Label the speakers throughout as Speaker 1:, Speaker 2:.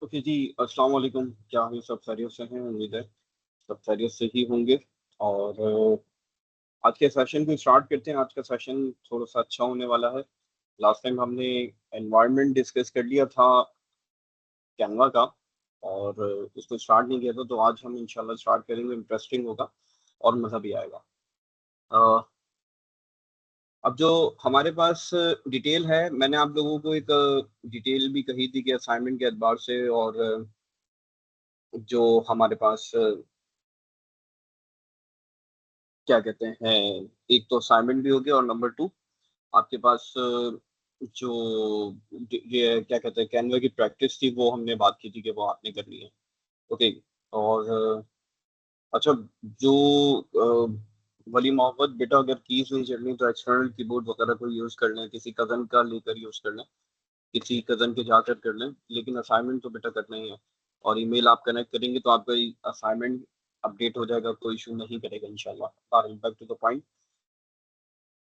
Speaker 1: Okay जी, अस्सलाम वालेकुम। क्या हम सब खैरियत से हैं? उम्मीद है सब खैरियत से ही होंगे। और आज के सेशन को स्टार्ट करते हैं। आज का सेशन थोड़ा सा अच्छा होने वाला है। लास्ट टाइम हमने एनवायरनमेंट डिस्कस कर लिया था कैनवा का, और उसको स्टार्ट नहीं किया था, तो आज हम इंशाल्लाह स्टार्ट करेंगे। इंटरेस्टिंग होगा और मज़ा भी आएगा। अ, अब जो हमारे पास डिटेल है, मैंने आप लोगों को एक डिटेल भी कही थी कि असाइनमेंट के एतबार से, और जो हमारे पास क्या कहते हैं, एक तो असाइनमेंट भी हो गया, और नंबर टू आपके पास जो ये क्या कहते हैं कैनवा की प्रैक्टिस थी, वो हमने बात की थी कि वो आपने करनी है। ओके। और अच्छा, जो वली मोहम्मद बेटा, अगर कीज नहीं चलनी तो एक्सटर्नल कीबोर्ड वगैरह को यूज़ कर लें, किसी कज़न का लेकर यूज़ कर लें, किसी कज़न के जाकर कर लें, लेकिन असाइनमेंट तो बेटा करना ही है। और ईमेल आप कनेक्ट करेंगे तो आपका असाइनमेंट अपडेट हो जाएगा, कोई इशू नहीं करेगा इंशाल्लाह। Back to the point.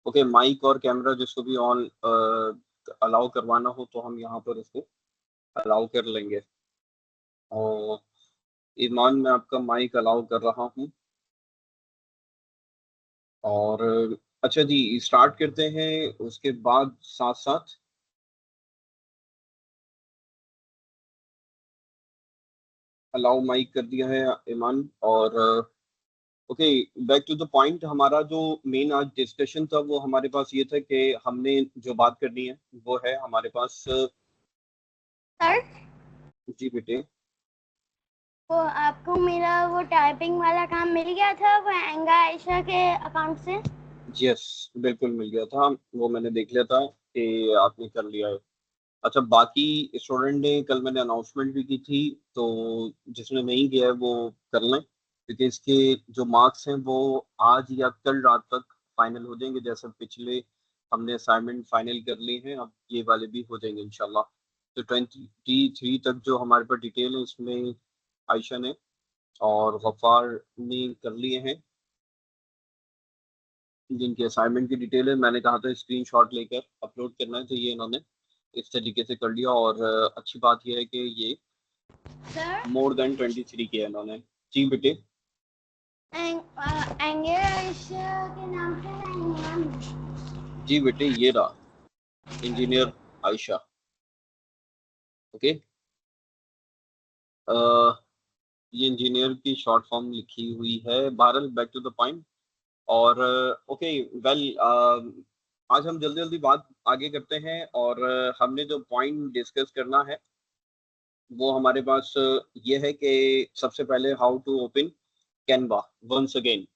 Speaker 1: Okay, mike और कैमरा जिसको भी ऑन अलाउ करवाना हो तो हम यहाँ पर उसको अलाउ कर लेंगे। और ईमान, मैं आपका माइक अलाउ कर रहा हूँ। और अच्छा जी, स्टार्ट करते हैं। उसके बाद साथ साथ अलाउ माइक कर दिया है ईमान। और okay, back to the point. हमारा जो मेन आज डिस्कशन था वो हमारे पास ये था कि हमने जो बात करनी है वो है हमारे पास
Speaker 2: सर,
Speaker 1: जी बेटे।
Speaker 2: वो आपको मेरा वो टाइपिंग वाला काम मिल गया था वो एंगा आयशा के अकाउंट से।
Speaker 1: यस, बिल्कुल मिल गया था। वो मैंने देख लिया था कि आपने कर लिया है। अच्छा, बाकी स्टूडेंट ने कल मैंने अनाउंसमेंट भी की थी, तो जिसने नहीं किया है वो कर लें, क्योंकि इसके जो मार्क्स हैं वो आज या कल रात तक फाइनल हो जाएंगे। जैसे पिछले हमने असाइनमेंट फाइनल कर लिए हैं, अब ये वाले भी हो जाएंगे इंशाल्लाह। तो 23 तक जो हमारे पास डिटेल है, इसमें आयशा ने और गफ्फार ने कर लिए हैं। जिनकी असाइनमेंट की डिटेल है, मैंने कहा था स्क्रीनशॉट लेकर अपलोड करना है, तो ये इन्होंने इस तरीके से कर लिया। और अच्छी बात यह है कि ये
Speaker 2: सर,
Speaker 1: मोर देन 23 किया इन्होंने। जी बेटे।
Speaker 2: एंगा आयशा के नाम से है ईमान।
Speaker 1: जी बेटे, ये रहा इंजीनियर आयशा। ओके। ये इंजीनियर की शॉर्ट फॉर्म लिखी हुई है। बहरहाल, बैक टू द पॉइंट। और ओके, वेल, आज हम जल्दी जल्दी बात आगे करते हैं। और हमने जो पॉइंट डिस्कस करना है वो हमारे पास ये है कि सबसे पहले how to open Canva once again.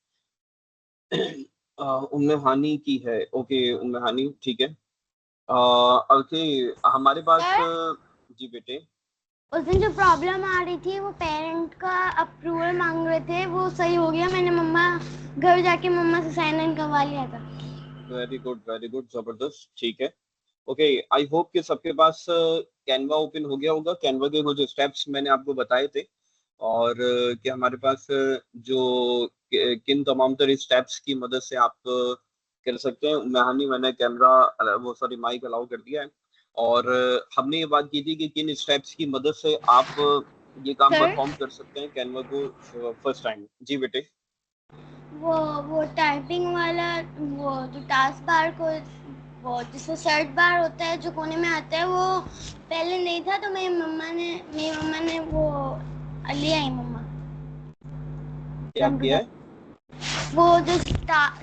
Speaker 1: Umme Hani की है। ओके उम्मे हानी, ठीक है। ओके, हमारे पास
Speaker 2: सर,
Speaker 1: जी बेटे।
Speaker 2: उस दिन जो प्रॉब्लम आ रही थी वो पेरेंट का अप्रूवल मांग रहे थे, वो सही हो गया। मैंने मम्मा घर जाके मम्मा से साइन इन करवा लिया था।
Speaker 1: वेरी गुड, वेरी गुड, जबरदस्त, ठीक है। ओके, आई होप कि सबके पास कैनवा ओपन हो गया होगा। कैनवा के कुछ स्टेप्स मैंने आपको बताए थे, और कि हमारे पास जो किन तमाम तर स्टेप्स की मदद से आप कर सकते हैं। मेहानी, मैंने कैमरा वो सॉरी माइक अलाउ कर दिया है। और हमने ये बात की थी कि किन स्टेप्स की मदद से आप ये काम
Speaker 2: सर,
Speaker 1: परफॉर्म कर सकते हैं कैनवा को फर्स्ट टाइम। जी बेटे।
Speaker 2: वो वो टाइपिंग वाला, वो जो टास्क बार को, वो जिसमें सर्च बार होता है जो कोने में आता है, वो पहले नहीं था, तो मेरी मम्मा ने वो लिया है मम्मा
Speaker 1: क्या किया
Speaker 2: कंप्यूटर।
Speaker 1: है?
Speaker 2: वो जो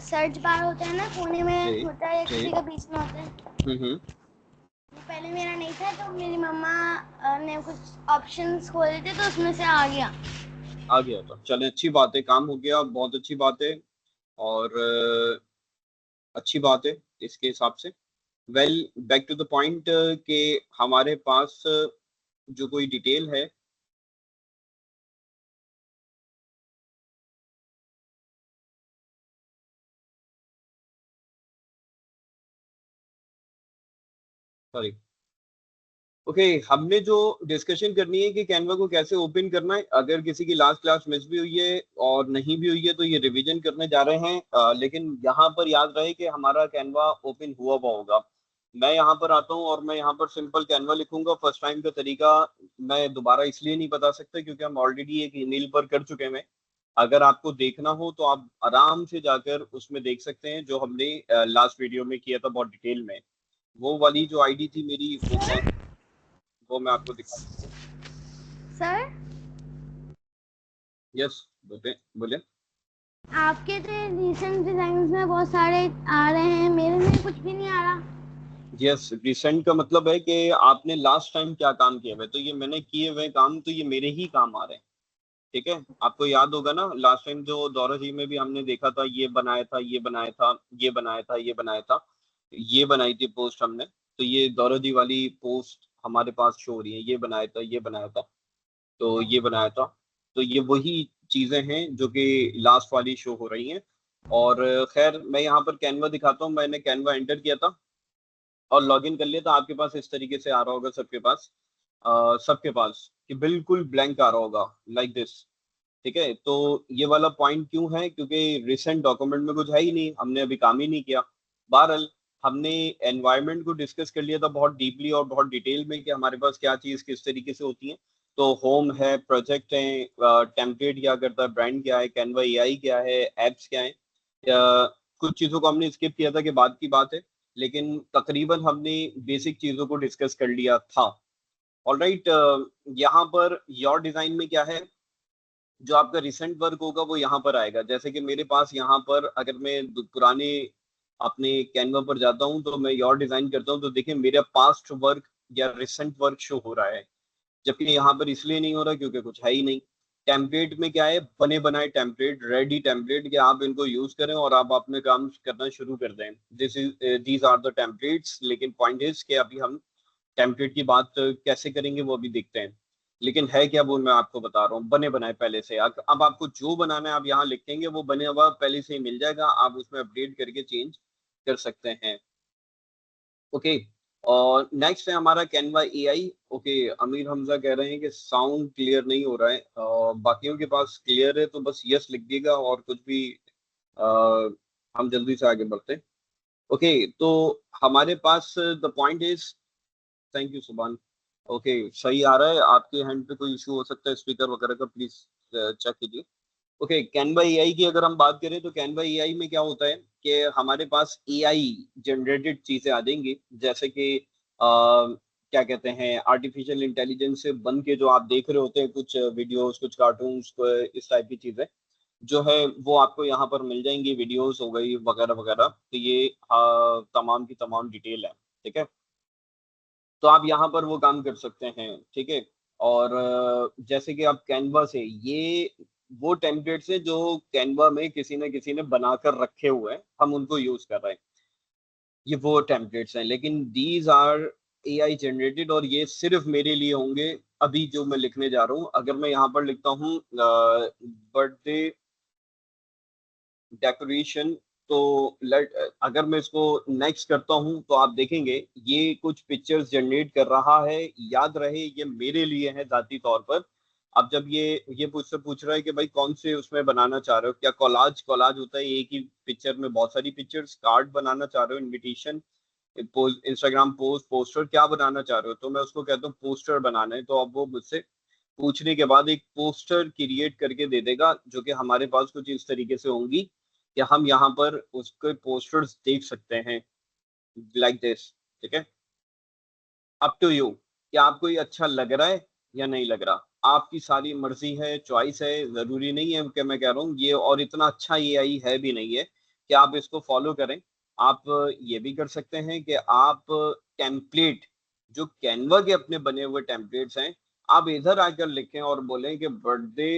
Speaker 2: सर्च बार होता है ना, कोने
Speaker 1: जी
Speaker 2: में होता है या
Speaker 1: जी।
Speaker 2: किसी का बीच में होता है,
Speaker 1: हम्म।
Speaker 2: वो पहले मेरा नहीं था, तो मेरी मम्मा ने कुछ ऑप्शंस खोले थे, तो उसमें से आ गया।
Speaker 1: आ गया था, चले अच्छी बात है, काम हो गया, बहुत अच्छी बात है। और अच्छी बात है इसके हिसाब से। Well, back to the point कि हमारे पास जो कोई डिटेल है, सॉरी। ओके, हमने जो डिस्कशन करनी है कि कैनवा को कैसे ओपन करना है। अगर किसी की लास्ट क्लास मिस भी हुई है और नहीं भी हुई है तो ये रिवीजन करने जा रहे हैं। लेकिन यहाँ पर याद रहे कि हमारा कैनवा ओपन हुआ हुआ होगा। मैं यहाँ पर आता हूँ और मैं यहाँ पर सिंपल कैनवा लिखूंगा। फर्स्ट टाइम का तरीका मैं दोबारा इसलिए नहीं बता सकता क्योंकि हम ऑलरेडी एक ईमेल पर कर चुके हैं। अगर आपको देखना हो तो आप आराम से जाकर उसमें देख सकते हैं, जो हमने लास्ट वीडियो में किया था बहुत डिटेल में। वो वाली जो आईडी थी मेरी, वो मैं आपको दिखा देता हूँ।
Speaker 2: सर
Speaker 1: यस, बोले बोले।
Speaker 2: आपके तो रिसेंट डिजाइन में बहुत सारे आ रहे हैं, मेरे में कुछ भी नहीं आ रहा।
Speaker 1: यस, रिसेंट का मतलब है कि आपने लास्ट टाइम क्या काम किया हुआ है। तो ये मैंने किए हुए काम, तो ये मेरे ही काम आ रहे हैं। ठीक है, आपको याद होगा ना लास्ट टाइम जो दौरा जी में भी हमने देखा था, ये बनाया था, ये बनाया था, ये बनाया था, ये बनाया था, ये बनाई थी पोस्ट हमने। तो ये दौरा जी वाली पोस्ट हमारे पास शो हो रही है, ये बनाया था, ये बनाया था, तो ये बनाया था। तो ये वही चीजें हैं जो कि लास्ट वाली शो हो रही हैं। और खैर मैं यहाँ पर कैनवा दिखाता हूँ। मैंने कैनवा एंटर किया था और लॉगिन कर लिया था। आपके पास इस तरीके से आ रहा होगा सबके पास, सबके पास कि बिल्कुल ब्लैंक आ रहा होगा, लाइक दिस। ठीक है, तो ये वाला पॉइंट क्यों है? क्योंकि रिसेंट डॉक्यूमेंट में कुछ है ही नहीं, हमने अभी काम ही नहीं किया। बहरहाल हमने एनवायरनमेंट को डिस्कस कर लिया था बहुत डीपली और बहुत डिटेल में कि हमारे पास क्या चीज किस तरीके से होती है। तो होम है, प्रोजेक्ट है, टेम्पलेट क्या करता है, ब्रांड क्या है, कैनवा एआई क्या है, एप्स क्या है। कुछ चीजों को हमने स्किप किया था कि बाद की बात है, लेकिन तकरीबन हमने बेसिक चीजों को डिस्कस कर लिया था। ऑलराइट, यहाँ पर योर डिजाइन में क्या है, जो आपका रिसेंट वर्क होगा वो यहाँ पर आएगा। जैसे कि मेरे पास यहाँ पर अगर मैं पुराने अपने कैनवा पर जाता हूँ तो मैं योर डिजाइन करता हूँ, तो देखिए मेरा पास्ट वर्क या रिसेंट वर्क शो हो रहा है। जबकि यहाँ पर इसलिए नहीं हो रहा क्योंकि कुछ है ही नहीं। टेम्पलेट में क्या है, बने बनाए टेम्पलेट, रेडी टेम्पलेट, कि आप इनको यूज करें और आप अपने काम करना शुरू कर दें। These are the templates. लेकिन पॉइंट इज कि अभी हम टेम्पलेट की बात कैसे करेंगे वो अभी देखते हैं। लेकिन है क्या वो मैं आपको बता रहा हूँ, बने बनाए पहले से। अब आपको जो बनाना है आप यहाँ लिखेंगे, वो बने हुआ पहले से ही मिल जाएगा, आप उसमें अपडेट करके चेंज कर सकते हैं। ओके, और नेक्स्ट है हमारा Canva AI. Okay, Amir Hamza कह रहे हैं कि साउंड क्लियर नहीं हो रहा है। बाकियों के पास क्लियर है तो बस यस लिख दिएगा, और कुछ भी अ, हम जल्दी से आगे बढ़ते हैं। ओके, तो हमारे पास the point is, thank you Subhan. Okay, सही आ रहा है। आपके हैंड पे कोई इशू हो सकता है स्पीकर वगैरह का, प्लीज चेक कीजिए। ओके, कैनवा एआई की अगर हम बात करें तो कैनवा एआई में क्या होता है कि हमारे पास एआई जनरेटेड चीजें आ जाएंगी। जैसे कि क्या कहते हैं, आर्टिफिशियल इंटेलिजेंस से बन के जो आप देख रहे होते हैं कुछ वीडियोस, कुछ कार्टून्स, इस टाइप की चीजें जो है वो आपको यहाँ पर मिल जाएंगी। वीडियोस हो गई वगैरह वगैरह, तो ये तमाम की तमाम डिटेल है। ठीक है, तो आप यहाँ पर वो काम कर सकते हैं। ठीक है, और जैसे कि आप कैनवा से, ये वो टेम्पलेट्स हैं जो कैनवा में किसी न किसी ने बनाकर रखे हुए हैं, हम उनको यूज कर रहे हैं। ये वो टेम्पलेट्स हैं, लेकिन दीज आर एआई जनरेटेड, और ये सिर्फ मेरे लिए होंगे। अभी जो मैं लिखने जा रहा हूँ, अगर मैं यहाँ पर लिखता हूँ बर्थडे डेकोरेशन, तो लेट, अगर मैं इसको नेक्स्ट करता हूं तो आप देखेंगे ये कुछ पिक्चर्स जनरेट कर रहा है। याद रहे ये मेरे लिए है जाती तौर पर। अब जब ये मुझसे पूछ रहा है कि भाई कौन से उसमें बनाना चाह रहे हो, क्या कोलाज कोलाज होता है एक ही पिक्चर में बहुत सारी पिक्चर्स, कार्ड बनाना चाह रहे हो, इनविटेशन, इंस्टाग्राम पोस्ट, पोस्टर, क्या बनाना चाह रहे हो? तो मैं उसको कहता हूँ पोस्टर बनाना है। तो अब वो मुझसे पूछने के बाद एक पोस्टर क्रिएट करके दे देगा, जो कि हमारे पास कुछ इस तरीके से होंगी कि हम यहाँ पर उसके पोस्टर्स देख सकते हैं, लाइक दिस। ठीक है, अप टू यू कि आपको ये अच्छा लग रहा है या नहीं लग रहा। आपकी सारी मर्जी है, चॉइस है। जरूरी नहीं है कि मैं कह रहा हूँ ये, और इतना अच्छा ये आई है भी नहीं है कि आप इसको फॉलो करें। आप ये भी कर सकते हैं कि आप टेम्पलेट, जो कैनवा के अपने बने हुए टेम्पलेट्स हैं, आप इधर आकर लिखें और बोलें कि बर्थडे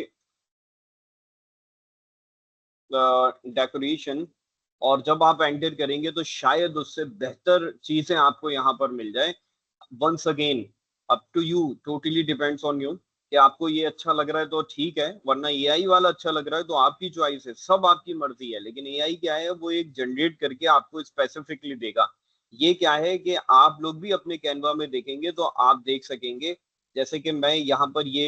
Speaker 1: डेकोरेशन, और जब आप एंटर करेंगे तो शायद उससे बेहतर चीजें आपको यहाँ पर मिल जाए। Once again, up to you, totally depends on you कि आपको ये अच्छा लग रहा है तो ठीक है, वरना एआई वाला अच्छा लग रहा है तो आपकी चॉइस है, सब आपकी मर्जी है। लेकिन एआई क्या है, वो एक जनरेट करके आपको स्पेसिफिकली देगा। ये क्या है कि आप लोग भी अपने कैनवा में देखेंगे तो आप देख सकेंगे। जैसे कि मैं यहाँ पर ये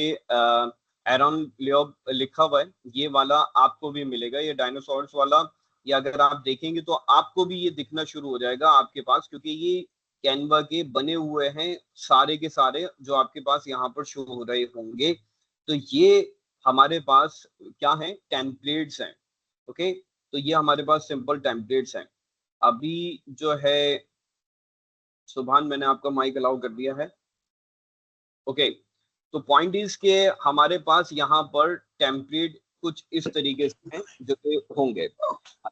Speaker 1: एरॉन लियोब लिखा हुआ है, ये वाला आपको भी मिलेगा, ये डायनासोर्स वाला। या अगर आप देखेंगे तो आपको भी ये दिखना शुरू हो जाएगा आपके पास, क्योंकि ये कैनवा के बने हुए हैं सारे के सारे, जो आपके पास यहाँ पर शो हो रहे होंगे। तो ये हमारे पास क्या है, टेम्पलेट्स हैं। ओके, तो ये हमारे पास सिंपल टेम्पलेट्स हैं। अभी जो है सुभान, मैंने आपका माइक अलाउ कर दिया है। ओके, तो पॉइंट इज के हमारे पास यहाँ पर टेम्पलेट कुछ इस तरीके से हैं जो कि होंगे।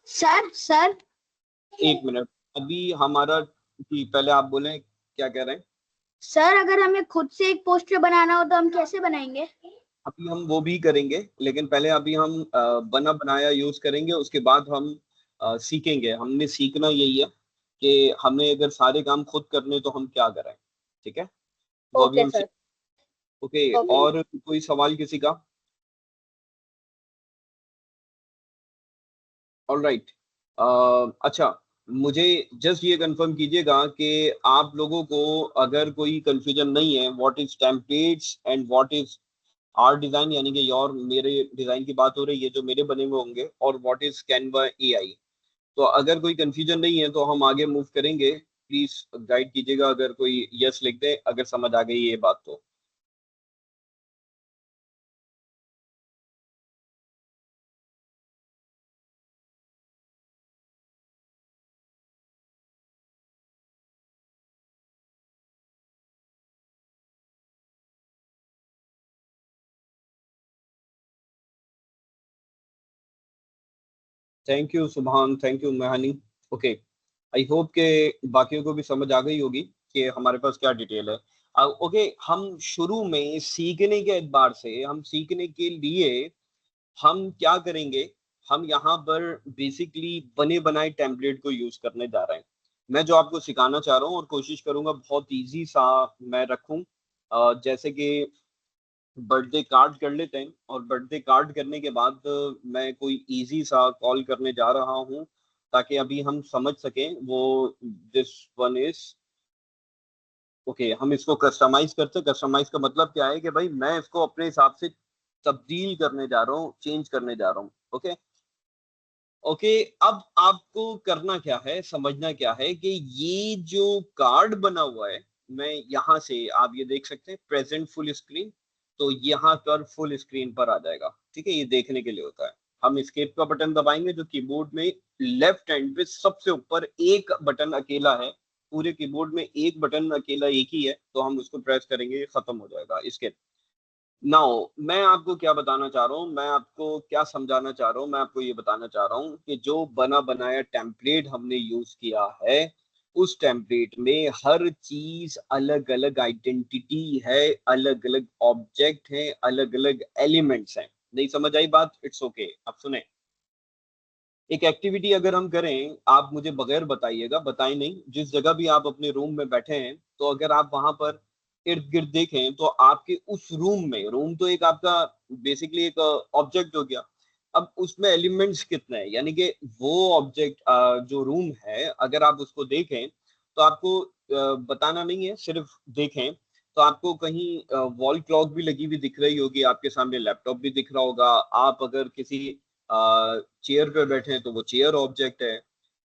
Speaker 2: सर
Speaker 1: एक मिनट, अभी हमारा जी, पहले आप बोलें क्या कह रहे हैं।
Speaker 2: सर, अगर हमें खुद से एक पोस्टर बनाना हो तो हम कैसे बनाएंगे?
Speaker 1: अभी हम वो भी करेंगे, लेकिन पहले अभी हम बना बनाया यूज करेंगे, उसके बाद हम सीखेंगे। हमने सीखना यही है कि हमें अगर सारे काम खुद करने तो हम क्या करें। ठीक है, वो अभी
Speaker 2: ओके
Speaker 1: हम
Speaker 2: सर।
Speaker 1: सीख। Okay,
Speaker 2: okay.
Speaker 1: और कोई सवाल किसी का? ऑलराइट। अच्छा, मुझे जस्ट ये कंफर्म कीजिएगा कि आप लोगों को अगर कोई कंफ्यूजन नहीं है, what is templates and what is our design, यानी कि योर मेरे डिजाइन की बात हो रही है जो मेरे बने हुए होंगे, और व्हाट इज कैनवा एआई। तो अगर कोई कंफ्यूजन नहीं है तो हम आगे मूव करेंगे। प्लीज गाइड कीजिएगा, अगर कोई यस लिख दे अगर समझ आ गई ये बात तो। Thank you Subhan, thank you Mehani. Okay, I hope के बाकियों को भी समझ आ गई होगी कि हमारे पास क्या डिटेल है। ओके, हम शुरू में सीखने के एतबार से, हम सीखने के लिए हम क्या करेंगे, हम यहाँ पर बेसिकली बने बनाए टेम्पलेट को यूज करने जा रहे हैं। मैं जो आपको सिखाना चाह रहा हूँ और कोशिश करूंगा बहुत इजी सा मैं रखूं, जैसे कि बर्थडे कार्ड कर लेते हैं, और बर्थडे कार्ड करने के बाद मैं कोई इजी सा कॉल करने जा रहा हूँ, ताकि अभी हम समझ सकें वो। दिस वन इज ओके, हम इसको कस्टमाइज करते हैं। कस्टमाइज का मतलब क्या है कि भाई मैं इसको अपने हिसाब से तब्दील करने जा रहा हूँ, चेंज करने जा रहा हूँ। ओके, ओके, अब आपको करना क्या है, समझना क्या है कि ये जो कार्ड बना हुआ है, मैं यहाँ से आप ये देख सकते हैं प्रेजेंट फुल स्क्रीन, तो यहाँ पर फुल स्क्रीन पर आ जाएगा। ठीक है, ये देखने के लिए होता है। हम एस्केप का बटन दबाएंगे जो कीबोर्ड में लेफ्ट हैंड पे सबसे ऊपर एक बटन अकेला है, पूरे कीबोर्ड में एक बटन अकेला एक ही है, तो हम उसको प्रेस करेंगे, ये खत्म हो जाएगा एस्केप। नाउ मैं आपको क्या बताना चाह रहा हूँ, मैं आपको क्या समझाना चाह रहा हूँ, मैं आपको ये बताना चाह रहा हूँ कि जो बना बनाया टेम्पलेट हमने यूज किया है, उस टेम्पलेट में हर चीज अलग अलग आइडेंटिटी है, अलग अलग ऑब्जेक्ट है, अलग अलग एलिमेंट्स हैं। नहीं समझ आई बात? इट्स ओके, आप सुने। एक एक्टिविटी अगर हम करें, आप मुझे बगैर बताइएगा, बताए नहीं, जिस जगह भी आप अपने रूम में बैठे हैं, तो अगर आप वहां पर इर्द गिर्द देखें तो आपके उस रूम में, रूम तो एक आपका बेसिकली एक ऑब्जेक्ट हो गया, अब उसमें एलिमेंट्स कितने हैं, यानी कि वो ऑब्जेक्ट जो रूम है, अगर आप उसको देखें तो आपको बताना नहीं है, सिर्फ देखें तो आपको कहीं वॉल क्लॉक भी लगी हुई दिख रही होगी, आपके सामने लैपटॉप भी दिख रहा होगा। आप अगर किसी चेयर पे बैठे हैं तो वो चेयर ऑब्जेक्ट है।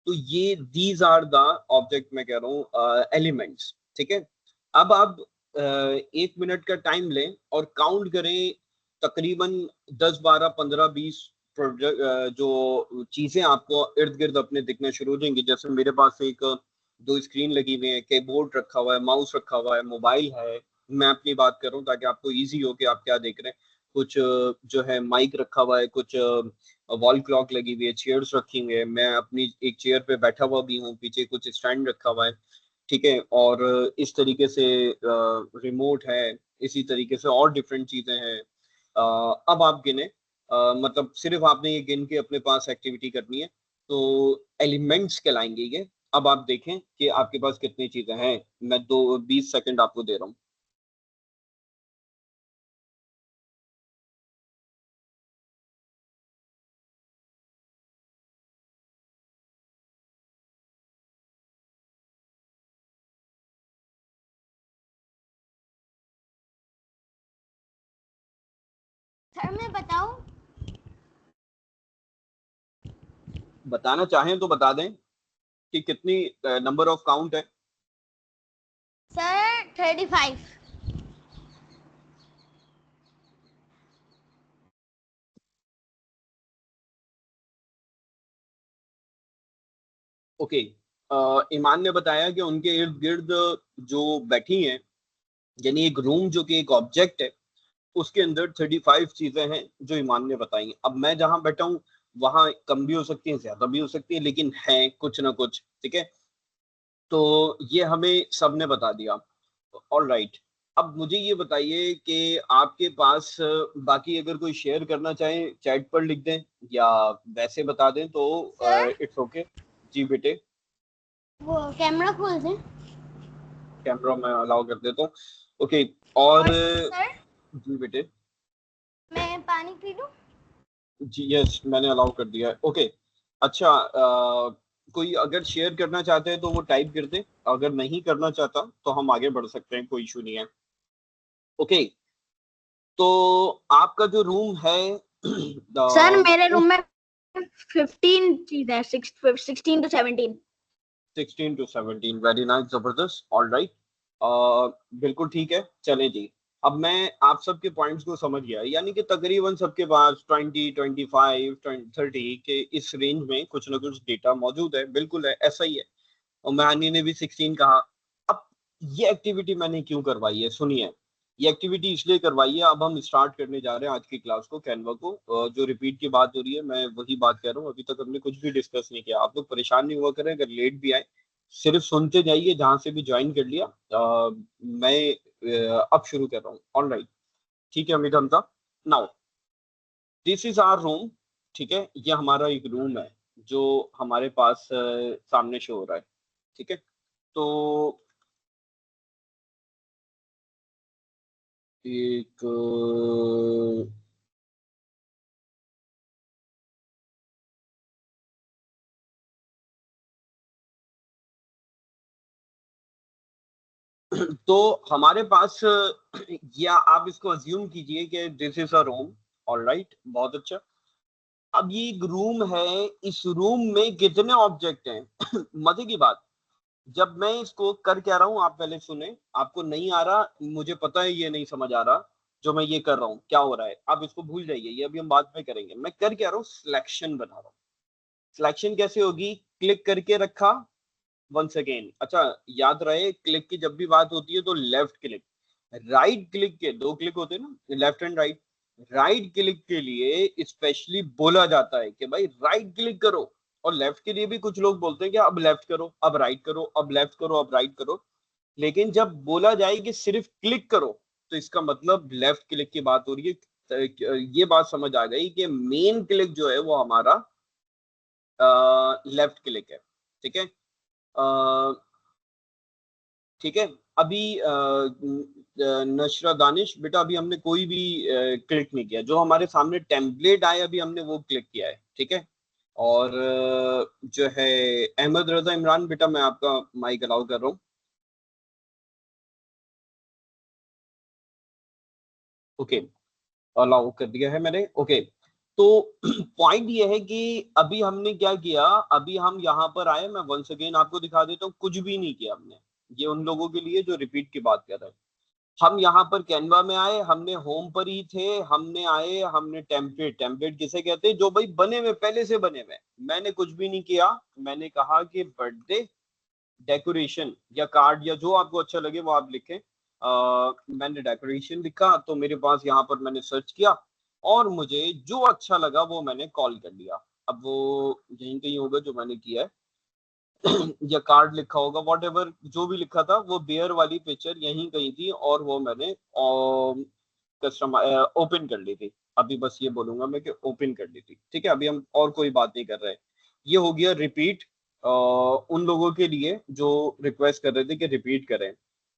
Speaker 1: तो ये दीज आर द ऑब्जेक्ट, मैं कह रहा हूँ एलिमेंट्स। ठीक है, अब आप 1 मिनट का टाइम लें और काउंट करें, तकरीबन 10 12 15 20 प्रोजेक्ट जो चीजें आपको इर्द गिर्द अपने दिखना शुरू हो जाएंगी। जैसे मेरे पास एक दो स्क्रीन लगी हुई है, कीबोर्ड रखा हुआ है, माउस रखा हुआ है, मोबाइल है। मैं अपनी बात कर रहा हूँ ताकि आपको इजी हो कि आप क्या देख रहे हैं। कुछ जो है माइक रखा हुआ है, कुछ वॉल क्लॉक लगी हुई है, चेयर्स रखी हुई है, मैं अपनी एक चेयर पे बैठा हुआ भी हूँ, पीछे कुछ स्टैंड रखा हुआ है। ठीक है, और इस तरीके से रिमोट है, इसी तरीके से और डिफरेंट चीजें हैं। अब आप गिने, मतलब सिर्फ आपने ये गिन के अपने पास एक्टिविटी करनी है, तो एलिमेंट्स कहलाएंगे ये। अब आप देखें कि आपके पास कितनी चीजें हैं। मैं 20 सेकंड आपको दे रहा हूँ।
Speaker 2: सर मैं बताऊं?
Speaker 1: बताना चाहें तो बता दें कि कितनी नंबर ऑफ काउंट है।
Speaker 2: 35।
Speaker 1: ओके, ईमान ने बताया कि उनके इर्द गिर्द जो बैठी हैं, यानी एक रूम जो कि एक ऑब्जेक्ट है, उसके अंदर 35 चीजें हैं जो ईमान ने बताई। अब मैं जहां बैठा हूँ वहां कम भी हो सकती हैं, ज्यादा भी हो सकती हैं, लेकिन है कुछ ना कुछ। ठीक है, तो ये हमें सबने बता दिया। ऑल राइट, अब मुझे ये बताइए कि आपके पास बाकी अगर कोई शेयर करना चाहे चैट पर लिख दें या वैसे बता दें तो
Speaker 2: सर
Speaker 1: इट्स ओके। जी बेटे,
Speaker 2: वो कैमरा खोल दें।
Speaker 1: कैमरा मैं अलाउ कर देता हूँ। ओके, और
Speaker 2: और सर
Speaker 1: जी बेटे,
Speaker 2: मैं पानी पी लूं?
Speaker 1: जी यस, मैंने अलाउ कर दिया है। ओके, अच्छा, कोई अगर शेयर करना चाहते हैं तो वो टाइप कर दे, अगर नहीं करना चाहता तो हम आगे बढ़ सकते हैं, कोई इशू नहीं है। ओके, तो आपका जो रूम है
Speaker 2: सर मेरे
Speaker 1: उस
Speaker 2: रूम में 15 चीज है, 16 to 17।
Speaker 1: 16 to 17, वेरी नाइस, जबरदस्त। ऑल राइट, बिल्कुल ठीक है, चलें जी। अब मैं आप सबके पॉइंट्स को समझ गया, यानी कि तकरीबन सबके पास 20, 25, 30 के इस रेंज में कुछ ना कुछ डेटा मौजूद है। बिल्कुल है, ऐसा ही है। और महानी ने भी 16 कहा। अब ये एक्टिविटी मैंने क्यों करवाई है, सुनिए। ये एक्टिविटी इसलिए करवाई है, अब हम स्टार्ट करने जा रहे हैं आज की क्लास को, कैनवा को। जो रिपीट की बात हो रही है मैं वही बात कर रहा हूँ, अभी तक हमने कुछ भी डिस्कस नहीं किया। आप लोग परेशान नहीं हुआ करें, अगर लेट भी आए सिर्फ सुनते जाइए, जहां से भी ज्वाइन कर लिया। मैं अब शुरू कर रहा हूँ। ऑल राइट, ठीक है Amit Hamza. Now this is our room. ठीक है, ये हमारा एक रूम है जो हमारे पास सामने शो हो रहा है। ठीक है, तो एक तो हमारे पास या आप इसको अज्यूम कीजिए कि this is a room. All right, बहुत अच्छा। अब ये एक रूम है, इस रूम में कितने ऑब्जेक्ट हैं मजे की बात, जब मैं इसको कर क्या रहा हूं आप पहले सुने। आपको नहीं आ रहा, मुझे पता है ये नहीं समझ आ रहा जो मैं ये कर रहा हूं क्या हो रहा है, आप इसको भूल जाइए, ये अभी हम बाद में करेंगे। मैं कर क्या रहा हूं, सिलेक्शन बना रहा हूं। सिलेक्शन कैसे होगी, क्लिक करके रखा, वंस अगेन। अच्छा, याद रहे क्लिक की जब भी बात होती है तो लेफ्ट क्लिक, राइट क्लिक के दो क्लिक होते हैं ना, left and right. Right click के लिए स्पेशली बोला जाता है कि भाई राइट क्लिक करो, और लेफ्ट के लिए भी कुछ लोग बोलते हैं कि अब लेफ्ट करो, अब राइट करो, अब लेफ्ट करो, अब राइट करो। लेकिन जब बोला जाए कि सिर्फ क्लिक करो तो इसका मतलब लेफ्ट क्लिक की बात हो रही है। ये बात समझ आ गई कि मेन क्लिक जो है वो हमारा लेफ्ट क्लिक है। ठीक है, ठीक है। अभी नशरा दानिश बेटा, अभी हमने कोई भी क्लिक नहीं किया, जो हमारे सामने टेम्पलेट आए अभी हमने वो क्लिक किया है। ठीक है, और जो है अहमद रजा इमरान बेटा, मैं आपका माइक अलाउ कर रहा हूँ। ओके, अलाउ कर दिया है मैंने। ओके, तो पॉइंट ये है कि अभी हमने क्या किया, अभी हम यहाँ पर आए, मैं वंस अगेन आपको दिखा देता हूँ, कुछ भी नहीं किया हमने। ये उन लोगों के लिए जो रिपीट की बात कर रहे हैं। हम यहाँ पर कैनवा में आए, हमने होम पर ही थे, हमने आए, हमने टेम्पलेट, टेम्पलेट किसे कहते हैं, जो भाई बने हुए पहले से बने हुए। मैंने कुछ भी नहीं किया, मैंने कहा कि बर्थडे डेकोरेशन या कार्ड या जो आपको अच्छा लगे वो आप लिखें। मैंने डेकोरेशन लिखा तो मेरे पास यहाँ पर मैंने सर्च किया और मुझे जो अच्छा लगा वो मैंने कॉल कर लिया। अब वो यहीं कहीं होगा जो मैंने किया है या कार्ड लिखा होगा, वॉट एवर जो भी लिखा था, वो बेयर वाली पिक्चर यहीं कहीं थी और वो मैंने कस्टमर ओपन कर ली थी। अभी बस ये बोलूंगा मैं कि ओपन कर ली थी। ठीक है, अभी हम और कोई बात नहीं कर रहे। ये हो गया रिपीट उन लोगों के लिए जो रिक्वेस्ट कर रहे थे कि रिपीट करें।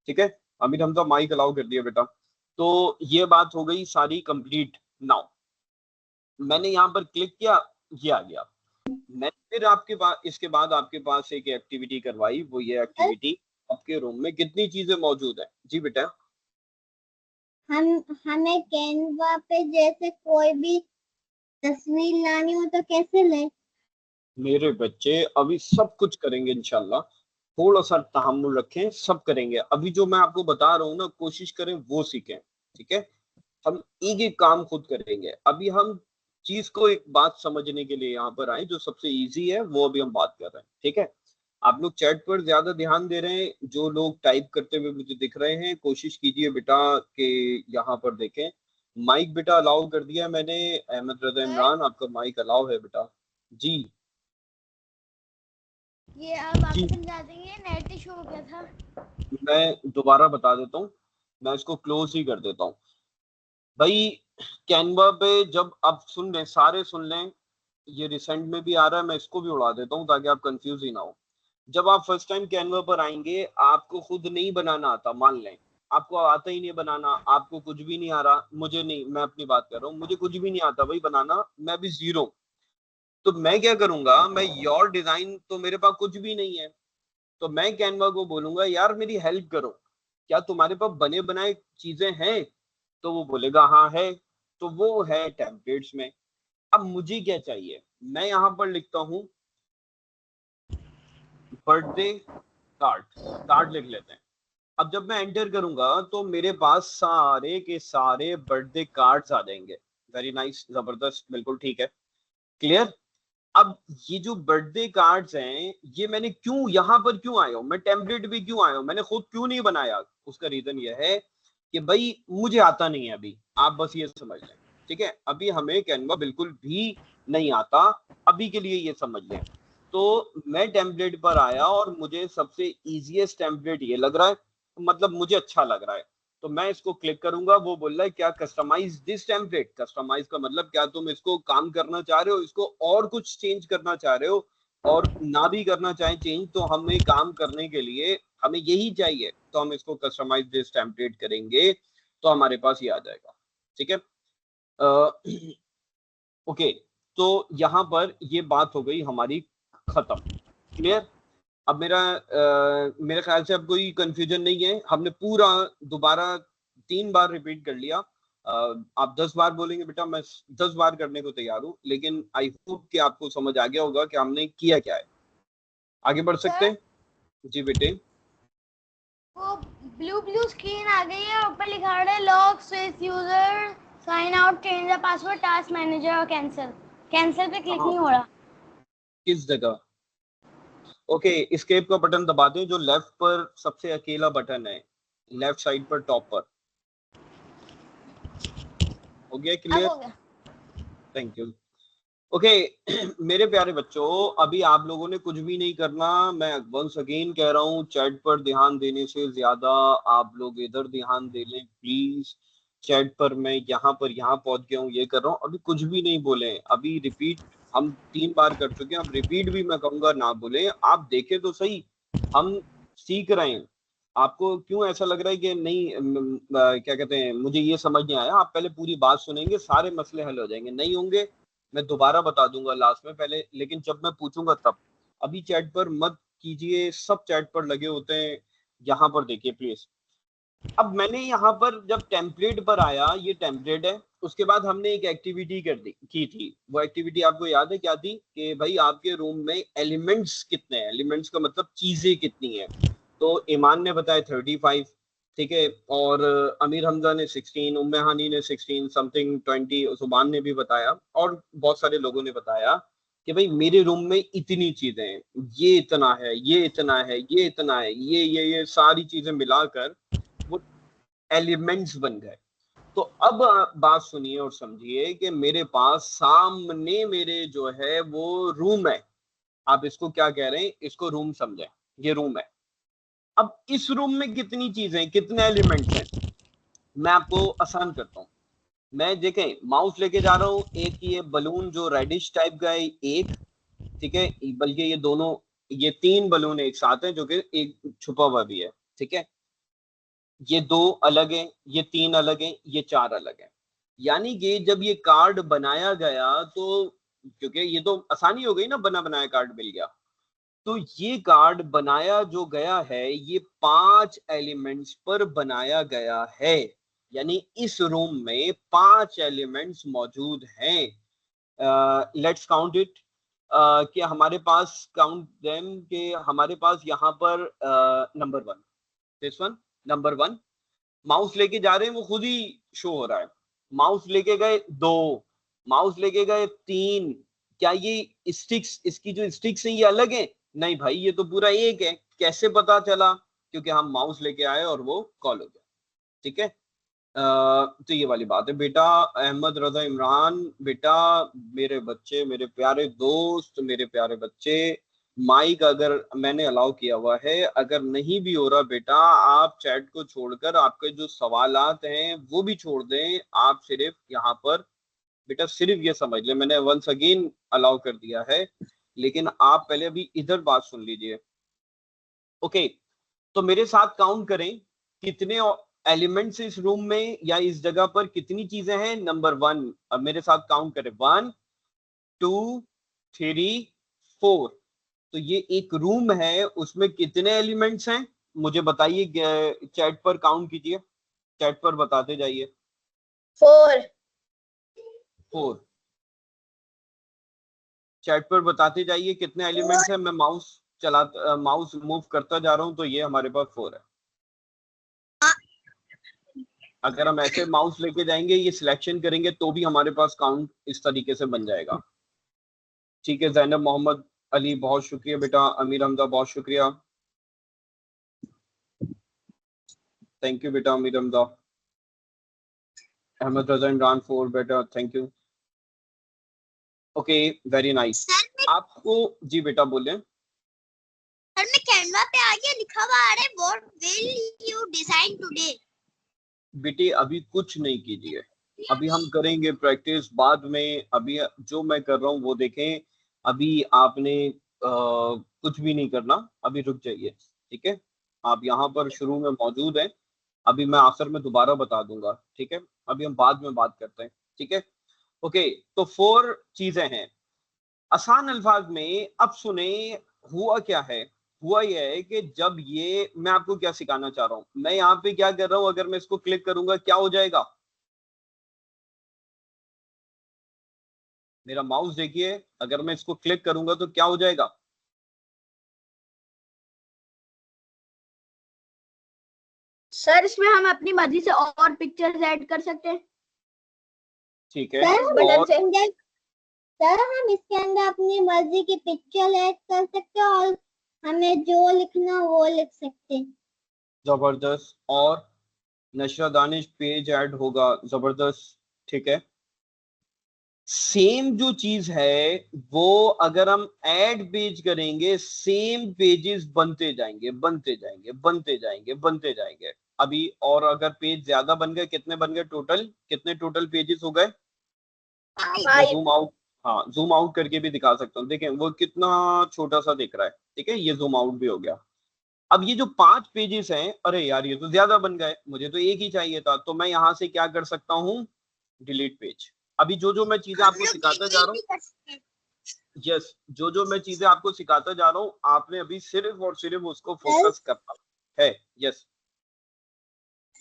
Speaker 1: ठीक है, अमित हम तो माइक अलाउ कर दिया बेटा। तो ये बात हो गई सारी कंप्लीट। नाउ मैंने यहाँ पर क्लिक किया, ये आ गया। मैं फिर आपके पास इसके बाद आपके पास एक एक्टिविटी करवाई, वो ये एक्टिविटी, आपके रूम में कितनी चीजें मौजूद है। जी बेटा,
Speaker 2: हम हमें कैनवा पे जैसे कोई भी तस्वीर लानी हो तो कैसे ले?
Speaker 1: मेरे बच्चे अभी सब कुछ करेंगे इंशाल्लाह। थोड़ा सा तहम्मुल रखें, सब करेंगे। अभी जो मैं आपको बता रहा हूँ ना, कोशिश करें वो सीखें, ठीक है। हम एक एक काम खुद करेंगे। अभी हम चीज को एक बात समझने के लिए यहाँ पर आए, जो सबसे इजी है वो अभी हम बात कर रहे हैं, ठीक है। आप लोग चैट पर ज्यादा ध्यान दे रहे हैं, जो लोग टाइप करते हुए मुझे दिख रहे हैं कोशिश कीजिए बेटा कि यहाँ पर देखें। माइक बेटा अलाउ कर दिया है मैंने। अहमद रजा
Speaker 2: सर
Speaker 1: इमरान, आपका माइक अलाउ है बेटा। जी
Speaker 2: ये आप
Speaker 1: जी,
Speaker 2: वापस समझा देंगे, नेट इशू हो गया था।
Speaker 1: मैं दोबारा बता देता हूँ, मैं इसको क्लोज ही कर देता हूँ भाई। कैनवा पे जब आप सुन लें, सारे सुन लें, ये रिसेंट में भी आ रहा है, मैं इसको भी उड़ा देता हूँ ताकि आप कंफ्यूज ही ना हो। जब आप फर्स्ट टाइम कैनवा पर आएंगे, आपको खुद नहीं बनाना आता, मान लें आपको आता ही नहीं बनाना, आपको कुछ भी नहीं आ रहा, मुझे नहीं, मैं अपनी बात कर रहा हूँ, मुझे कुछ भी नहीं आता भाई बनाना, मैं भी जीरो। तो मैं क्या करूंगा, मैं योर डिजाइन, तो मेरे पास कुछ भी नहीं है, तो मैं कैनवा को बोलूंगा यार मेरी हेल्प करो, क्या तुम्हारे पास बने बनाए चीजें हैं? तो वो बोलेगा हाँ है, तो वो है टेम्पलेट्स में। अब मुझे क्या चाहिए, मैं यहाँ पर लिखता हूँ बर्थडे कार्ड, कार्ड लिख लेते हैं। अब जब मैं एंटर करूंगा तो मेरे पास सारे के सारे बर्थडे कार्ड्स आ जाएंगे। वेरी नाइस, जबरदस्त, बिल्कुल ठीक है, क्लियर। अब ये जो बर्थडे कार्ड्स हैं, ये मैंने क्यों यहाँ पर क्यों आया हूँ, मैं टेम्पलेट भी क्यों आया हूँ, मैंने खुद क्यों नहीं बनाया, उसका रीजन ये है कि भाई मुझे आता नहीं है अभी, आप बस ये समझ लें, ठीक है। अभी हमें कैनवा बिल्कुल भी नहीं आता, अभी के लिए ये समझ लें। तो मैं टेम्पलेट पर आया और मुझे सबसे इजीएस्ट टेम्पलेट ये लग रहा है, मतलब मुझे अच्छा लग रहा है, तो मैं इसको क्लिक करूंगा। वो बोल रहा है क्या कस्टमाइज दिस टेम्पलेट, कस्टमाइज का मतलब क्या तुम इसको काम करना चाह रहे हो, इसको और कुछ चेंज करना चाह रहे हो, और ना भी करना चाहें चेंज, तो हमें काम करने के लिए हमें यही चाहिए, तो हम इसको कस्टमाइज दिस टेम्पलेट करेंगे, तो हमारे पास ये आ जाएगा, ठीक है। ओके, तो यहाँ पर ये बात हो गई हमारी खत्म, क्लियर। अब मेरे ख्याल से अब कोई कंफ्यूजन नहीं है, हमने पूरा दोबारा 3 बार रिपीट कर लिया। आप 10 बार बोलेंगे बेटा, मैं 10 बार करने को तैयार हूँ, लेकिन आई होप कि आपको समझ आ गया होगा कि हमने किया क्या है। आगे बढ़ सकते
Speaker 2: सर
Speaker 1: हैं? जी बेटे।
Speaker 2: वो ब्लू ब्लू स्क्रीन आ गई है, ऊपर लिखा रहा है log switch user sign out change the password task manager और कैंसिल। कैंसिल पे क्लिक
Speaker 1: कहाँ,
Speaker 2: नहीं हो रहा।
Speaker 1: किस जगह? ओके, एस्केप का बटन दबा दें, जो लेफ्ट पर सबसे अकेला बटन है, लेफ्ट साइड पर टॉप पर। हो गया
Speaker 2: अब
Speaker 1: क्लियर?
Speaker 2: हो गया।
Speaker 1: Thank you. ओके मेरे प्यारे बच्चों, अभी आप लोगों ने कुछ भी नहीं करना। मैं वंस अगेन कह रहा हूँ, चैट पर ध्यान देने से ज्यादा आप लोग इधर ध्यान दे लें प्लीज। चैट पर मैं यहाँ पहुंच गया हूँ, ये कर रहा हूँ, अभी कुछ भी नहीं बोले, अभी रिपीट हम 3 बार कर चुके हैं, अब रिपीट भी मैं कहूंगा ना बोले, आप देखें तो सही, हम सीख रहे हैं। आपको क्यों ऐसा लग रहा है कि नहीं क्या कहते हैं, मुझे ये समझ नहीं आया, आप पहले पूरी बात सुनेंगे, सारे मसले हल हो जाएंगे, नहीं होंगे मैं दोबारा बता दूंगा लास्ट में पहले, लेकिन जब मैं पूछूंगा तब। अभी चैट पर मत कीजिए, सब चैट पर लगे होते हैं, यहाँ पर देखिए प्लीज। अब मैंने यहाँ पर जब टेम्पलेट पर आया, ये टेम्पलेट है, उसके बाद हमने एक एक्टिविटी कर दी की थी, वो एक्टिविटी आपको याद है क्या थी, कि भाई आपके रूम में एलिमेंट्स कितने हैं, एलिमेंट्स का मतलब चीजें कितनी है। तो ईमान ने बताया 35, ठीक है, और अमीर हमजा ने 16, उम्मे हानी ने 16 समथिंग 20, सुबान ने भी बताया, और बहुत सारे लोगों ने बताया कि भाई मेरे रूम में इतनी चीजें हैं, ये इतना है, ये इतना है, ये इतना है, ये सारी चीजें मिलाकर वो एलिमेंट्स बन गए। तो अब बात सुनिए और समझिए कि मेरे पास सामने मेरे जो है वो रूम है, आप इसको क्या कह रहे हैं, इसको रूम समझें, ये रूम है। अब इस रूम में कितनी चीजें, कितने एलिमेंट्स हैं, मैं आपको आसान करता हूँ। मैं देखें माउस लेके जा रहा हूँ, एक ये बलून जो रेडिश टाइप का है, एक, ठीक है, बल्कि ये दोनों, ये 3 बलून एक साथ हैं, जो कि एक छुपा हुआ भी है, ठीक है। ये 2 अलग हैं, ये 3 अलग हैं, ये 4 अलग हैं। यानी कि जब ये कार्ड बनाया गया, तो क्योंकि ये तो आसानी हो गई ना, बना बनाया कार्ड मिल गया, तो ये कार्ड बनाया जो गया है, ये 5 एलिमेंट्स पर बनाया गया है। यानी इस रूम में 5 एलिमेंट्स मौजूद हैं। Let's count it. कि हमारे पास काउंट देम कि हमारे पास यहाँ पर number 1, this one, number 1 mouse लेके जा रहे हैं, वो खुद ही शो हो रहा है। माउस लेके गए 2, माउस लेके गए 3, क्या ये स्टिक्स, इसकी जो स्टिक्स हैं ये अलग है? नहीं भाई, ये तो पूरा एक है। कैसे पता चला? क्योंकि हम माउस लेके आए और वो कॉल हो गया। ठीक है, तो ये वाली बात है बेटा। अहमद रजा इमरान बेटा, मेरे बच्चे, मेरे प्यारे दोस्त, मेरे प्यारे बच्चे, माइक अगर मैंने अलाउ किया हुआ है, अगर नहीं भी हो रहा बेटा, आप चैट को छोड़कर आपके जो सवालात हैं वो भी छोड़ दें। आप सिर्फ यहाँ पर बेटा सिर्फ ये समझ लें, मैंने वंस अगेन अलाउ कर दिया है, लेकिन आप पहले अभी इधर बात सुन लीजिए। ओके, तो मेरे साथ काउंट करें कितने एलिमेंट्स इस रूम में या इस जगह पर कितनी चीजें हैं। नंबर 1, अब मेरे साथ काउंट करें, 1 2 3 4। तो ये एक रूम है, उसमें कितने एलिमेंट्स हैं मुझे बताइए, चैट पर काउंट कीजिए, चैट पर बताते जाइए।
Speaker 2: 4
Speaker 1: 4, चैट पर बताते जाइए कितने एलिमेंट्स हैं। मैं माउस मूव करता जा रहा हूं, तो ये हमारे पास 4 है। अगर हम ऐसे माउस लेके जाएंगे, ये सिलेक्शन करेंगे, तो भी हमारे पास काउंट इस तरीके से बन जाएगा। ठीक है, जैनब मोहम्मद अली बहुत शुक्रिया बेटा, अमीर हमजा बहुत शुक्रिया, थैंक यू बेटा अमीर हमजा। अहमद रजा इमरान 4 बेटा, thank you. Okay, very nice. आपको जी बेटा बोले।
Speaker 2: सर मैं कैनवा पे आगे लिखा हुआ आ रहा है, what will you design today.
Speaker 1: बेटे अभी कुछ नहीं कीजिए, अभी हम करेंगे प्रैक्टिस बाद में। अभी जो मैं कर रहा हूँ वो देखें, अभी आपने कुछ भी नहीं करना, अभी रुक जाइए। ठीक है, आप यहाँ पर शुरू में मौजूद हैं, अभी मैं आखिर में दोबारा बता दूंगा। ठीक है, अभी हम बाद में बात करते हैं। ठीक है, ओके, तो 4 चीजें हैं आसान अल्फाज में। अब सुने, हुआ क्या है? हुआ यह है कि जब ये, मैं आपको क्या सिखाना चाह रहा हूं, मैं यहाँ पे क्या कर रहा हूं, अगर मैं इसको क्लिक करूंगा क्या हो जाएगा? मेरा माउस देखिए, अगर मैं इसको क्लिक करूंगा तो क्या हो जाएगा?
Speaker 2: सर इसमें हम अपनी मर्जी से और पिक्चर्स ऐड कर सकते हैं।
Speaker 1: ठीक है,
Speaker 2: बटन
Speaker 1: और
Speaker 2: से सर हम इसके अंदर अपनी मर्जी की पिक्चर ऐड कर सकते हैं और हमें जो लिखना वो लिख सकते हैं।
Speaker 1: जबरदस्त, और नशरा दानिश पेज ऐड होगा, जबरदस्त। ठीक है, सेम जो चीज है वो अगर हम ऐड पेज करेंगे, सेम पेजेस बनते जाएंगे, बनते जाएंगे, बनते जाएंगे, बनते जाएंगे। अभी और अगर पेज ज्यादा बन गए, कितने बन गए टोटल, कितने टोटल पेजेस हो गए? मैं जूम आउट, हाँ जूम आउट करके भी दिखा सकता हूँ, देखें वो कितना छोटा सा दिख रहा है। ठीक है, ये जूम आउट भी हो गया। अब ये जो 5 पेजेस हैं, अरे यार ये तो ज्यादा बन गए, मुझे तो एक ही चाहिए था, तो मैं यहाँ से क्या कर सकता हूँ? Delete page. अभी जो जो मैं चीजें आपको सिखाता जा रहा हूँ, यस, जो जो मैं चीजें आपको सिखाता जा रहा हूँ, आपने अभी सिर्फ और सिर्फ उसको फोकस करना है। यस,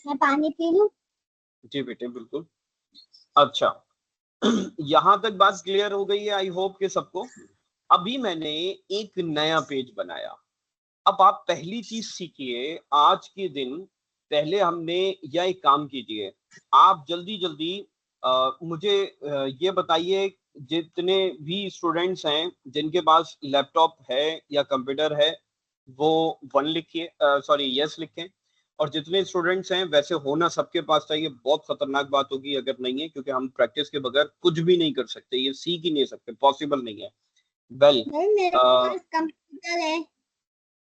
Speaker 2: मैं पानी पी लूं?
Speaker 1: जी बेटे बिल्कुल। अच्छा, यहां तक बात क्लियर हो गई है आई होप कि सबको। अभी मैंने एक नया पेज बनाया। अब आप पहली चीज सीखिए आज के दिन, पहले हमने या एक काम कीजिए, आप जल्दी जल्दी मुझे ये बताइए, जितने भी स्टूडेंट्स हैं जिनके पास लैपटॉप है या कंप्यूटर है, वो 1 लिखिए, सॉरी यस लिखें। और जितने स्टूडेंट्स हैं, वैसे होना सबके पास चाहिए, बहुत खतरनाक बात होगी अगर नहीं है, क्योंकि हम प्रैक्टिस के बगैर कुछ भी नहीं कर सकते, ये सीख ही नहीं सकते, पॉसिबल नहीं है। वेल,
Speaker 2: मेरे पास कंप्यूटर है।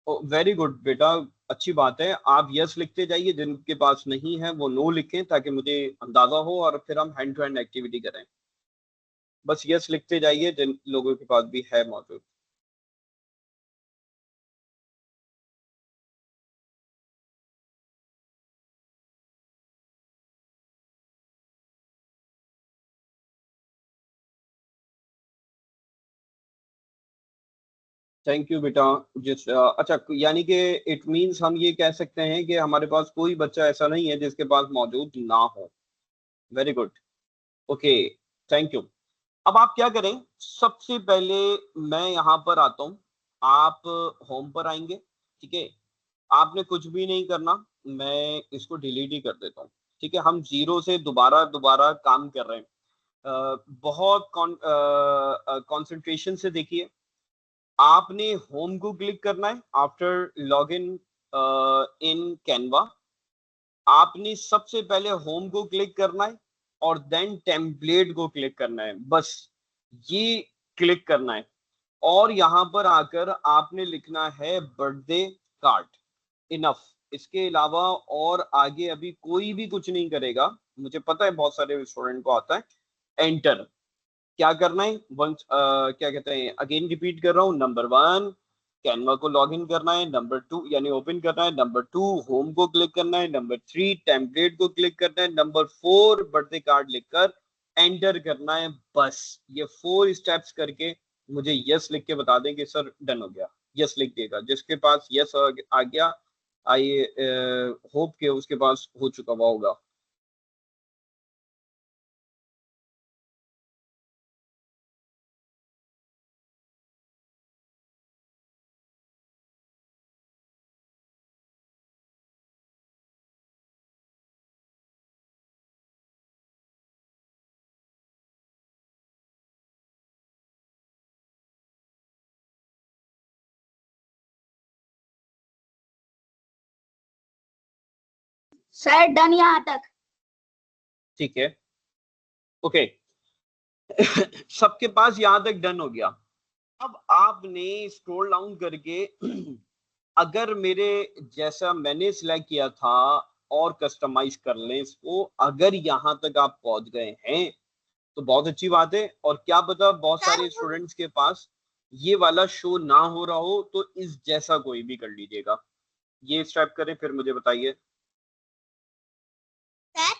Speaker 1: वेरी गुड बेटा, अच्छी बात है। आप यस लिखते जाइए, जिनके पास नहीं है वो नो लिखें, ताकि मुझे अंदाजा हो और फिर हम हैंड टू हैंड एक्टिविटी करें। बस यस लिखते जाइए जिन लोगों के पास भी है मौजूद। थैंक यू बेटा। अच्छा, यानी कि इट मींस हम ये कह सकते हैं कि हमारे पास कोई बच्चा ऐसा नहीं है जिसके पास मौजूद ना हो। Very good, okay, thank you. अब आप क्या करें, सबसे पहले मैं यहाँ पर आता हूँ, आप होम पर आएंगे, ठीक है। आपने कुछ भी नहीं करना, मैं इसको डिलीट ही कर देता हूँ, ठीक है। हम जीरो से दोबारा दोबारा काम कर रहे हैं। बहुत कंसंट्रेशन से देखिए। आपने होम को क्लिक करना है after log in in Canva. आपने सबसे पहले होम को क्लिक करना है और देन टेम्पलेट को क्लिक करना है, बस ये क्लिक करना है। और यहाँ पर आकर आपने लिखना है बर्थडे कार्ड, इनफ। इसके अलावा और आगे अभी कोई भी कुछ नहीं करेगा, मुझे पता है बहुत सारे स्टूडेंट को आता है। एंटर क्या करना है, वंस क्या कहते हैं, अगेन रिपीट कर रहा हूँ। नंबर 1 कैनवा को लॉगिन करना है, नंबर 2 यानी ओपन करना है, नंबर 2 होम को क्लिक करना है, नंबर 3 टेम्पलेट को क्लिक करना है, नंबर 4 बर्थडे कार्ड लिखकर एंटर करना है। बस ये 4 स्टेप्स करके मुझे यस लिख के बता दें कि सर डन हो गया। यस लिख देगा, जिसके पास यस आ गया, आई होप के उसके पास हो चुका हुआ होगा।
Speaker 2: सर डन यहाँ तक।
Speaker 1: ठीक है, ओके। सबके पास यहां तक डन हो गया। अब आपने स्क्रॉल डाउन करके अगर मेरे जैसा मैंने सिलेक्ट किया था और कस्टमाइज कर लें इसको, अगर यहां तक आप पहुंच गए हैं तो बहुत अच्छी बात है। और क्या पता बहुत सारे स्टूडेंट्स के पास ये वाला शो ना हो रहा हो, तो इस जैसा कोई भी कर लीजिएगा। ये स्टेप करें फिर मुझे बताइए।
Speaker 2: सर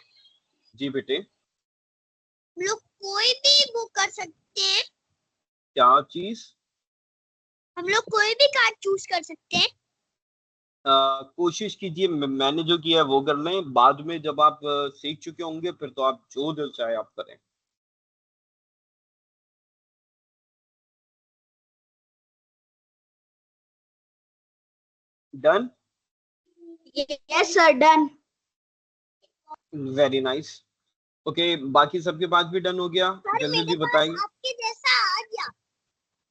Speaker 1: जी बेटे।
Speaker 2: हम लोग कोई भी बुक कर सकते हैं।
Speaker 1: क्या चीज?
Speaker 2: हम लोग कोई भी कार्ड चूज कर सकते हैं।
Speaker 1: कोशिश कीजिए मैंने जो किया है वो कर लें, बाद में जब आप सीख चुके होंगे फिर तो आप जो दिल चाहे आप करें। Done?
Speaker 2: Yes sir done.
Speaker 1: Very nice. Okay, बाकी सबके पास भी डन हो गया?
Speaker 2: सर
Speaker 1: जल्दी
Speaker 2: मेरे
Speaker 1: जल्दी
Speaker 2: पास
Speaker 1: बताइए।
Speaker 2: आपके जैसा आ गया।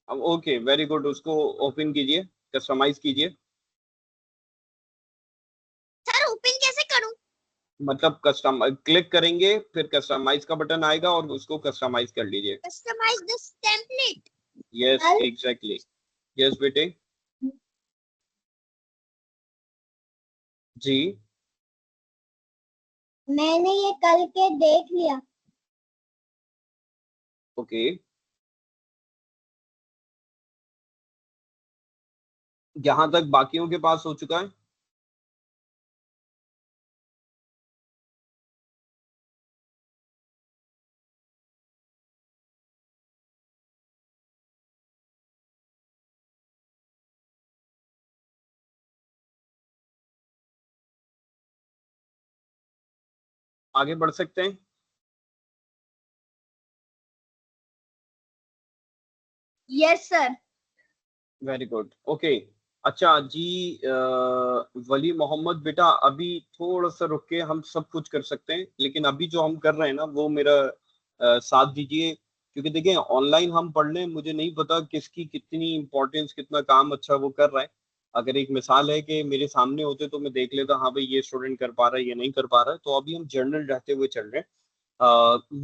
Speaker 1: अब ओके, वेरी गुड। उसको ओपन कीजिए, कस्टमाइज कीजिए।
Speaker 2: सर ओपन कैसे करूं?
Speaker 1: मतलब कस्टम क्लिक करेंगे, फिर कस्टमाइज का बटन आएगा और उसको कस्टमाइज कर लीजिए।
Speaker 2: Customize this template.
Speaker 1: Yes exactly. Yes बेटे। जी।
Speaker 2: मैंने ये कल के देख लिया।
Speaker 1: ओके, यहाँ तक बाकियों के पास हो चुका है। आगे बढ़ सकते हैं।
Speaker 2: Yes sir.
Speaker 1: Very good, okay. अच्छा जी, वली मोहम्मद बेटा, अभी थोड़ा सा रुक के हम सब कुछ कर सकते हैं, लेकिन अभी जो हम कर रहे हैं ना वो मेरा साथ दीजिए। क्योंकि देखिए ऑनलाइन हम पढ़ लें, मुझे नहीं पता किसकी कितनी इंपॉर्टेंस, कितना काम अच्छा वो कर रहा है। अगर एक मिसाल है कि मेरे सामने होते तो मैं देख लेता, हाँ भाई ये स्टूडेंट कर पा रहा है, ये नहीं कर पा रहा है। तो अभी हम जर्नल रहते हुए चल रहे हैं।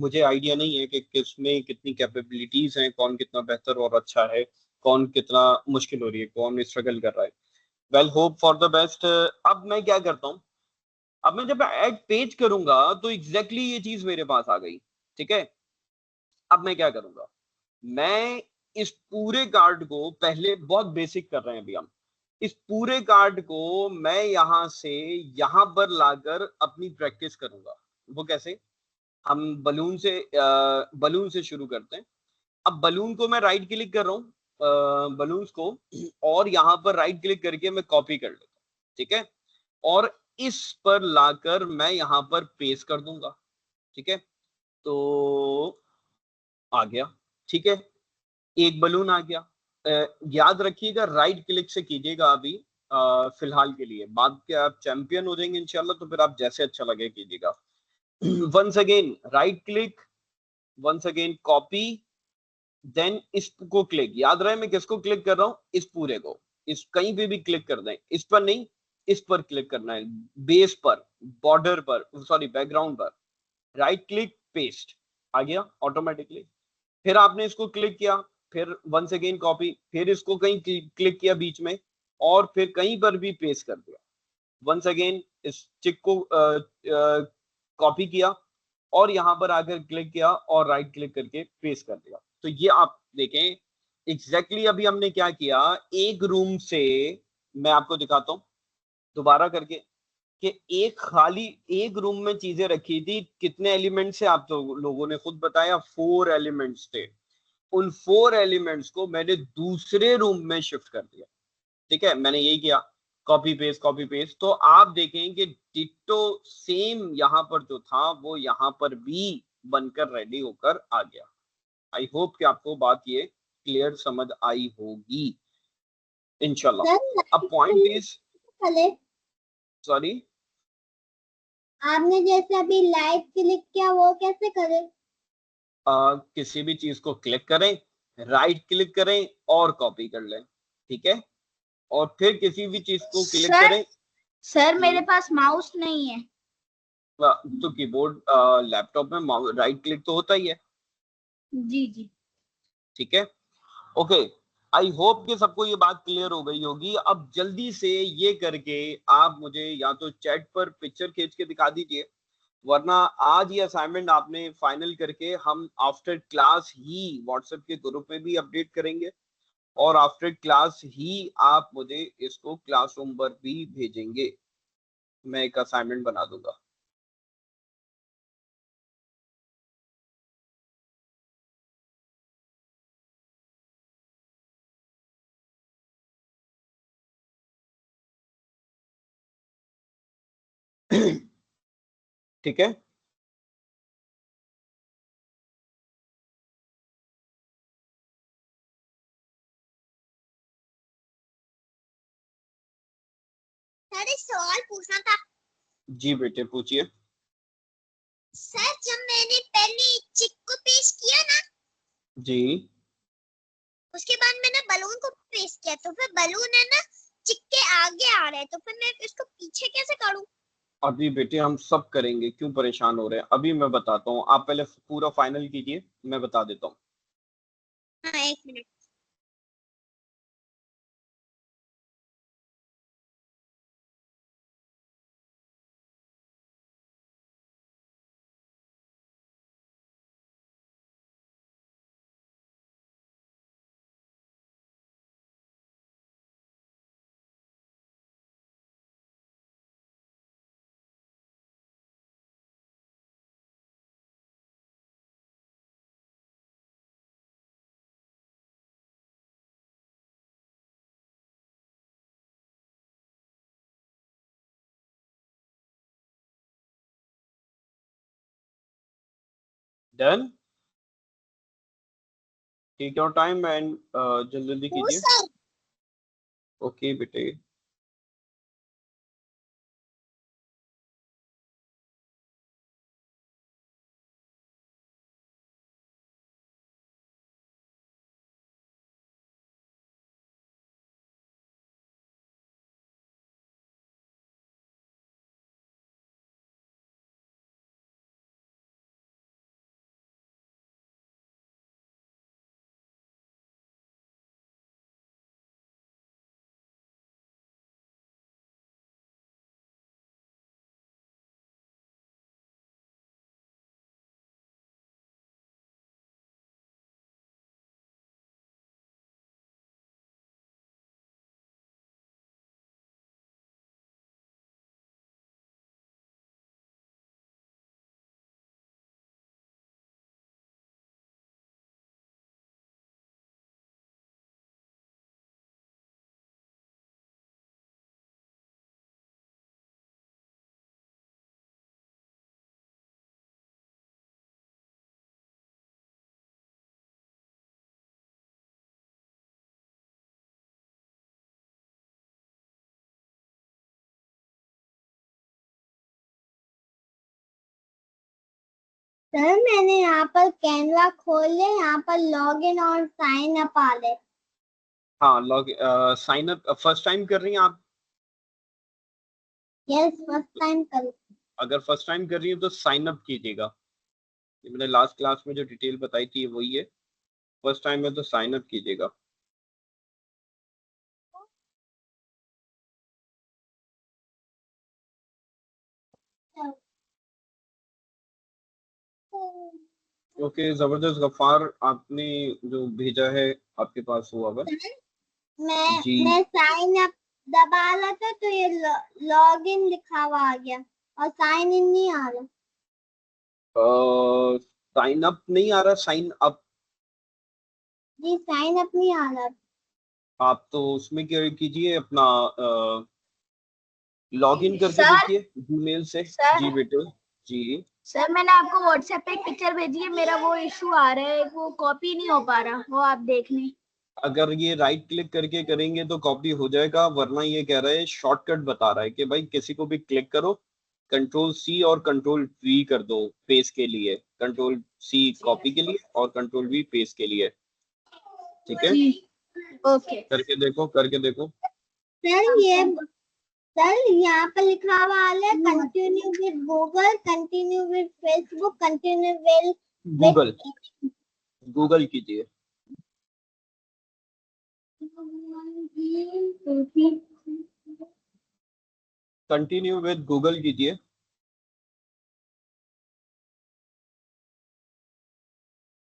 Speaker 1: मुझे आइडिया नहीं है कि किसमें कितनी कैपेबिलिटीज हैं, कौन कितना बेहतर और अच्छा है, कौन कितना मुश्किल हो रही है, कौन स्ट्रगल कर रहा है। Well, hope for the best. अब मैं क्या करता हूँ, अब मैं जब ऐड पेज करूंगा तो एग्जैक्टली ये चीज मेरे पास आ गई, ठीक है। अब मैं क्या करूंगा, मैं इस पूरे कार्ड को पहले, बहुत बेसिक कर रहे हैं अभी हम, इस पूरे कार्ड को मैं यहां से यहां पर लाकर अपनी प्रैक्टिस करूंगा। वो कैसे? हम बलून से शुरू करते हैं। अब बलून को मैं राइट क्लिक कर रहा हूँ, बलून्स को, और यहाँ पर राइट क्लिक करके मैं कॉपी कर लेता हूँ, ठीक है। और इस पर लाकर मैं यहाँ पर पेस्ट कर दूंगा, ठीक है। तो आ गया। ठीक है, एक बलून आ गया। याद रखिएगा राइट क्लिक से कीजिएगा अभी फिलहाल के लिए, बाद के आप चैंपियन हो जाएंगे इंशाल्लाह तो फिर आप जैसे अच्छा लगे कीजिएगा। Once again right click, once again copy, then इसको क्लिक, याद रहे मैं किसको क्लिक कर रहा हूं, इस पूरे को, इस कहीं पे भी क्लिक कर दें, इस पर नहीं, इस पर क्लिक करना है, बेस पर, बॉर्डर पर, सॉरी बैकग्राउंड पर, राइट क्लिक पेस्ट, आ गया ऑटोमेटिकली। फिर आपने इसको क्लिक किया, फिर वंस अगेन कॉपी, फिर इसको कहीं क्लिक किया बीच में, और फिर कहीं पर भी पेस्ट कर दिया। वंस अगेन इस चिक को कॉपी किया और यहां पर आकर क्लिक किया और राइट क्लिक करके पेस्ट कर दिया। तो ये आप देखें एग्जैक्टली अभी हमने क्या किया, एक रूम से, मैं आपको दिखाता हूं दोबारा करके, कि एक खाली एक रूम में चीजें रखी थी, कितने एलिमेंट्स से आप तो लोगों ने खुद बताया, 4 एलिमेंट्स थे। उन 4 एलिमेंट्स को मैंने दूसरे रूम में शिफ्ट कर दिया। ठीक है, मैंने यही किया, कॉपी पेस्ट कॉपी पेस्ट। तो आप देखें कि डिट्टो सेम यहां पर जो था वो यहां पर भी बनकर रेडी होकर आ गया। आई होप कि आपको बात ये क्लियर समझ आई होगी इंशाल्लाह। अब पॉइंट इज, सॉरी,
Speaker 2: आपने जैसे अभी लाइट क्लिक किया वो कैसे करें?
Speaker 1: किसी भी चीज को क्लिक करें, राइट क्लिक करें और कॉपी कर लें, ठीक है, और फिर किसी भी चीज को क्लिक
Speaker 2: सर
Speaker 1: करें।
Speaker 2: सर मेरे पास माउस नहीं है।
Speaker 1: तो कीबोर्ड लैपटॉप में राइट क्लिक तो होता ही है।
Speaker 2: जी जी।
Speaker 1: ठीक है, ओके। आई होप कि सबको ये बात क्लियर हो गई होगी। अब जल्दी से ये करके आप मुझे या तो चैट पर पिक्चर खींच के दिखा दीजिए, वरना आज ये असाइनमेंट आपने फाइनल करके हम आफ्टर क्लास ही व्हाट्सएप के ग्रुप में भी अपडेट करेंगे, और आफ्टर क्लास ही आप मुझे इसको क्लासरूम पर भी भेजेंगे, मैं एक असाइनमेंट बना दूंगा। ठीक है,
Speaker 2: सर एक सवाल पूछना था।
Speaker 1: जी बेटे पूछिए।
Speaker 2: सर जब मैंने पहले चिक को पेस्ट किया ना,
Speaker 1: जी,
Speaker 2: उसके बाद मैंने बलून को पेस्ट किया, तो फिर बलून है ना चिक के आगे आ रहा है, तो फिर मैं इसको पीछे कैसे करूं?
Speaker 1: अभी बेटे हम सब करेंगे, क्यों परेशान हो रहे हैं, अभी मैं बताता हूँ, आप पहले पूरा फाइनल कीजिए, मैं बता देता हूँ।
Speaker 2: हाँ एक minute.
Speaker 1: Done, take your time and जल्दी जल्दी कीजिए।
Speaker 2: सर
Speaker 1: ओके बेटे।
Speaker 2: सर मैंने यहाँ पर कैनवा खोल लिया, यहाँ पर लॉग इन और साइन अप आ रहे।
Speaker 1: हाँ, साइन अप फर्स्ट टाइम कर रही हैं आप?
Speaker 2: यस, फर्स्ट टाइम कर।
Speaker 1: अगर फर्स्ट टाइम कर रही हैं तो साइन अप कीजिएगा। ये मैंने लास्ट क्लास में जो डिटेल बताई थी वही है। फर्स्ट टाइम है तो साइन अप कीजिएगा। ओके, जबरदस्त। गफ्फार, आपने जो भेजा है आपके पास वो अगर जी
Speaker 2: मैं साइन अप दबा था तो ये लॉग इन लिखा हुआ आ गया और साइन इन नहीं आ रहा।
Speaker 1: साइन अप नहीं आ रहा, साइन अप।
Speaker 2: जी साइन अप नहीं आ रहा।
Speaker 1: आप तो उसमें क्या कीजिए, अपना लॉग इन करके
Speaker 3: सर,
Speaker 1: देखिए जीमेल से।
Speaker 3: सर,
Speaker 1: जी बेटे। जी
Speaker 3: सर मैंने आपको व्हाट्सएप पे एक पिक्चर भेजी है, मेरा वो इशू आ रहा है, वो कॉपी नहीं हो पा रहा, वो आप देख लें।
Speaker 1: अगर ये राइट क्लिक करके करेंगे तो कॉपी हो जाएगा, वरना ये कह रहा है शॉर्टकट बता रहा है कि भाई किसी को भी क्लिक करो, कंट्रोल सी और कंट्रोल वी कर दो पेस्ट के लिए, कंट्रोल सी कॉपी के लिए और कंट्रोल वी पेस्ट के लिए। ठीक है,
Speaker 3: जी ओके।
Speaker 1: करके देखो, करके देखो।
Speaker 2: सर यहाँ पर लिखा हुआ है continue with Google, continue with Facebook, continue with
Speaker 1: Google, Google कीजिए। कंटिन्यू विद गूगल कीजिए।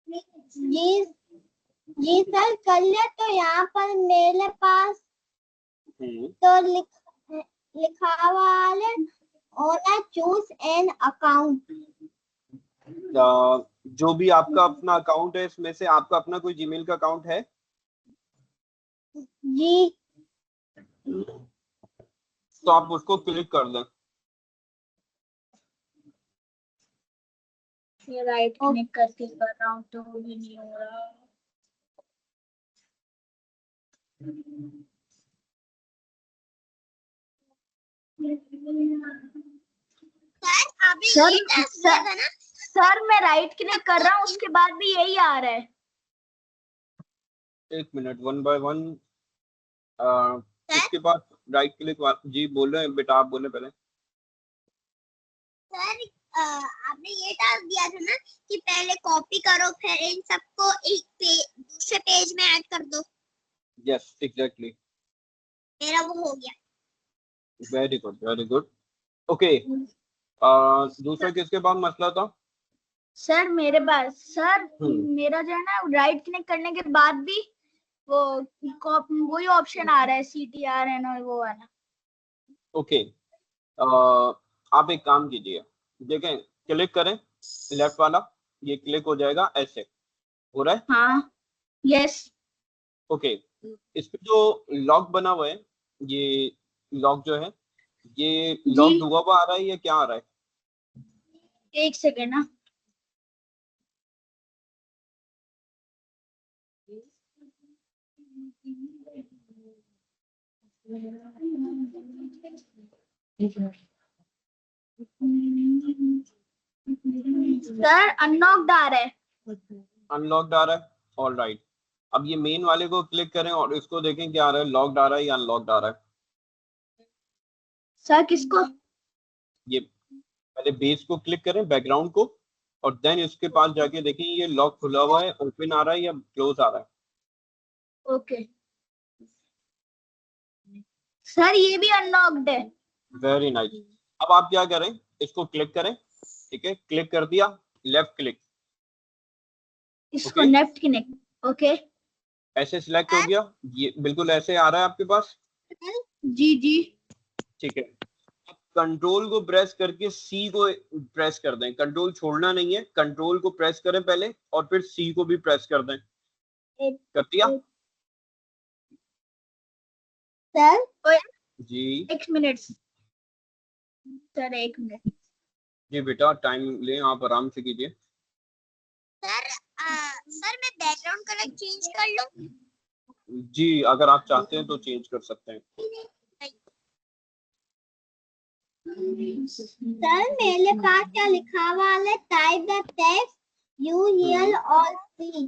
Speaker 2: जी जी सर कर लिया। तो यहाँ पर मेरे पास तो लिखा हुआ है ओना चूज एन अकाउंट।
Speaker 1: जो भी आपका अपना अकाउंट है इसमें से आपका अपना कोई जीमेल का अकाउंट है?
Speaker 2: जी
Speaker 1: तो आप उसको क्लिक कर दें।
Speaker 3: ये राइट क्लिक करके कर रहा हूँ तो भी नहीं हो रहा।
Speaker 2: सर
Speaker 3: सर मैं राइट क्लिक कर रहा हूँ, उसके बाद भी यही आ रहा है।
Speaker 1: एक मिनट, वन बाय वन। इसके बाद राइट क्लिक जी बोल रहे हैं बेटा, आप बोले पहले।
Speaker 2: सर आपने ये टास्क दिया था ना कि पहले कॉपी करो फिर इन सबको एक दूसरे पेज में ऐड कर दो।
Speaker 1: यस एग्जैक्टली,
Speaker 2: मेरा वो हो गया।
Speaker 1: Very good, very good. Okay, दूसरा किसके पास मसला था?
Speaker 3: सर मेरे पास, सर मेरा जो है ना राइट क्लिक करने के बाद भी वो वही ऑप्शन आ रहा है CTRN और वो वाला।
Speaker 1: ओके, आप एक काम कीजिए, देखें, क्लिक करें लेफ्ट वाला, ये क्लिक हो जाएगा, ऐसे हो रहा है।
Speaker 3: हाँ यस।
Speaker 1: ओके, इस पे जो लॉक बना हुआ है, ये लॉक जो है, ये लॉक हुआ हुआ आ रहा है या क्या आ रहा है?
Speaker 3: एक सेकेंड ना। सर अनलॉक्ड आ रहा है।
Speaker 1: अनलॉक्ड आ रहा है, ऑल राइट। अब ये मेन वाले को क्लिक करें और इसको देखें क्या आ रहा है, लॉक्ड आ रहा है या अनलॉक्ड आ रहा है।
Speaker 3: सर किसको?
Speaker 1: ये पहले बेस को क्लिक करें, बैकग्राउंड को, और देन इसके पास जाके देखें ये लॉक खुला हुआ है, ओपन आ रहा है या क्लोज आ रहा है।
Speaker 3: ओके सर ये भी अनलॉक्ड है।
Speaker 1: Very nice. अब आप क्या करें, इसको क्लिक करें, ठीक है, क्लिक कर दिया, लेफ्ट क्लिक,
Speaker 3: इसको लेफ्ट क्लिक। ओके
Speaker 1: ऐसे सिलेक्ट हो गया, ये बिल्कुल ऐसे आ रहा है आपके पास।
Speaker 3: जी जी
Speaker 1: ठीक है, अब कंट्रोल को प्रेस करके सी को प्रेस कर दें, कंट्रोल छोड़ना नहीं है, कंट्रोल को प्रेस करें पहले और फिर सी को भी प्रेस कर दें। कर दिया?
Speaker 2: सर
Speaker 1: जी
Speaker 3: एक मिनट सर, एक मिनट।
Speaker 1: जी बेटा, टाइम लें, आप आराम से कीजिए।
Speaker 2: सर मैं बैकग्राउंड कलर चेंज कर लूं?
Speaker 1: जी अगर आप चाहते हैं तो चेंज कर सकते हैं।
Speaker 2: सर मेरे पास क्या लिखा हुआ है, type the text you hear और see.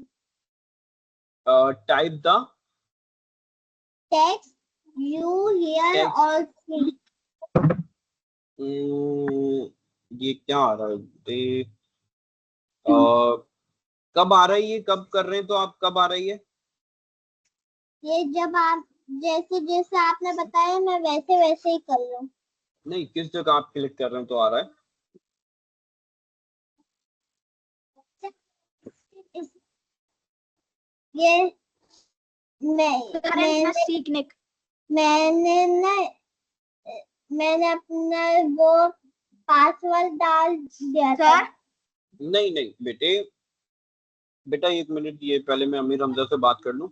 Speaker 1: Type the
Speaker 2: text you hear
Speaker 1: text.
Speaker 2: और सी।
Speaker 1: ये क्या आ रहा है? कब आ रहा है ये? कब कर रहे हैं? तो आप कब आ रही है?
Speaker 2: ये जब आप जैसे जैसे आपने बताया मैं वैसे वैसे ही कर लूं।
Speaker 1: नहीं, किस जगह आप क्लिक कर रहे हैं तो आ रहा है?
Speaker 2: ये मैंने
Speaker 3: सीखने
Speaker 2: मैंने ना मैंने अपना वो पासवर्ड डाल दिया था।
Speaker 3: सर
Speaker 1: नहीं नहीं बेटे, बेटा एक मिनट, ये पहले मैं अमीर हमजा से बात कर लूं।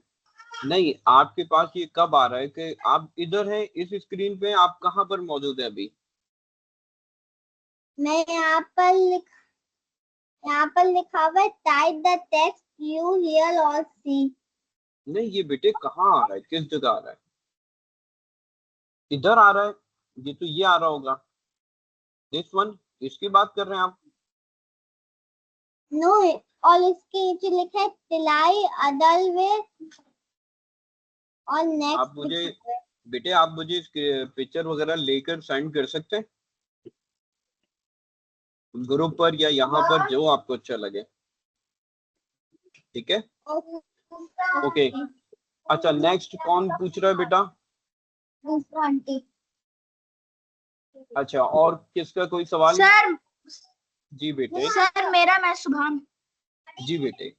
Speaker 1: नहीं, आपके पास ये कब आ रहा है कि आप इधर हैं इस स्क्रीन पे? आप कहाँ पर मौजूद है अभी?
Speaker 2: मैं यहाँ पर लिखा हुआ है type the text you hear और सी।
Speaker 1: नहीं, ये बेटे कहाँ आ रहा है? किस जगह आ रहा है? इधर आ रहा है? ये तो ये आ रहा होगा, दिस वन, इसकी बात कर रहे हैं आप?
Speaker 2: नो, और इसके नीचे लिखा है टिलाई अदल वे और
Speaker 1: आप मुझे
Speaker 2: नेक्स्ट।
Speaker 1: बेटे, आप मुझे इसके पिक्चर वगैरह लेकर सेंड कर सकते हैं ग्रुप पर या यहाँ पर, जो आपको अच्छा लगे। ठीक है, ओके। अच्छा, नेक्स्ट कौन पूछ रहा है बेटा?
Speaker 2: दूसरा आंटी।
Speaker 1: अच्छा, और किसका कोई सवाल?
Speaker 3: सर
Speaker 1: जी बेटे।
Speaker 3: सर मेरा मैं शुभान।
Speaker 1: जी बेटे,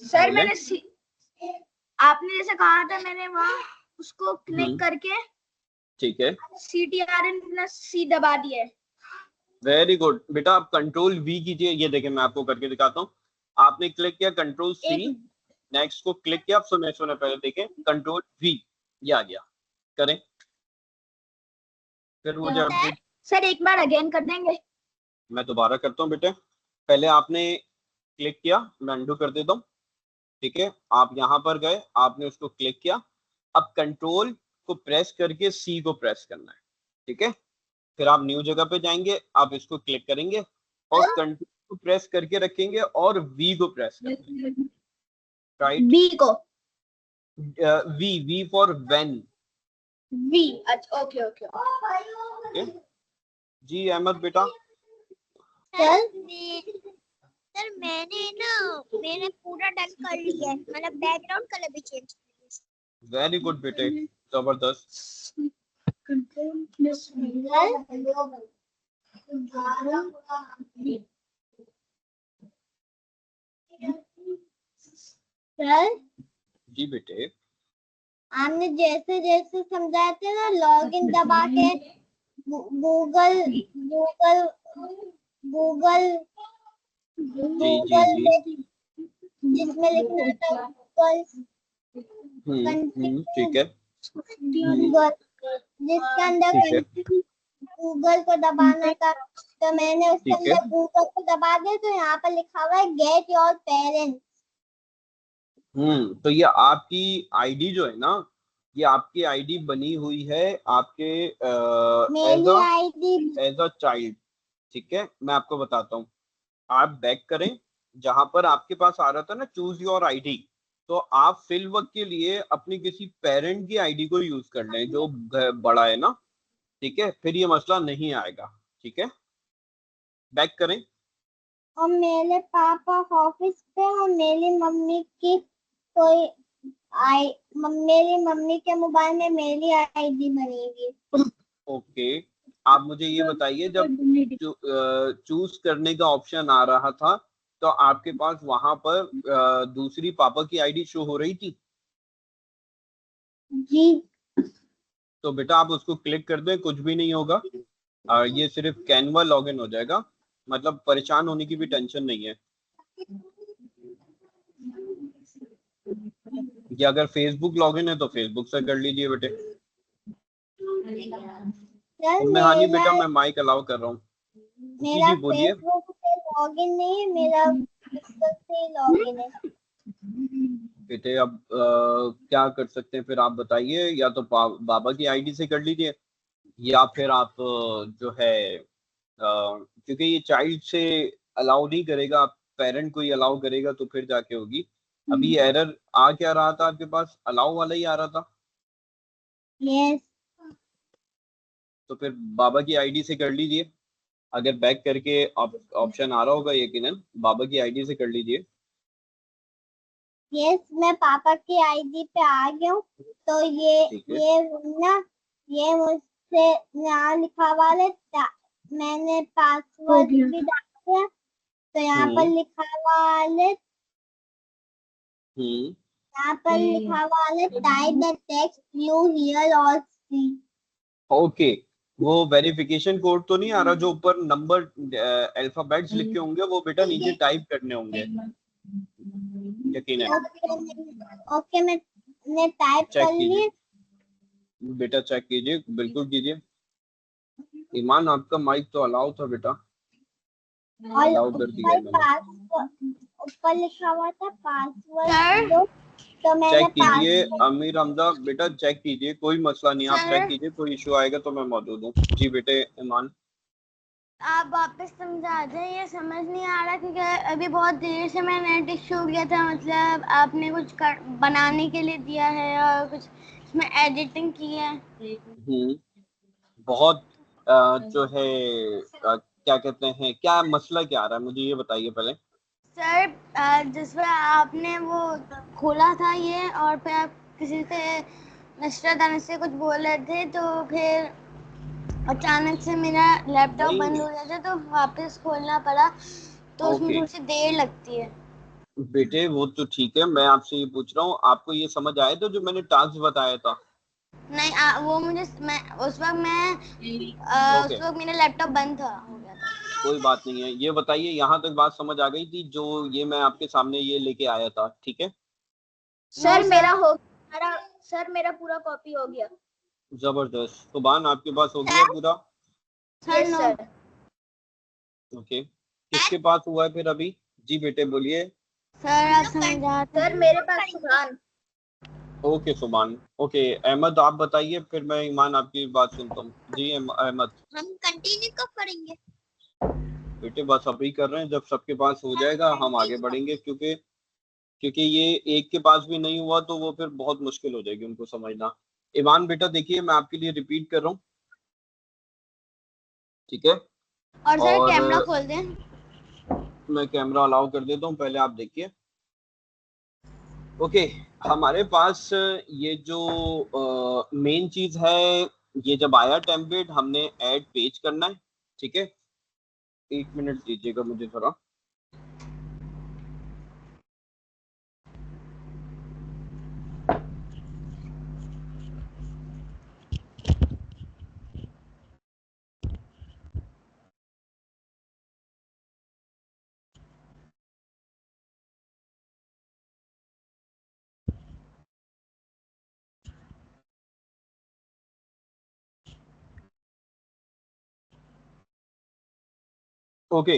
Speaker 3: सर
Speaker 1: बोले।
Speaker 3: आपने जैसे कहा था मैंने वहाँ उसको क्लिक करके
Speaker 1: ठीक है,
Speaker 3: CTRN+C दबा दिया है।
Speaker 1: वेरी गुड बेटा। आप कंट्रोल वी कीजिए, ये देखें मैं आपको करके दिखाता हूँ। आपने क्लिक किया कंट्रोल सी, नेक्स्ट को क्लिक किया। आप सुने सुने पहले देखें, कंट्रोल वी, ये आ गया। करें, फिर मुझे अपडेट।
Speaker 3: सर एक बार अगेन कर देंगे?
Speaker 1: मैं दोबारा करता हूँ बेटे। पहले आपने क्लिक किया, मैं अंडू कर देता हूँ। ठीक है, आप यहाँ पर गए, आपने उसको क्लिक किया। अब कंट्रोल को प्रेस करके सी को प्रेस करना है। ठीक है, फिर आप न्यू जगह पे जाएंगे, आप इसको क्लिक करेंगे और कंट्रोल को प्रेस करके रखेंगे और वी को प्रेस करेंगे। राइट,
Speaker 3: बी को
Speaker 1: V, V for when.
Speaker 3: V. अच्छा ओके ओके।
Speaker 1: ओके जी, अहमद बेटा।
Speaker 2: सर मैंने पूरा डन कर लिया है, मतलब बैकग्राउंड कलर भी चेंज कर लिया।
Speaker 1: वेरी गुड बेटे, जबरदस्त।
Speaker 2: सर
Speaker 1: जी बेटे,
Speaker 2: आपने जैसे जैसे समझाए थे ना, लॉगिन दबा के गूगल गूगल गूगल
Speaker 1: जी जी जी,
Speaker 2: जिसमें लिखना था गूगल,
Speaker 1: ठीक है,
Speaker 2: गूगल जिसके अंदर
Speaker 1: ठीक है,
Speaker 2: गूगल को दबाना था, तो मैंने उसके
Speaker 1: ठीक है।
Speaker 2: अंदर गूगल को दबा दिया, तो यहाँ पर लिखा हुआ है गेट योर पेरेंट्स।
Speaker 1: तो ये आपकी आईडी जो है ना, ये आपकी आईडी बनी हुई है आपके
Speaker 2: मेरी आईडी
Speaker 1: एज अ चाइल्ड। ठीक है, मैं आपको बताता हूँ। आप बैक करें, जहां पर आपके पास आ रहा था ना चूज योर आईडी, तो आप फिल वक्त के लिए अपनी किसी पेरेंट की आईडी को यूज कर लें जो बड़ा है ना। ठीक है, फिर ये मसला नहीं आएगा। ठीक है, बैक करें।
Speaker 2: और मेरे पापा ऑफिस पे और मेरी मम्मी की कोई मेरी मम्मी के मोबाइल में मेरी आईडी बनी हुई।
Speaker 1: ओके, आप मुझे ये बताइए, जब चूज करने का ऑप्शन आ रहा था तो आपके पास वहां पर दूसरी पापा की आईडी शो हो रही थी?
Speaker 2: जी।
Speaker 1: तो बेटा आप उसको क्लिक कर दें, कुछ भी नहीं होगा। ये सिर्फ कैनवा लॉगिन हो जाएगा, मतलब परेशान होने की भी टेंशन नहीं है। या अगर फेसबुक लॉगिन है तो फेसबुक से कर लीजिए बेटे। उम्मे हानी बेटा, मैं माइक अलाउ कर रहा हूँ। जी
Speaker 2: मेरा
Speaker 1: जी बोलिए।
Speaker 2: फेसबुक से लॉगिन नहीं है, मेरा गूगल से लॉगिन है।
Speaker 1: बेटे अब क्या कर सकते हैं फिर आप बताइए, या तो बाबा की आईडी से कर लीजिए या फिर आप जो है क्योंकि ये चाइल्ड से अलाउ नहीं करेगा, पेरेंट को ही अलाउ करेगा तो फिर जाके होगी। अभी एरर आ क्या रहा था आपके पास? अलाउ वाला ही आ रहा था।
Speaker 2: यस
Speaker 1: तो फिर बाबा की आईडी से कर लीजिए। अगर बैक करके ऑप्शन आ रहा होगा यकीनन, बाबा की आईडी से कर लीजिए।
Speaker 2: यस मैं पापा की आईडी पे आ गया हूँ। तो
Speaker 1: ठीक है।
Speaker 2: ये ना ये मुझसे यहाँ लिखा हुआ है, मैंने पासवर्ड भी डाल दिया। तो यहाँ पर लिखा हुआ है, यहाँ पर लिखा हुआ है type the text you hear और सी।
Speaker 1: ओके, वो वेरिफिकेशन कोड तो नहीं आ रहा जो ऊपर नंबर अल्फाबेट्स लिखे होंगे, वो बेटा नीचे टाइप करने होंगे यकीनन।
Speaker 2: ओके मैंने टाइप कर लिए।
Speaker 1: बेटा चेक कीजिए, बिल्कुल कीजिए। ईमान आपका माइक तो अलाउ था बेटा, अलाउ कर दिया मैंने।
Speaker 2: ऊपर लिखा हुआ था पासवर्ड दो, तो मैंने
Speaker 1: चेक कीजिए अमीर हमजा, बेटा चेक कीजिए, कोई मसला नहीं, आप चेक कीजिए, कोई इशू आएगा तो मैं मौजूद हूँ। जी बेटे ईमान,
Speaker 2: आप वापस समझा दें, ये समझ नहीं आ रहा क्योंकि अभी बहुत देर से मैं नेट इशू गया था। मतलब आपने कुछ बनाने के लिए दिया है और कुछ इसमें एडिटिंग की है।
Speaker 1: बहुत जो है क्या कहते हैं, क्या मसला क्या आ रहा है मुझे ये बताइए पहले।
Speaker 2: सर जिसमें आपने वो खोला था ये, और फिर आप किसी से नशरत से कुछ बोल रहे थे, तो फिर अचानक से मेरा लैपटॉप बंद हो गया था तो वापस खोलना पड़ा, तो उसमें थोड़ी सी देर लगती है।
Speaker 1: बेटे वो तो ठीक है, मैं आपसे ये पूछ रहा हूँ, आपको ये समझ आया था जो मैंने टास्क बताया था?
Speaker 2: नहीं वो मुझे उस वक्त मेरा लैपटॉप बंद था, हो गया था।
Speaker 1: कोई बात नहीं है, ये बताइए यहाँ तक बात समझ आ गई थी जो ये मैं आपके सामने ये लेके आया था, ठीक है?
Speaker 3: सर मेरा पूरा कॉपी हो गया।
Speaker 1: जबरदस्त। सुभान आपके पास हो गया पूरा?
Speaker 3: Yes sir.
Speaker 1: ओके, किसके पास हुआ है फिर अभी? जी बेटे बोलिए।
Speaker 2: सर आप समझा।
Speaker 3: सर मेरे पास सुभान।
Speaker 1: ओके सुभान। ओके अहमद आप बताइए, फिर मैं ईमान आपकी बात सुनता हूँ। जी अहमद।
Speaker 2: हम कंटिन्यू कब करेंगे?
Speaker 1: बेटे बस अभी कर रहे हैं, जब सबके पास हो जाएगा हम आगे बढ़ेंगे, क्योंकि ये एक के पास भी नहीं हुआ तो वो फिर बहुत मुश्किल हो जाएगी उनको समझना। ईमान बेटा देखिए मैं आपके लिए रिपीट कर रहा हूँ, ठीक है?
Speaker 2: और सर कैमरा खोल दें।
Speaker 1: मैं कैमरा अलाउ कर देता हूँ, पहले आप देखिए। ओके, हमारे पास ये जो मेन चीज है, ये जब आया टेम्पलेट हमने ऐड पेज करना है, ठीक है? एक मिनट दीजिएगा मुझे थोड़ा। ओके,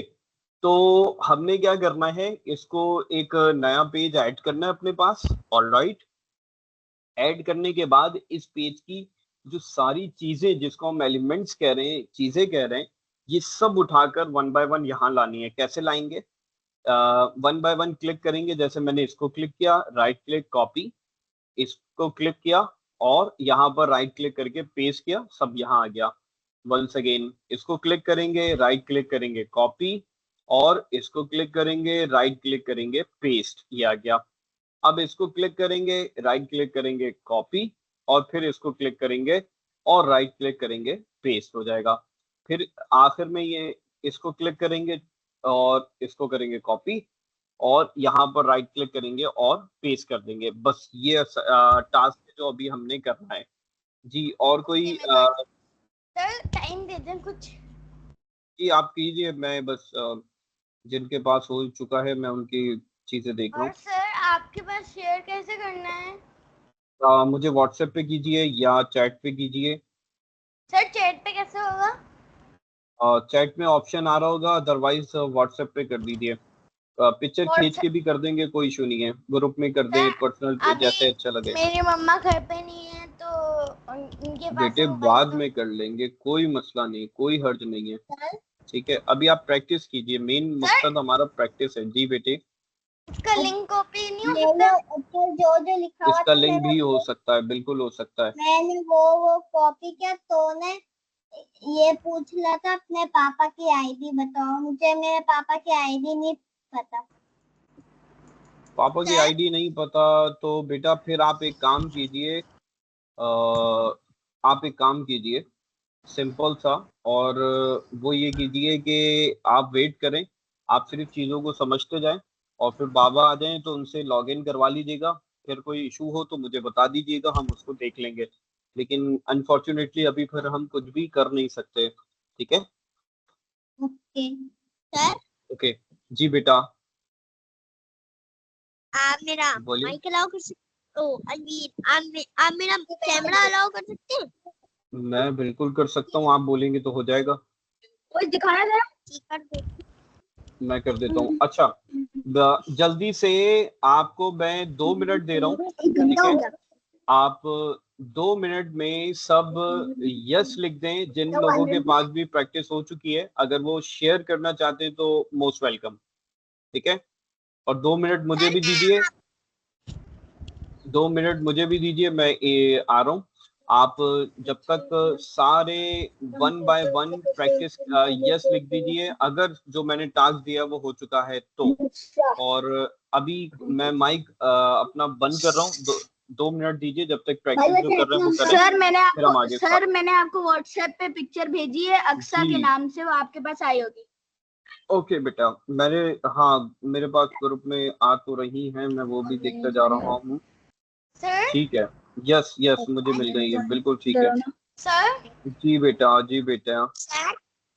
Speaker 1: तो हमने क्या करना है, इसको एक नया पेज ऐड करना है अपने पास। ऑलराइट, ऐड करने के बाद इस पेज की जो सारी चीजें जिसको हम एलिमेंट्स कह रहे हैं, चीजें कह रहे हैं, ये सब उठाकर वन बाय वन यहाँ लानी है। कैसे लाएंगे? वन बाय वन क्लिक करेंगे, जैसे मैंने इसको क्लिक किया, राइट क्लिक कॉपी, इसको क्लिक किया और यहाँ पर राइट क्लिक करके पेस्ट किया, सब यहाँ आ गया। वंस अगेन इसको क्लिक करेंगे, राइट क्लिक करेंगे कॉपी, और इसको क्लिक करेंगे, राइट क्लिक करेंगे पेस्ट, ये आ गया। अब इसको क्लिक करेंगे, राइट क्लिक करेंगे कॉपी, और फिर इसको क्लिक करेंगे और राइट क्लिक करेंगे पेस्ट, हो जाएगा। फिर आखिर में ये इसको क्लिक करेंगे और इसको करेंगे कॉपी, और यहाँ पर राइट क्लिक करेंगे और पेस्ट कर देंगे। बस ये टास्क जो अभी हमने करना है। जी और कोई
Speaker 2: सर टाइम दे दें कुछ।
Speaker 1: जी आप कीजिए, मैं बस जिनके पास हो चुका है मैं उनकी चीजें देख रहा
Speaker 2: और सर आपके पास शेयर कैसे करना है?
Speaker 1: हूँ। मुझे व्हाट्सएप पे कीजिए या चैट पे कीजिए।
Speaker 2: सर चैट पे कैसे होगा?
Speaker 1: चैट में ऑप्शन आ रहा होगा, अदरवाइज व्हाट्सएप पे कर दीजिए। पिक्चर खींच के भी कर देंगे, कोई इशू नहीं है, ग्रुप में कर दें, पर्सनल पे, जैसे अच्छा लगे।
Speaker 2: मेरी मम्मा घर पे नहीं है तो और इनके पास
Speaker 1: बेटे
Speaker 2: मोबाइल
Speaker 1: बाद
Speaker 2: तो
Speaker 1: में कर लेंगे, कोई मसला नहीं, कोई हर्ज नहीं है,
Speaker 2: सर
Speaker 1: ठीक है। अभी आप प्रैक्टिस कीजिए, मेन मकसद हमारा प्रैक्टिस है। जी बेटे,
Speaker 2: इसका लिंक कॉपी नहीं हो सकता?
Speaker 4: ऊपर जो जो लिखा हुआ
Speaker 1: इसका
Speaker 4: था
Speaker 1: लिंक भी हो
Speaker 4: मैंने
Speaker 1: सकता है, बिल्कुल हो सकता है।
Speaker 4: वो कॉपी किया तो ने ये पूछ रहा था अपने पापा की आईडी बताओ, मुझे मेरे पापा की आईडी नहीं पता।
Speaker 1: पापा की आईडी नहीं पता तो बेटा फिर आप एक काम कीजिए, आप एक काम कीजिए सिंपल सा, और वो ये कीजिए कि आप वेट करें, आप सिर्फ चीज़ों को समझते जाएं, और फिर बाबा आ जाएं तो उनसे लॉगिन करवा लीजिएगा। फिर कोई इशू हो तो मुझे बता दीजिएगा, हम उसको देख लेंगे। लेकिन अनफॉर्चुनेटली अभी फिर हम कुछ भी कर नहीं सकते, ठीक है।
Speaker 4: ओके सर,
Speaker 1: ओके जी बेटा,
Speaker 4: आप मेरा
Speaker 1: बोलिए।
Speaker 4: माइक अलाउ कर सकते हो? अनवीर, आप मेरा कैमरा अलाउ कर सकते हैं?
Speaker 1: मैं बिल्कुल कर सकता हूँ, आप बोलेंगे तो हो जाएगा।
Speaker 3: कुछ दिखाना जरा।
Speaker 4: ठीक कर दो।
Speaker 1: मैं कर देता हूँ। अच्छा, जल्दी से आपको मैं 2 मिनट दे रहा हूँ,
Speaker 4: एक
Speaker 1: ठीक
Speaker 4: घंटा हो
Speaker 1: है।
Speaker 4: गया।
Speaker 1: आप 2 मिनट में सब यस लिख दें, जिन लोगों के पास भी प्रैक्टिस हो चुकी है। अगर वो शेयर करना चाहते हैं तो मोस्ट वेलकम, ठीक है। और 2 मिनट मुझे भी दीजिए, 2 मिनट मुझे भी दीजिए, मैं आ रहा हूँ। आप जब तक सारे 1 बाय 1 प्रैक्टिस यस लिख दीजिए, अगर जो मैंने टास्क दिया वो हो चुका है तो। और अभी मैं माइक अपना बंद कर रहा हूँ, 2 मिनट दीजिए, जब तक प्रैक्टिस जो कर रहे हैं वो करें, फिर हम आगे
Speaker 3: सर मैंने आपको व्हाट्सएप पे पिक्चर भेजी है अक्सा के
Speaker 1: जी
Speaker 3: नाम से, वो आपके पास आई होगी।
Speaker 1: ओके बेटा, मैंने, हाँ मेरे पास ग्रुप में आ तो रही हैं, मैं वो भी देखता जा रहा हूँ।
Speaker 2: सर
Speaker 1: ठीक है, यस यस मुझे मिल गई है, बिल्कुल ठीक है।
Speaker 2: सर
Speaker 1: जी बेटा, जी बेटा,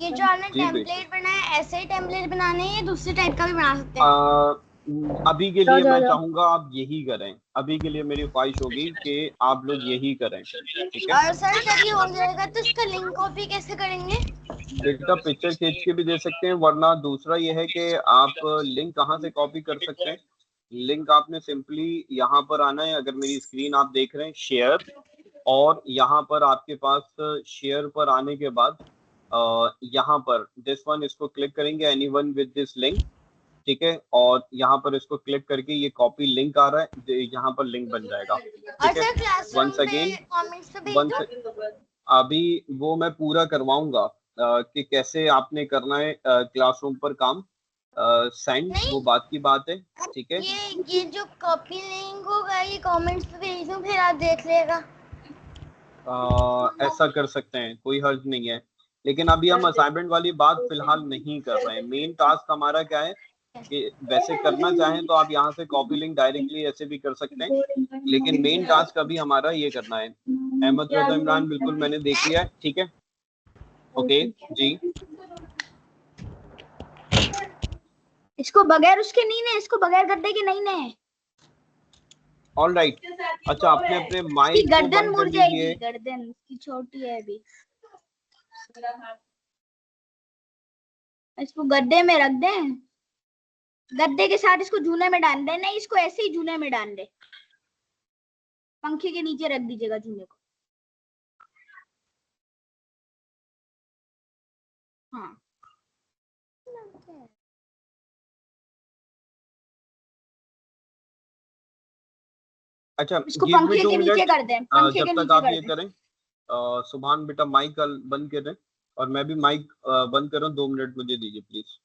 Speaker 2: ये जो आपने
Speaker 1: जी बेटा।
Speaker 2: टेम्पलेट बनाया है, ऐसे ही टेम्पलेट बनाने हैं या दूसरे टाइप का भी बना सकते हैं?
Speaker 1: अभी के लिए मैं चाहूंगा आप यही करें, अभी के लिए मेरी ख्वाहिश होगी कि आप लोग यही करें, ठीक है।
Speaker 2: और सर जब ये हो जाएगा तो इसका लिंक कॉपी कैसे करेंगे?
Speaker 1: बेटा पिक्चर खींच के भी दे सकते हैं, वरना दूसरा ये है कि आप लिंक कहाँ से कॉपी कर सकते हैं। लिंक आपने सिंपली यहाँ पर आना है, अगर मेरी स्क्रीन आप देख रहे हैं, शेयर, और यहाँ पर आपके पास शेयर पर आने के बाद यहाँ पर दिस वन, इसको क्लिक करेंगे, एनीवन विद दिस लिंक, ठीक है। और यहाँ पर इसको क्लिक करके ये कॉपी लिंक आ रहा है, यहाँ पर लिंक बन जाएगा,
Speaker 2: और
Speaker 1: ठीक है।
Speaker 2: सर क्लासरूम
Speaker 1: वंस
Speaker 2: पे
Speaker 1: अगेन,
Speaker 2: कमेंट्स पे भेज
Speaker 1: वंस,
Speaker 2: दो।
Speaker 1: अभी वो मैं पूरा करवाऊंगा कि कैसे आपने करना है क्लासरूम पर काम, सेंड,
Speaker 2: नहीं,
Speaker 1: वो बात की बात है, ठीक है।
Speaker 2: ये जो कॉपी लिंक होगा ये कमेंट्स पे भेज दूं, फिर आप देख लेगा।
Speaker 1: ऐसा कर सकते हैं, कोई हर्ज नहीं है। लेकिन अभी हम असाइनमेंट वाली बात फिलहाल नहीं कर रहे हैं। मेन टास्क हमारा क्या है कि वैसे करना चाहें तो आप यहाँ से कॉपी लिंक डायरेक्टली ऐसे भी कर सकते हैं, लेकिन मेन टास्क अभी हमारा ये करना है। अहमद रजा इमरान बिल्कुल मैंने देख लिया है, ठीक है। ओके जी,
Speaker 3: इसको बगैर उसके नहीं ने, इसको बगैर गड्ढे के नहीं ने।
Speaker 1: All right. अच्छा, अपने अपने
Speaker 3: इसकी
Speaker 1: माइक को
Speaker 3: गर्दन
Speaker 1: बंद कर
Speaker 3: मुड़ जाएगी,
Speaker 1: लीजिए।
Speaker 3: गर्दन इसकी छोटी है अभी। इसको गड्ढे में रख दें, गद्दे के साथ इसको जूने में डाल दे। नहीं, इसको ऐसे ही जूने में डाल दे, पंखे के नीचे रख दीजिएगा जूने को। हाँ,
Speaker 1: अच्छा,
Speaker 3: इसको
Speaker 1: गिव मी
Speaker 3: पंखे
Speaker 1: 2
Speaker 3: के नीचे
Speaker 1: मिनट्स,
Speaker 3: कर दें, पंखे
Speaker 1: जब
Speaker 3: के
Speaker 1: तक
Speaker 3: नीचे
Speaker 1: आप
Speaker 3: कर
Speaker 1: ये
Speaker 3: दें।
Speaker 1: करें। सुभान बेटा माइक बंद कर दें, और मैं भी माइक बंद कर रहा हूँ, 2 मिनट मुझे दीजिए प्लीज।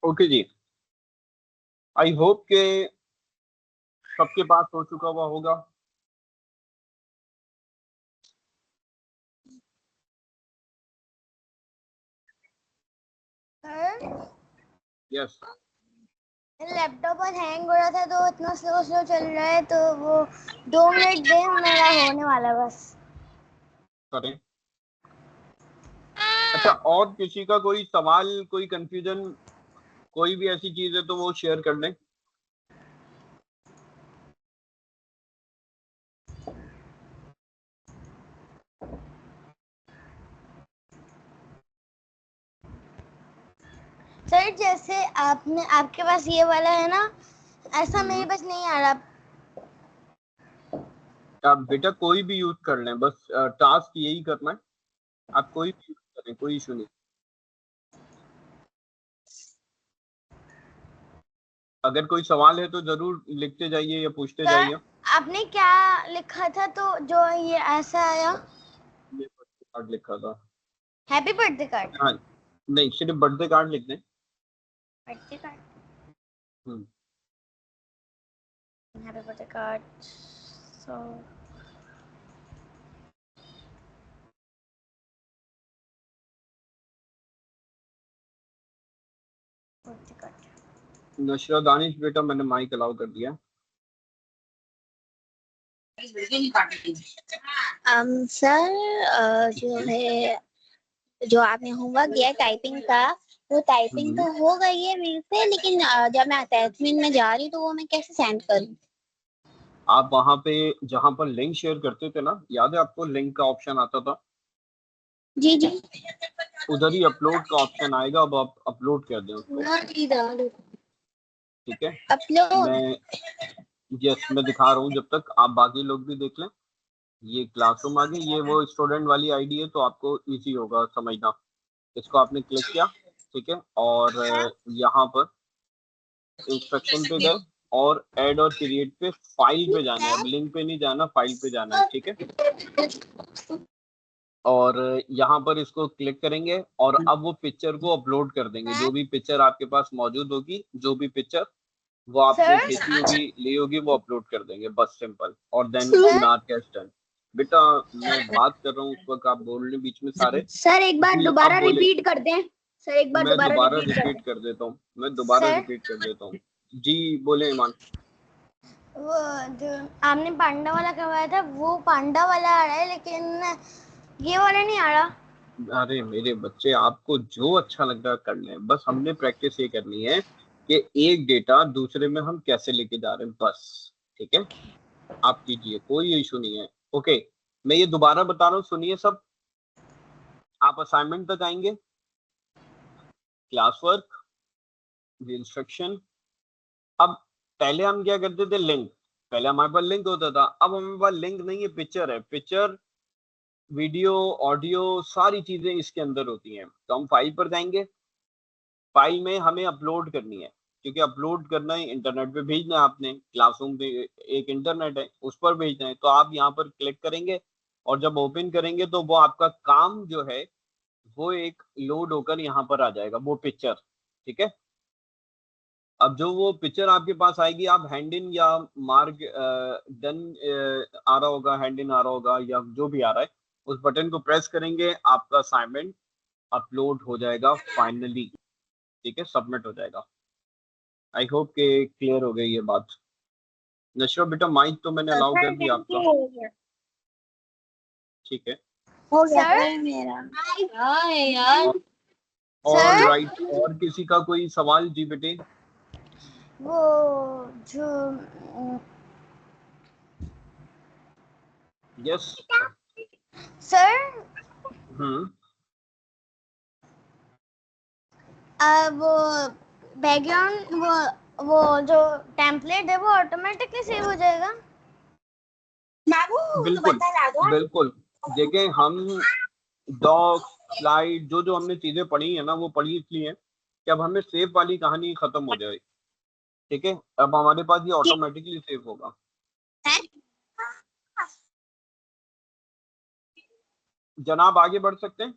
Speaker 1: ओके जी, आई होप के सबके पास हो चुका हुआ होगा।
Speaker 2: सर
Speaker 1: यस,
Speaker 2: लैपटॉप पर हैंग हो रहा था तो इतना स्लो स्लो चल रहा है, तो वो 2 मिनट दे, मेरा होने वाला है बस।
Speaker 1: करें। अच्छा, और किसी का कोई सवाल, कोई कंफ्यूजन, कोई भी ऐसी चीज है तो वो शेयर कर लें।
Speaker 2: सर जैसे आपके पास ये वाला है ना, ऐसा मेरे पास नहीं आ रहा।
Speaker 1: आप बेटा कोई भी यूज कर लें, बस टास्क यही करना है, आप कोई भी यूज करें, कोई इशू नहीं। अगर कोई सवाल है तो जरूर लिखते जाइए या पूछते जाइए।
Speaker 2: आपने क्या लिखा था तो जो ये ऐसा आया?
Speaker 1: ये बर्थडे कार्ड लिखा था।
Speaker 2: Happy birthday card.
Speaker 1: हाँ, नहीं सिर्फ बर्थडे कार्ड लिख दें।
Speaker 2: बर्थडे कार्ड,
Speaker 1: हम्म,
Speaker 2: हैप्पी बर्थडे कार्ड। सो बर्थडे कार्ड।
Speaker 1: नशरा दानिश बेटा, मैंने माइक अलाउ कर दिया।
Speaker 5: सर जो है, जो आपने होमवर्क दिया है टाइपिंग का, वो टाइपिंग तो हो गई है मेरे से, लेकिन जब मैं अटैचमेंट में जा रही हूँ तो वो मैं कैसे सेंड करूँ?
Speaker 1: आप वहां पे जहां पर लिंक शेयर करते थे ना, याद है आपको लिंक का ऑप्शन आता था?
Speaker 5: जी जी।
Speaker 1: उधर ही अपलोड का ऑप्शन आएगा, अब आप अपलोड कर दें उसको, ठीक है?
Speaker 5: अपलोड।
Speaker 1: मैं यस, मैं दिखा रहा हूँ, जब तक आप बाकी लोग भी देख लें। ये क्लासरूम आ गई, ये वो स्टूडेंट वाली आईडी है, तो आपको इजी होगा समझना। इसको आपने क्लिक किया, ठीक है, और यहाँ पर इंस्ट्रक्शन पे गए और ऐड और क्रिएट पे, फाइल पे जाना है, अब लिंक पे नहीं जाना, फाइल पे जाना है, ठीक है। और यहाँ पर इसको क्लिक करेंगे और अब वो पिक्चर को अपलोड कर देंगे, जो भी पिक्चर आपके पास मौजूद होगी, जो भी पिक्चर वो आपने
Speaker 2: सर
Speaker 1: खींची होगी, ली होगी, वो अपलोड कर देंगे, बस सिंपल। और देन
Speaker 2: सर
Speaker 1: नारकेस्ट डन। बेटा मैं बात कर रहा हूँ, उस वक्त आप बोल रहे बीच में सारे।
Speaker 3: सर एक बार
Speaker 1: जी
Speaker 3: दोबारा
Speaker 1: आप बोले,
Speaker 3: रिपीट कर दें। सर एक बार
Speaker 1: मैं
Speaker 3: दोबारा
Speaker 1: दोबारा
Speaker 3: रिपीट कर
Speaker 1: रिपीट
Speaker 3: दें।
Speaker 1: कर देता हूँ, मैं दोबारा
Speaker 2: सर
Speaker 1: रिपीट कर देता हूँ। जी बोले ईमान।
Speaker 2: वो जो आपने पांडा वाला करवाया था, वो पांडा वाला आ रहा है, लेकिन ये वाला नहीं आ रहा।
Speaker 1: अरे मेरे बच्चे, आपको जो अच्छा लग रहा है कर लें, बस हमने प्रैक्टिस ये करनी है कि एक डेटा दूसरे में हम कैसे लेके जा रहे हैं, बस। ठीक है, आप कीजिए, कोई इशू नहीं है। ओके, मैं ये दोबारा बता रहा हूँ, सुनिए सब। आप असाइनमेंट तक आएंगे, क्लास वर्क, इंस्ट्रक्शन। अब पहले हम क्या करते थे, लिंक। पहले हमारे पास लिंक होता था, अब हमारे पास लिंक नहीं है, पिक्चर है। पिक्चर, वीडियो, ऑडियो, सारी चीजें इसके अंदर होती हैं। तो हम फाइल पर जाएंगे, फाइल में हमें अपलोड करनी है, क्योंकि अपलोड करना है, इंटरनेट पे भेजना है आपने, क्लासरूम पे एक इंटरनेट है, उस पर भेजना है। तो आप यहाँ पर क्लिक करेंगे और जब ओपन करेंगे तो वो आपका काम जो है वो एक लोड होकर यहाँ पर आ जाएगा, वो पिक्चर। ठीक है, अब जो वो पिक्चर आपके पास आएगी, आप हैंड इन या मार्क डन आ रहा होगा, हैंड इन आ रहा होगा, या जो भी आ रहा है, उस बटन को प्रेस करेंगे, आपका असाइनमेंट अपलोड हो जाएगा फाइनली। ठीक है, सबमिट हो जाएगा। आई होप के क्लियर हो गई ये बात। नशरा बेटा, माइक तो मैंने अलाउ कर दिया आपका,
Speaker 5: हो गया
Speaker 1: ठीक है।
Speaker 2: सर
Speaker 5: सर मेरा। हाँ यार।
Speaker 1: ऑल
Speaker 2: सर
Speaker 1: राइट, और किसी का कोई सवाल? जी बेटे।
Speaker 2: वो जो
Speaker 1: यस।
Speaker 2: सर
Speaker 1: हम्म,
Speaker 2: वो बैकग्राउंड, वो जो टेम्पलेट है वो ऑटोमेटिकली सेव हो जाएगा?
Speaker 5: बाबू तो
Speaker 1: बिल्कुल
Speaker 5: बता ला दो।
Speaker 1: बिल्कुल। देखें, हम डॉग स्लाइड जो जो हमने चीजें पढ़ी है ना, वो पढ़ी इसलिए कि अब हमें सेव वाली कहानी खत्म हो जाए। ठीक है, अब हमारे पास ये ऑटोमेटिकली सेव होगा। जनाब आगे बढ़ सकते हैं?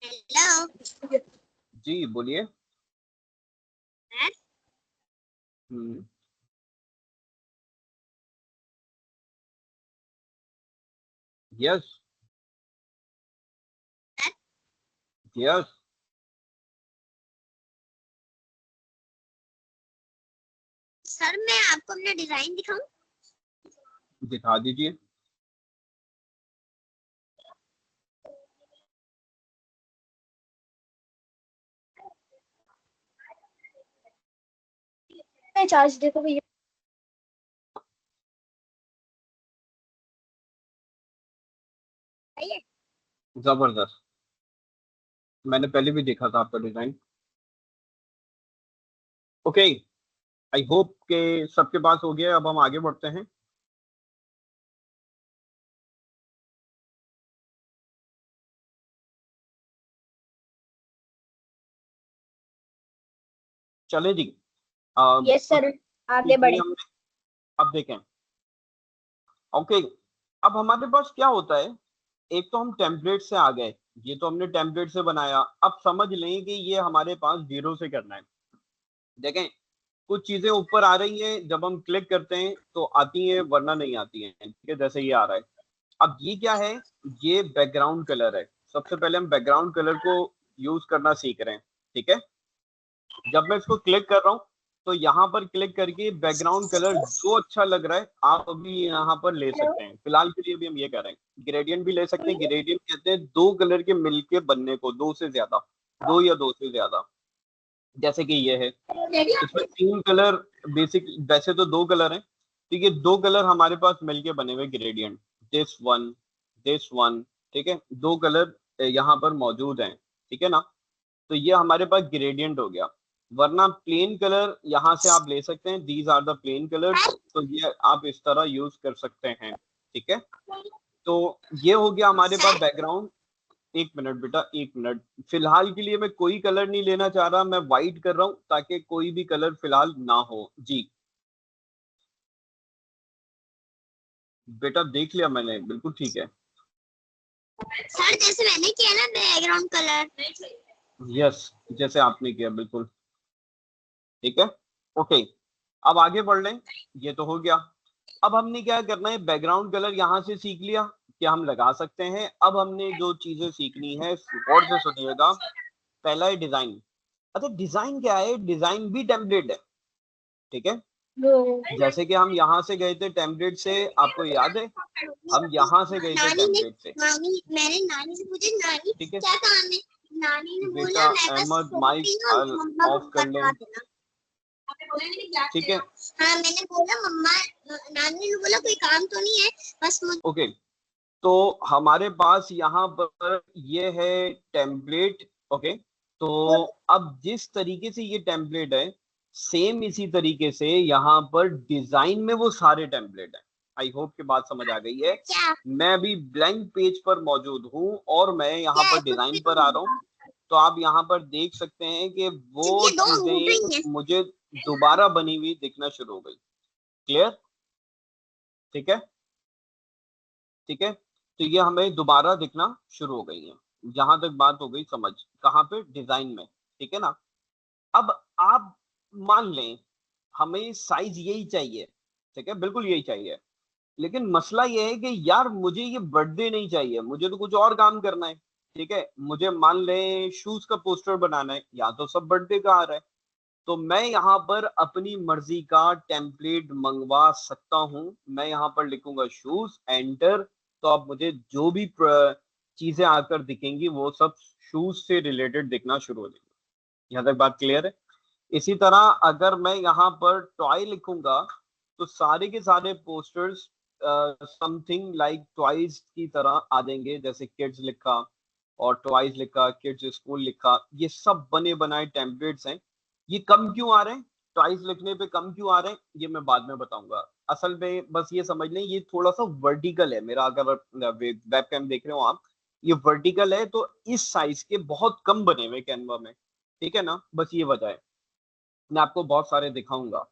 Speaker 5: हेलो
Speaker 1: जी बोलिए। हम्म, यस यस।
Speaker 5: सर मैं आपको अपना डिजाइन दिखाऊं?
Speaker 1: दिखा दीजिए।
Speaker 3: चार्ज देखो भैया।
Speaker 1: जबरदस्त, मैंने पहले भी देखा था आपका डिजाइन। ओके, आई होप के सबके पास हो गया। अब हम आगे बढ़ते हैं। चले जी।
Speaker 3: यस सर, आगे
Speaker 1: सीख
Speaker 3: बढ़े।
Speaker 1: लिया हमने। अब देखें। ओके, अब हमारे पास क्या होता है, एक तो हम टेम्पलेट से आ गए, ये तो हमने टेम्पलेट से बनाया। अब समझ लें कि ये हमारे पास जीरो से करना है। देखें, कुछ चीजें ऊपर आ रही हैं, जब हम क्लिक करते हैं तो आती हैं, वरना नहीं आती हैं। ठीक है, जैसे ये आ रहा है। अब ये क्या है, ये बैकग्राउंड कलर है। सबसे पहले हम बैकग्राउंड कलर को यूज करना सीख रहे हैं। ठीक है, जब मैं इसको क्लिक कर रहा हूँ तो यहाँ पर क्लिक करके बैकग्राउंड कलर जो अच्छा लग रहा है आप अभी यहाँ पर ले सकते हैं। फिलहाल के लिए भी हम ये कर रहे हैं। ग्रेडियंट भी ले सकते हैं। ग्रेडियंट कहते हैं दो कलर के मिलके बनने को, दो से ज्यादा, दो या दो से ज्यादा। जैसे कि ये है, इसमें तीन कलर बेसिक, वैसे तो दो कलर हैं। ठीक है, दो कलर हमारे पास मिलके बने हुए gradient, this one, this one. ठीक है, दो कलर यहाँ पर मौजूद हैं। ठीक है ना, तो ये हमारे पास ग्रेडियंट हो गया। वरना प्लेन कलर यहाँ से आप ले सकते हैं, these are the plain colours. तो ये आप इस तरह यूज कर सकते हैं। ठीक है, तो ये हो गया हमारे पास बैकग्राउंड। एक मिनट बेटा, एक मिनट। फिलहाल के लिए मैं कोई कलर नहीं लेना चाह रहा, मैं व्हाइट कर रहा हूँ ताकि कोई भी कलर फिलहाल ना हो। जी बेटा, देख लिया मैंने, बिल्कुल ठीक है।
Speaker 5: सर जैसे मैंने किया ना बैकग्राउंड कलर।
Speaker 1: यस, जैसे आपने किया, बिल्कुल ठीक है। ओके, अब आगे बढ़ लें। ये तो हो गया। अब हमने क्या करना है, बैकग्राउंड कलर यहाँ से सीख लिया कि हम लगा सकते हैं। अब हमने जो चीजें सीखनी है, गौर से सुनिएगा। पहला है डिजाइन। अच्छा, डिजाइन क्या है, डिजाइन भी टेम्पलेट है। ठीक है, जैसे कि हम यहाँ से गए थे टेम्पलेट से, आपको याद है, हम यहाँ से गए थे टेम्पलेट से।
Speaker 5: मैंने नानी से पूछा, नानी
Speaker 1: ठीक है
Speaker 5: क्या काम है? नानी ने
Speaker 1: बेटा,
Speaker 5: बोला मैं बस
Speaker 1: अहमद
Speaker 5: सोती
Speaker 1: माइक
Speaker 5: हूँ, मम्मा को
Speaker 1: ऑफ कर लें।
Speaker 5: बता देना।
Speaker 1: ठीक है,
Speaker 5: हाँ मैंने बोला मम्मा, नानी ने बोला कोई काम तो नहीं है, बस मुझे।
Speaker 1: ओके। तो हमारे पास यहाँ पर ये है टेम्पलेट। ओके, तो अब जिस तरीके से ये टेम्पलेट है, सेम इसी तरीके से यहाँ पर डिजाइन में वो सारे टेम्पलेट हैं। आई होप की बात समझ आ गई है।
Speaker 5: क्या
Speaker 1: मैं अभी ब्लैंक पेज पर मौजूद हूँ और मैं यहाँ
Speaker 5: क्या है
Speaker 1: पर
Speaker 5: कुछ भी
Speaker 1: डिजाइन
Speaker 5: तो
Speaker 1: पर आ रहा हूँ। तो आप यहाँ पर देख सकते हैं कि वो
Speaker 5: ये दो घूम रही
Speaker 1: चीजें
Speaker 5: हैं।
Speaker 1: मुझे दोबारा बनी हुई दिखना शुरू हो गई। क्लियर? ठीक है, ठीक है। तो ये हमें दोबारा दिखना शुरू हो गई है। जहां तक बात हो गई समझ, कहाँ पे, डिजाइन में। ठीक है ना। अब आप मान लें हमें साइज यही चाहिए। ठीक है, बिल्कुल यही चाहिए। लेकिन मसला ये है कि यार मुझे ये बर्थडे नहीं चाहिए, मुझे तो कुछ और काम करना है। ठीक है, मुझे मान लें शूज का पोस्टर बनाना है, या तो सब बर्थडे का आ रहा है। तो मैं यहाँ पर अपनी मर्जी का टेम्पलेट मंगवा सकता हूँ। मैं यहाँ पर लिखूंगा शूज, एंटर। तो अब मुझे जो भी चीजें आकर दिखेंगी वो सब शूज से रिलेटेड दिखना शुरू हो जाएगी। यहाँ तक बात क्लियर है? इसी तरह अगर मैं यहाँ पर टॉय लिखूंगा तो सारे के सारे पोस्टर्स समथिंग लाइक टॉयज की तरह आ जाएंगे। जैसे किड्स लिखा और टॉयज लिखा, किड्स स्कूल लिखा, ये सब बने बनाए टेम्पलेट्स हैं। ये कम क्यों आ रहे हैं, टॉयज लिखने पे कम क्यों आ रहे हैं, ये मैं बाद में बताऊंगा। असल में बस ये समझ लें, ये थोड़ा सा वर्टिकल है मेरा। अगर वेब कैम देख रहे हो आप, ये वर्टिकल है, तो इस साइज के बहुत कम बने हुए कैनवा में। ठीक है ना, बस ये वजह है। मैं आपको बहुत सारे दिखाऊंगा।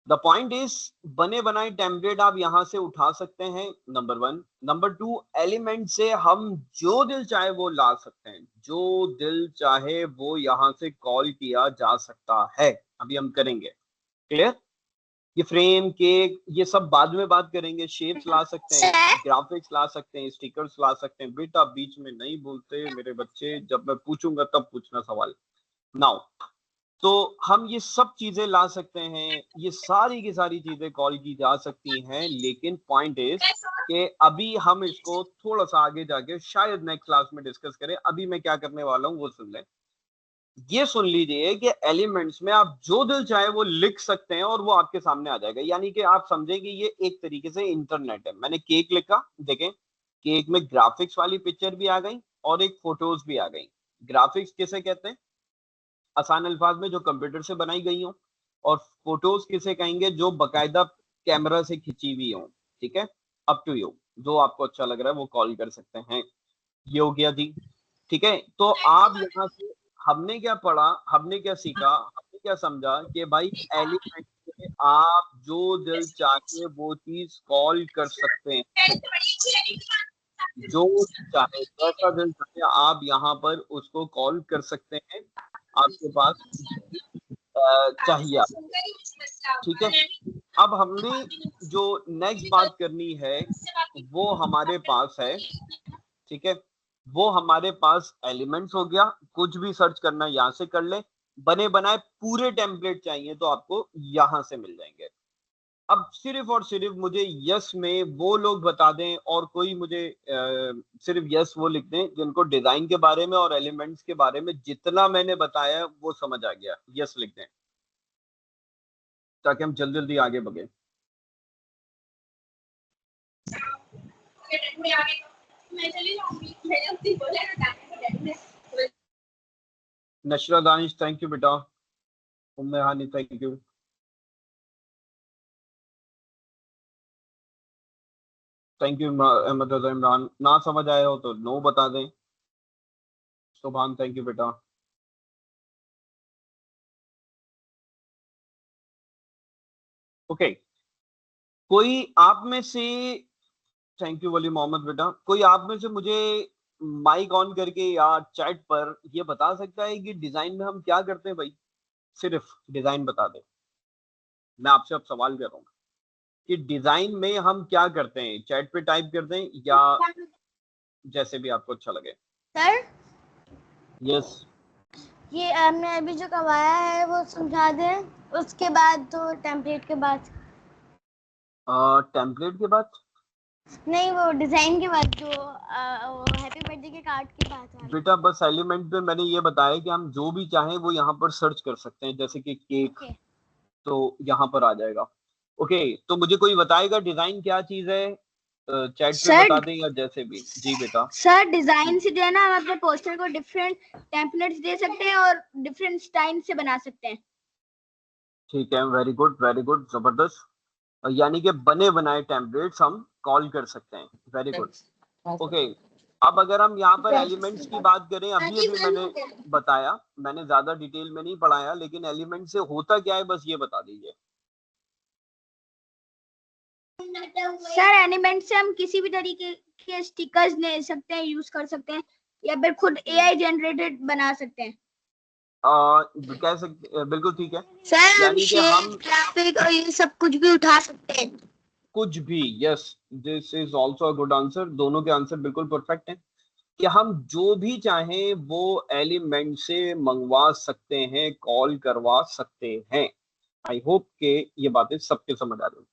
Speaker 1: द पॉइंट इज बने बनाए टेम्पलेट आप यहाँ से उठा सकते हैं, नंबर 1। नंबर 2, एलिमेंट से हम जो दिल चाहे वो ला सकते हैं, जो दिल चाहे वो यहाँ से कॉल किया जा सकता है। अभी हम करेंगे, क्लियर? ये फ्रेम, केक, ये सब बाद में बात करेंगे। शेप्स ला सकते हैं, ग्राफिक्स ला सकते हैं, स्टिकर्स ला सकते हैं। बेटा बीच में नहीं बोलते मेरे बच्चे, जब मैं पूछूंगा तब पूछना सवाल। नाउ तो हम ये सब चीजें ला सकते हैं, ये सारी की सारी चीजें कॉल की जा सकती हैं, लेकिन पॉइंट इज कि अभी हम इसको थोड़ा सा आगे जाके शायद नेक्स्ट क्लास में डिस्कस करें। अभी मैं क्या करने वाला हूँ वो सुन लें। ये सुन लीजिए कि एलिमेंट्स में आप जो दिल चाहे वो लिख सकते हैं और वो आपके सामने आ जाएगा। यानी कि आप समझेंगे ये एक तरीके से इंटरनेट है। मैंने केक लिखा, देखें केक में ग्राफिक्स वाली पिक्चर भी आ गई और एक फोटोज भी आ गई। ग्राफिक्स किसे कहते हैं? आसान अल्फाज में जो कंप्यूटर से बनाई गई हो। और फोटोज किसे कहेंगे? जो बकायदा कैमरा से खिंची हुई हो। ठीक है, अप टू यू, जो आपको अच्छा लग रहा है वो कॉल कर सकते हैं। ये हो गया जी। ठीक है, तो आप यहाँ से हमने क्या पढ़ा, हमने क्या सीखा, हमने क्या समझा कि भाई एलिमेंट से आप जो दिल चाहे वो चीज कॉल कर सकते हैं। जो चाहे, जैसा दिल चाहे आप यहाँ पर उसको कॉल कर सकते हैं। आपके पास चाहिए। ठीक है, अब हमने जो नेक्स्ट बात करनी है वो हमारे पास है। ठीक है, वो हमारे पास एलिमेंट्स हो गया। कुछ भी सर्च करना यहाँ से कर ले। बने बनाए पूरे टेम्पलेट चाहिए तो आपको यहाँ से मिल जाएंगे। अब सिर्फ और सिर्फ मुझे यस में वो लोग बता दें और कोई मुझे सिर्फ यस वो लिख दें जिनको डिजाइन के बारे में और एलिमेंट्स के बारे में जितना मैंने बताया वो समझ आ गया। यस लिख दें ताकि हम जल्दी जल्दी आगे बढ़े। नशरा दानिश थैंक यू बेटा। Umme Hani thank you. Thank you Ahmed Raza Imran. ना समझ आया हो तो नो बता दें। सुभान थैंक यू बेटा। ओके, कोई आप में से, थैंक यू वली मोहम्मद बेटा, कोई आप में से मुझे माइक ऑन करके या चैट पर ये बता सकता है कि डिजाइन में हम क्या करते हैं? भाई सिर्फ डिजाइन बता दे। मैं आपसे अब सवाल कर रहा हूँ कि डिजाइन में हम क्या करते हैं? चैट पे टाइप कर दें या जैसे भी आपको अच्छा लगे।
Speaker 2: सर
Speaker 3: यस
Speaker 2: ये आपने अभी जो करवाया है वो समझा दें, उसके बाद तो टेम्पलेट के बाद
Speaker 1: टेम्पलेट के बाद
Speaker 2: नहीं, वो डिजाइन के बाद जो हैप्पी बर्थडे के कार्ड की बात है।
Speaker 1: बेटा बस एलिमेंट पे मैंने ये बताया कि हम जो भी चाहें वो यहाँ पर सर्च कर सकते हैं, जैसे कि केक
Speaker 2: Okay.
Speaker 1: तो यहाँ पर आ जाएगा। ओके, तो मुझे कोई बताएगा डिजाइन क्या चीज है? चैट पे
Speaker 3: सर
Speaker 1: बता दें या जैसे भी। जी बेटा।
Speaker 3: सर डिजाइन से जो है ना हम अपने पोस्टर को डिफरेंट टेम्पलेट्स दे सकते हैं और डिफरेंट स्टाइल से बना सकते हैं।
Speaker 1: ठीक है, वेरी गुड, जबरदस्त। यानी कि बने बनाए टेम्पलेट्स हम कॉल कर सकते हैं। Very good. ओके, अब अगर हम यहाँ पर एलिमेंट्स की बात करें, अभी मैंने बताया, मैंने ज्यादा डिटेल में नहीं पढ़ाया, लेकिन एलिमेंट से होता क्या है बस ये बता दीजिए।
Speaker 3: सर एलिमेंट से हम किसी भी तरीके के स्टिकर्स ले सकते हैं, यूज कर सकते हैं, या फिर खुद एआई जनरेटेड बना सकते हैं।
Speaker 1: कह सकते, बिल्कुल ठीक है।
Speaker 5: सर
Speaker 1: यानी कि हम
Speaker 5: ग्राफिक और ये सब कुछ भी उठा सकते हैं।
Speaker 1: कुछ भी, yes, this is also a good answer. दोनों के आंसर बिल्कुल परफेक्ट हैं कि हम जो भी चाहें वो एलिमेंट से मंगवा सकते हैं, कॉल करवा सकते हैं। आई होप के ये बातें सबके समझ आ रही।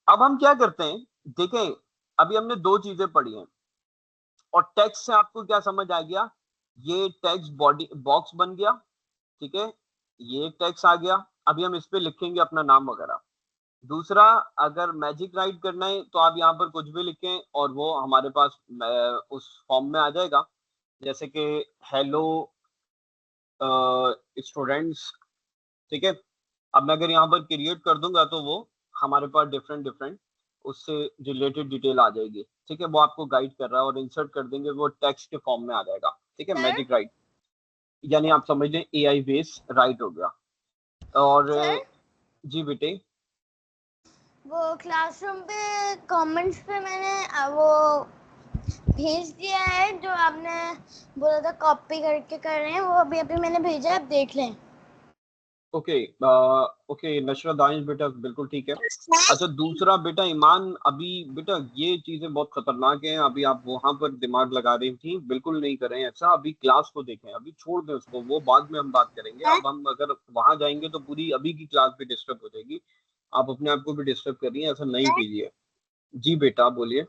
Speaker 1: अब हम क्या करते हैं, देखें, अभी हमने दो चीजें पढ़ी हैं और टेक्स्ट से आपको क्या समझ आ गया? ये टेक्स्ट बॉडी बॉक्स बन गया। ठीक है, ये टेक्स्ट आ गया। अभी हम इस पे लिखेंगे अपना नाम वगैरह। दूसरा, अगर मैजिक राइट करना है तो आप यहाँ पर कुछ भी लिखें और वो हमारे पास उस फॉर्म में आ जाएगा, जैसे कि हेलो स्टूडेंट्स। ठीक है, अब मैं अगर यहाँ पर क्रिएट कर दूंगा तो वो हमारे पास डिफरेंट उससे रिलेटेड डिटेल आ जाएगी। ठीक है, वो आपको गाइड कर रहा है और इंसर्ट कर देंगे, वो टेक्स्ट के फॉर्म में आ जाएगा। ठीक है, मैजिक राइट यानी आप समझ लें एआई बेस राइट हो गया। और
Speaker 2: सर
Speaker 1: जी बेटे।
Speaker 2: वो क्लासरूम पे कमेंट्स पे मैंने वो भेज दिया है, जो आपने बोला था कॉपी करके कर रहे हैं, वो अभी अभी मैंने भेजा है, आप देख लें।
Speaker 1: ओके ओके नशरत दानिश बेटा, बिल्कुल ठीक है। अच्छा दूसरा बेटा ईमान, अभी बेटा ये चीजें बहुत खतरनाक हैं, अभी आप वहां पर दिमाग लगा रही थी, बिल्कुल नहीं करें ऐसा, अभी क्लास को देखें, अभी छोड़ दें उसको, वो बाद में हम बात करेंगे। अब हम अगर वहां जाएंगे तो पूरी अभी की क्लास भी डिस्टर्ब हो जाएगी, आप अपने आप को भी डिस्टर्ब कर रही हैं, ऐसा नहीं कीजिए। जी बेटा बोलिए।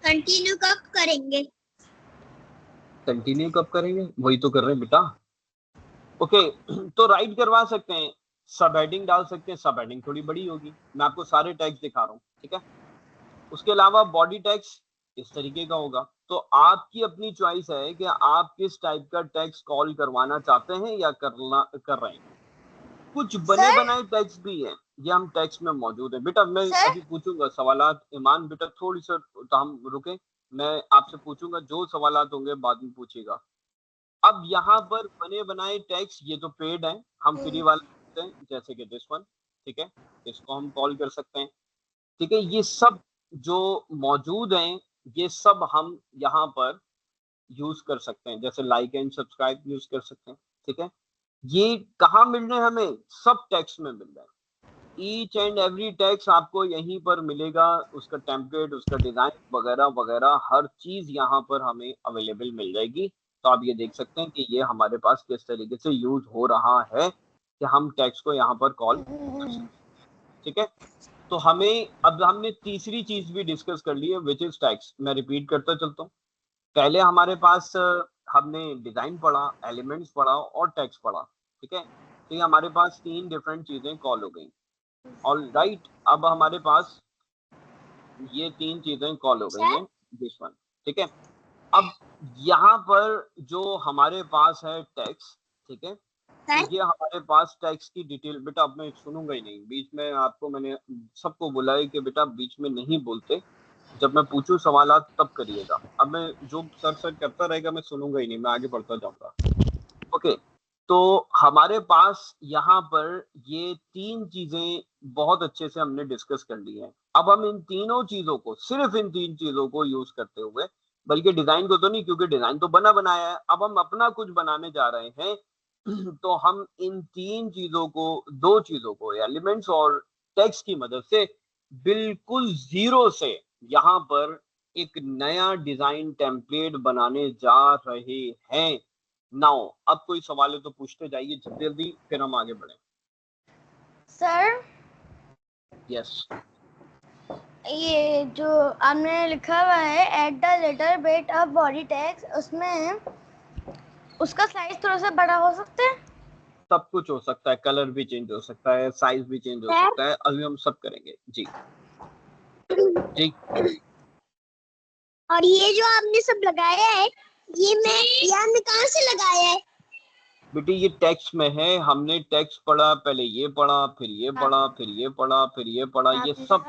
Speaker 4: कंटिन्यू कब करेंगे?
Speaker 1: कंटिन्यू कब करेंगे, वही तो कर रहे हैं बेटा। ओके तो राइट करवा सकते हैं, सब हेडिंग डाल सकते हैं, सब हेडिंग थोड़ी बड़ी होगी, मैं आपको सारे टैग्स दिखा रहा हूँ, ठीक है। उसके अलावा बॉडी टैग्स इस तरीके का होगा, तो आपकी अपनी चॉइस है कि आप किस टाइप का टैग्स कॉल करवाना चाहते हैं या कर रहे हैं। कुछ बने बनाए टैग्स भी हैं, ये हम टैग्स में मौजूद है। बेटा मैं अभी पूछूंगा सवालात, ईमान बेटा थोड़ी सी तो हम रुके, मैं आपसे पूछूंगा, जो सवालात होंगे बाद में पूछिएगा। अब यहाँ पर बने बनाए टैग्स, ये तो पेड है, हम फ्री वाले हैं, जैसे कि दिस वन, ठीक है, इसको हम कॉल कर सकते हैं, ठीक है। ये सब जो मौजूद हैं, ये सब हम यहाँ पर यूज कर सकते हैं, जैसे लाइक एंड सब्सक्राइब यूज कर सकते हैं, ठीक है। ये कहाँ मिल रहे हैं हमें, सब टैग्स में मिल रहा है, ईच एंड एवरी टैक्स आपको यहीं पर मिलेगा, उसका टेम्पलेट, उसका डिजाइन वगैरह वगैरह हर चीज यहाँ पर हमें अवेलेबल मिल जाएगी। तो आप ये देख सकते हैं कि ये हमारे पास किस तरीके से यूज हो रहा है कि हम टैक्स को यहाँ पर कॉल कर सकते हैं, ठीक है। तो हमें अब हमने तीसरी चीज भी डिस्कस कर ली है, विच इज टैक्स। मैं रिपीट करता चलता हूँ, पहले हमारे पास हमने डिजाइन पढ़ा, एलिमेंट्स पढ़ा और टैक्स पढ़ा, ठीक है। तो ये हमारे पास तीन डिफरेंट चीजें कॉल हो गई। ऑल राइट, अब हमारे पास ये तीन चीजें कॉल हो गई हैं, दिस वन, ठीक है। अब यहाँ पर जो हमारे पास है टैक्स, ठीक है, तो ये हमारे पास टैक्स की डिटेल, बेटा अब मैं सुनूंगा ही नहीं बीच में, आपको मैंने सबको बोला है कि बेटा बीच में नहीं बोलते, जब मैं पूछूं सवालात तब करिएगा। अब मैं जो सर करता रहेगा मैं सुनूंगा ही नहीं, मैं आगे बढ़ता जाऊंगा, ओके। तो हमारे पास यहाँ पर ये तीन चीजें बहुत अच्छे से हमने डिस्कस कर ली हैं। अब हम इन तीनों चीजों को, सिर्फ इन तीन चीजों को यूज करते हुए, बल्कि डिजाइन को तो नहीं, क्योंकि डिजाइन तो बना बनाया है, अब हम अपना कुछ बनाने जा रहे हैं तो हम इन तीन चीजों को, दो चीजों को, एलिमेंट्स और टेक्स्ट की मदद से बिल्कुल जीरो से यहाँ पर एक नया डिजाइन टेम्पलेट बनाने जा रहे हैं। नाउ अब कोई सवाल है तो पूछते जाइए जल्दी जल्दी, फिर हम आगे बढ़े।
Speaker 2: सर
Speaker 1: यस
Speaker 2: ये जो आपने लिखा हुआ है at the letter weight of body tags, उसमें उसका साइज थोड़ा सा बड़ा हो सकता है?
Speaker 1: सब कुछ हो सकता है, कलर भी चेंज हो सकता है, साइज भी चेंज हो सकता है, अभी हम सब करेंगे जी जी।
Speaker 4: और ये जो आपने सब लगाया है, ये आपने कहाँ से लगाया है?
Speaker 1: बेटी ये टेक्स्ट में है, हमने टेक्स्ट पढ़ा, पहले ये पढ़ा, फिर ये पढ़ा, फिर ये पढ़ा, फिर ये पढ़ा, ये सब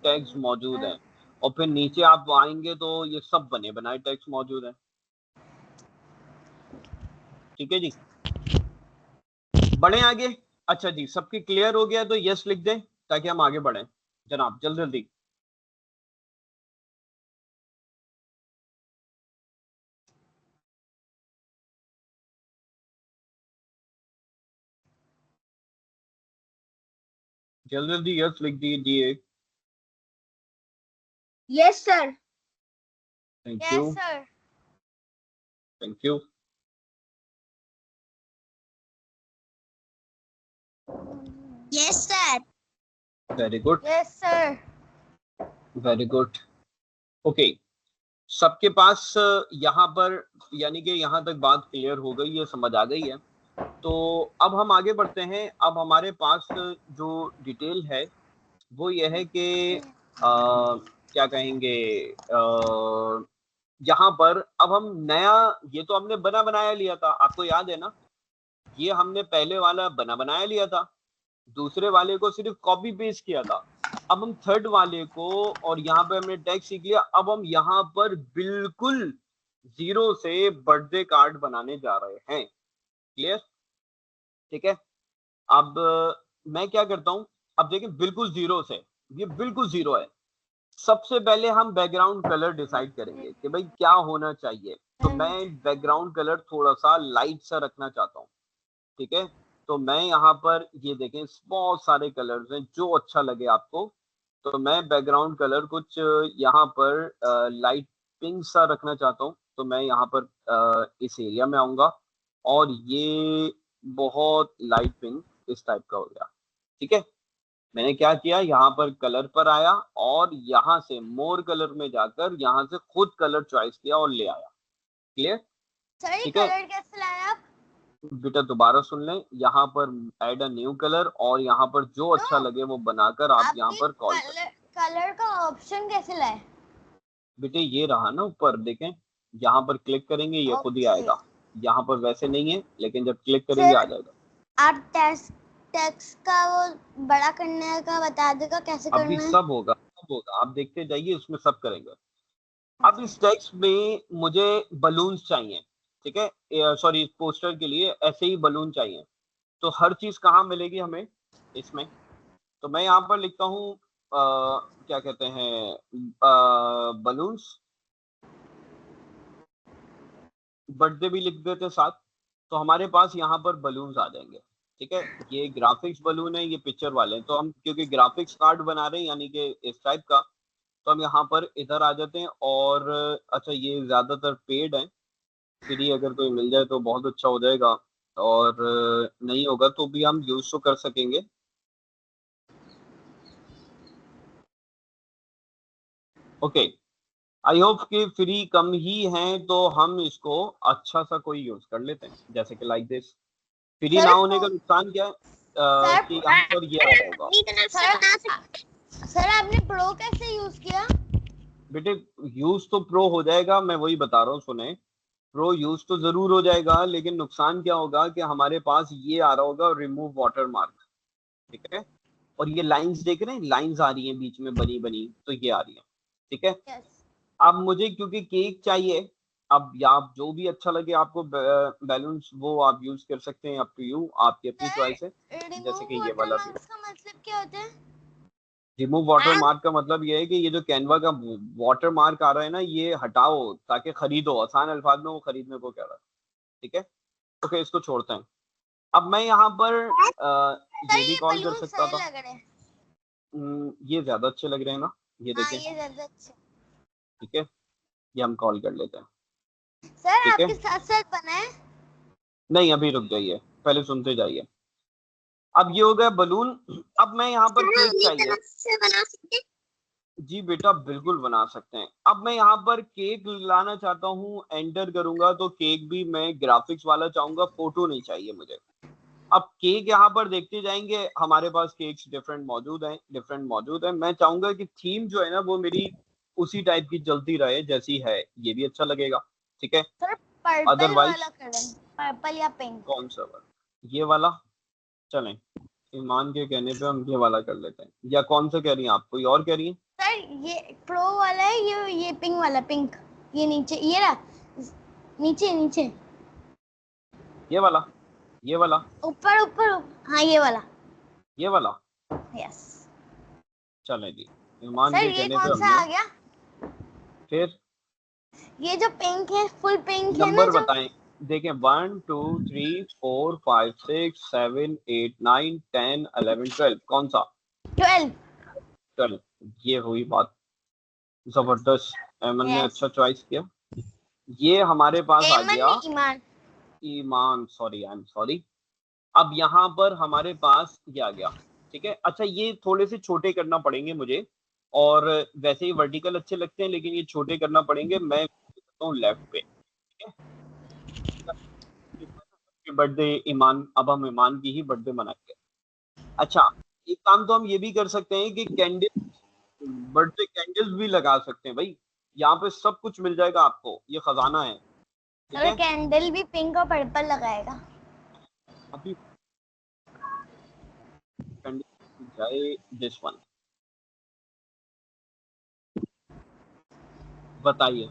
Speaker 1: टैग्स मौजूद हैं, और फिर नीचे आप आएंगे तो ये सब बने बनाए टैग्स मौजूद हैं, ठीक है जी। बढ़े आगे। अच्छा जी, सबकी क्लियर हो गया तो यस लिख दें ताकि हम आगे बढ़े जनाब, जल्दी जल्दी। जल्दी जल्दी यस लिख दीजिए।
Speaker 3: Yes sir.
Speaker 1: Thank you,
Speaker 2: yes sir.
Speaker 1: Thank you,
Speaker 4: yes sir.
Speaker 1: Very good,
Speaker 2: yes sir.
Speaker 1: Very good, okay. सबके पास यहाँ पर, यानी कि यहाँ तक बात क्लियर हो गई है, समझ आ गई है। तो अब हम आगे बढ़ते हैं। अब हमारे पास जो डिटेल है वो ये है कि क्या कहेंगे, यहाँ पर अब हम नया, ये तो हमने बना बनाया लिया था, आपको याद है ना, ये हमने पहले वाला बना बनाया लिया था, दूसरे वाले को सिर्फ कॉपी पेस्ट किया था। अब हम थर्ड वाले को, और यहाँ पे हमने टेक्स्ट सीख लिया, अब हम यहाँ पर बिल्कुल जीरो से बर्थडे कार्ड बनाने जा रहे हैं, क्लियर, ठीक है। अब मैं क्या करता हूँ, अब देखें बिल्कुल जीरो से, ये बिल्कुल जीरो है। सबसे पहले हम बैकग्राउंड कलर डिसाइड करेंगे कि भाई क्या होना चाहिए। तो मैं बैकग्राउंड कलर थोड़ा सा लाइट सा रखना चाहता हूँ, ठीक है। तो मैं यहाँ पर ये देखें बहुत सारे कलर्स हैं, जो अच्छा लगे आपको। तो मैं बैकग्राउंड कलर कुछ यहाँ पर लाइट पिंक सा रखना चाहता हूँ। तो मैं यहाँ पर इस एरिया में आऊंगा और ये बहुत लाइट पिंक इस टाइप का हो गया, ठीक है। मैंने क्या किया, यहाँ पर कलर पर आया और यहाँ से मोर कलर में जाकर यहाँ से खुद कलर चॉइस किया और ले आया। क्लियर?
Speaker 2: सर ये
Speaker 1: ठीक है
Speaker 2: कलर कैसे लाया आप?
Speaker 1: बेटा, दोबारा सुन लें। यहाँ पर ऐड अ न्यू कलर और यहाँ पर जो अच्छा लगे वो बनाकर आप यहाँ पर कॉल करें।
Speaker 2: कलर का ऑप्शन कैसे लाए?
Speaker 1: बेटे ये रहा ना ऊपर, देखें यहाँ पर क्लिक करेंगे ये खुद ही
Speaker 2: ओके।
Speaker 1: आएगा। यहाँ पर वैसे नहीं है, लेकिन जब क्लिक करेंगे आ जाएगा।
Speaker 2: आप टेक्स्ट का वो बड़ा करने का बता देगा कैसे
Speaker 1: अभी
Speaker 2: करना है?
Speaker 1: सब होगा, सब होगा, आप देखते जाइए, उसमें सब करेंगे। अब इस टेक्स्ट में मुझे बलून्स चाहिए, ठीक है। सॉरी, पोस्टर के लिए ऐसे ही बलून चाहिए। तो हर चीज कहाँ मिलेगी हमें इसमें? तो मैं यहाँ पर लिखता हूँ क्या कहते हैं, बलून्स। बर्थडे भी लिख देते साथ, तो हमारे पास यहाँ पर बलून्स आ जाएंगे, ठीक है। ये ग्राफिक्स बलून है, ये पिक्चर वाले हैं। तो हम क्योंकि ग्राफिक्स कार्ड बना रहे हैं यानी कि इस टाइप का, तो हम यहाँ पर इधर आ जाते हैं। और अच्छा, ये ज्यादातर पेड है, फ्री अगर कोई मिल जाए तो बहुत अच्छा हो जाएगा, और नहीं होगा तो भी हम यूज तो कर सकेंगे। ओके, आई होप कि फ्री कम ही हैं, तो हम इसको अच्छा सा कोई यूज कर लेते हैं, जैसे कि लाइक दिस। फ्री ना होने का नुकसान क्या है, कि यहाँ पर ये आ रहा होगा।
Speaker 2: सर आपने प्रो कैसे यूज किया?
Speaker 1: बेटे यूज तो प्रो हो जाएगा, मैं वही बता रहा हूँ, सुने। प्रो यूज तो जरूर हो जाएगा, लेकिन नुकसान क्या होगा कि हमारे पास ये आ रहा होगा रिमूव वाटर मार्क, ठीक है। और ये लाइंस देख रहे हैं, लाइंस आ रही हैं बीच में बनी बनी, तो ये आ रही है, ठीक है।
Speaker 2: यस।
Speaker 1: अब मुझे क्योंकि केक चाहिए, अब या आप जो भी अच्छा लगे आपको बैलून्स, वो आप यूज कर सकते हैं, अप टू यू, आपकी अपनी चॉइस है। जैसे कि ये वाला भी
Speaker 2: का मतलब क्या होता है?
Speaker 1: रिमूव वाटर मार्क का मतलब ये है कि ये जो कैनवा का वाटर मार्क आ रहा है ना, ये हटाओ ताकि खरीदो। आसान अल्फाज में वो खरीदने को कह रहा है, ठीक है। ओके, इसको छोड़ते हैं। अब मैं यहाँ पर ये भी कॉल कर सकता था।
Speaker 2: लग रहे हैं।
Speaker 1: ये ज्यादा अच्छे लग रहे हैं ना, ये
Speaker 2: हाँ,
Speaker 1: देखें,
Speaker 2: ये ज्यादा अच्छा।
Speaker 1: ठीक है। ये हम कॉल कर लेते हैं,
Speaker 2: सर
Speaker 1: ठीक है।
Speaker 2: आपके साथ साथ बनाए?
Speaker 1: नहीं, अभी रुक जाइए, पहले सुनते जाइए। अब ये हो गया बलून। अब मैं यहाँ पर केक चाहिए।
Speaker 5: बना सकते हैं।
Speaker 1: जी बेटा, बिल्कुल बना सकते हैं। अब मैं यहाँ पर केक लाना चाहता हूँ, एंटर करूंगा तो केक भी मैं ग्राफिक्स वाला चाहूंगा, फोटो नहीं चाहिए मुझे। अब केक यहाँ पर देखते जाएंगे, हमारे पास केक्स डिफरेंट मौजूद है। मैं चाहूंगा कि थीम जो है ना वो मेरी उसी टाइप की चलती रहे जैसी है, ये भी अच्छा लगेगा, ठीक है।
Speaker 2: सर पर्पल
Speaker 1: अदरवाइज
Speaker 2: वाला करें, पर्पल या पिंक?
Speaker 1: कौन सा वाला? ये वाला चलें, ईमान के कहने पे हम ये वाला कर लेते हैं। या कौन सा कह रही हैं आप, कोई और कह रही हैं?
Speaker 2: सर ये प्रो वाला है, ये पिंक वाला, पिंक। ये नीचे, ये रहा, नीचे नीचे,
Speaker 1: ये वाला, ये वाला,
Speaker 2: ऊपर ऊपर। हाँ, ये वाला।
Speaker 1: ये वाला
Speaker 2: यस।
Speaker 1: चलें जी, ईमान
Speaker 2: सर
Speaker 1: के
Speaker 2: ये
Speaker 1: कहने
Speaker 2: कौन
Speaker 1: पे
Speaker 2: सा आ
Speaker 1: हमने
Speaker 2: गया?
Speaker 1: फिर
Speaker 2: ये जो पिंक है, फुल पिंक है ना
Speaker 1: नंबर
Speaker 2: जो?
Speaker 1: बताएं। देखें 1 2 3 4 5 6 7 8 9 10 11 12, कौन सा?
Speaker 2: 12।
Speaker 1: 12। ये हुई बात, जबरदस्त। एमन ने
Speaker 2: यस।
Speaker 1: अच्छा चॉइस किया। ये हमारे पास आ
Speaker 2: एमन
Speaker 1: गया।
Speaker 2: नहीं, ईमान।
Speaker 1: ईमान, सॉरी, आई एम सॉरी। अब यहाँ पर हमारे पास ये आ गया, ठीक है। अच्छा, ये थोड़े से छोटे करना पड़ेंगे मुझे, और वैसे ही वर्टिकल अच्छे लगते हैं, लेकिन ये छोटे करना पड़ेंगे। मैं करता हूँ लेफ्ट पे, ठीक है। बर्थडे ईमान, अब हम ईमान की ही बर्थडे मनाएंगे। अच्छा, एक काम तो हम ये भी कर सकते हैं कि कैंडल, बर्थडे कैंडल्स भी लगा सकते हैं भाई। यहाँ पे सब कुछ मिल जाएगा आपको, ये खजाना है, ठीक
Speaker 2: सर
Speaker 1: है।
Speaker 2: कैंडल भी पिंक और पर्पल लगाएगा?
Speaker 1: अभी कैंडल जाए दिस वन, बताइए,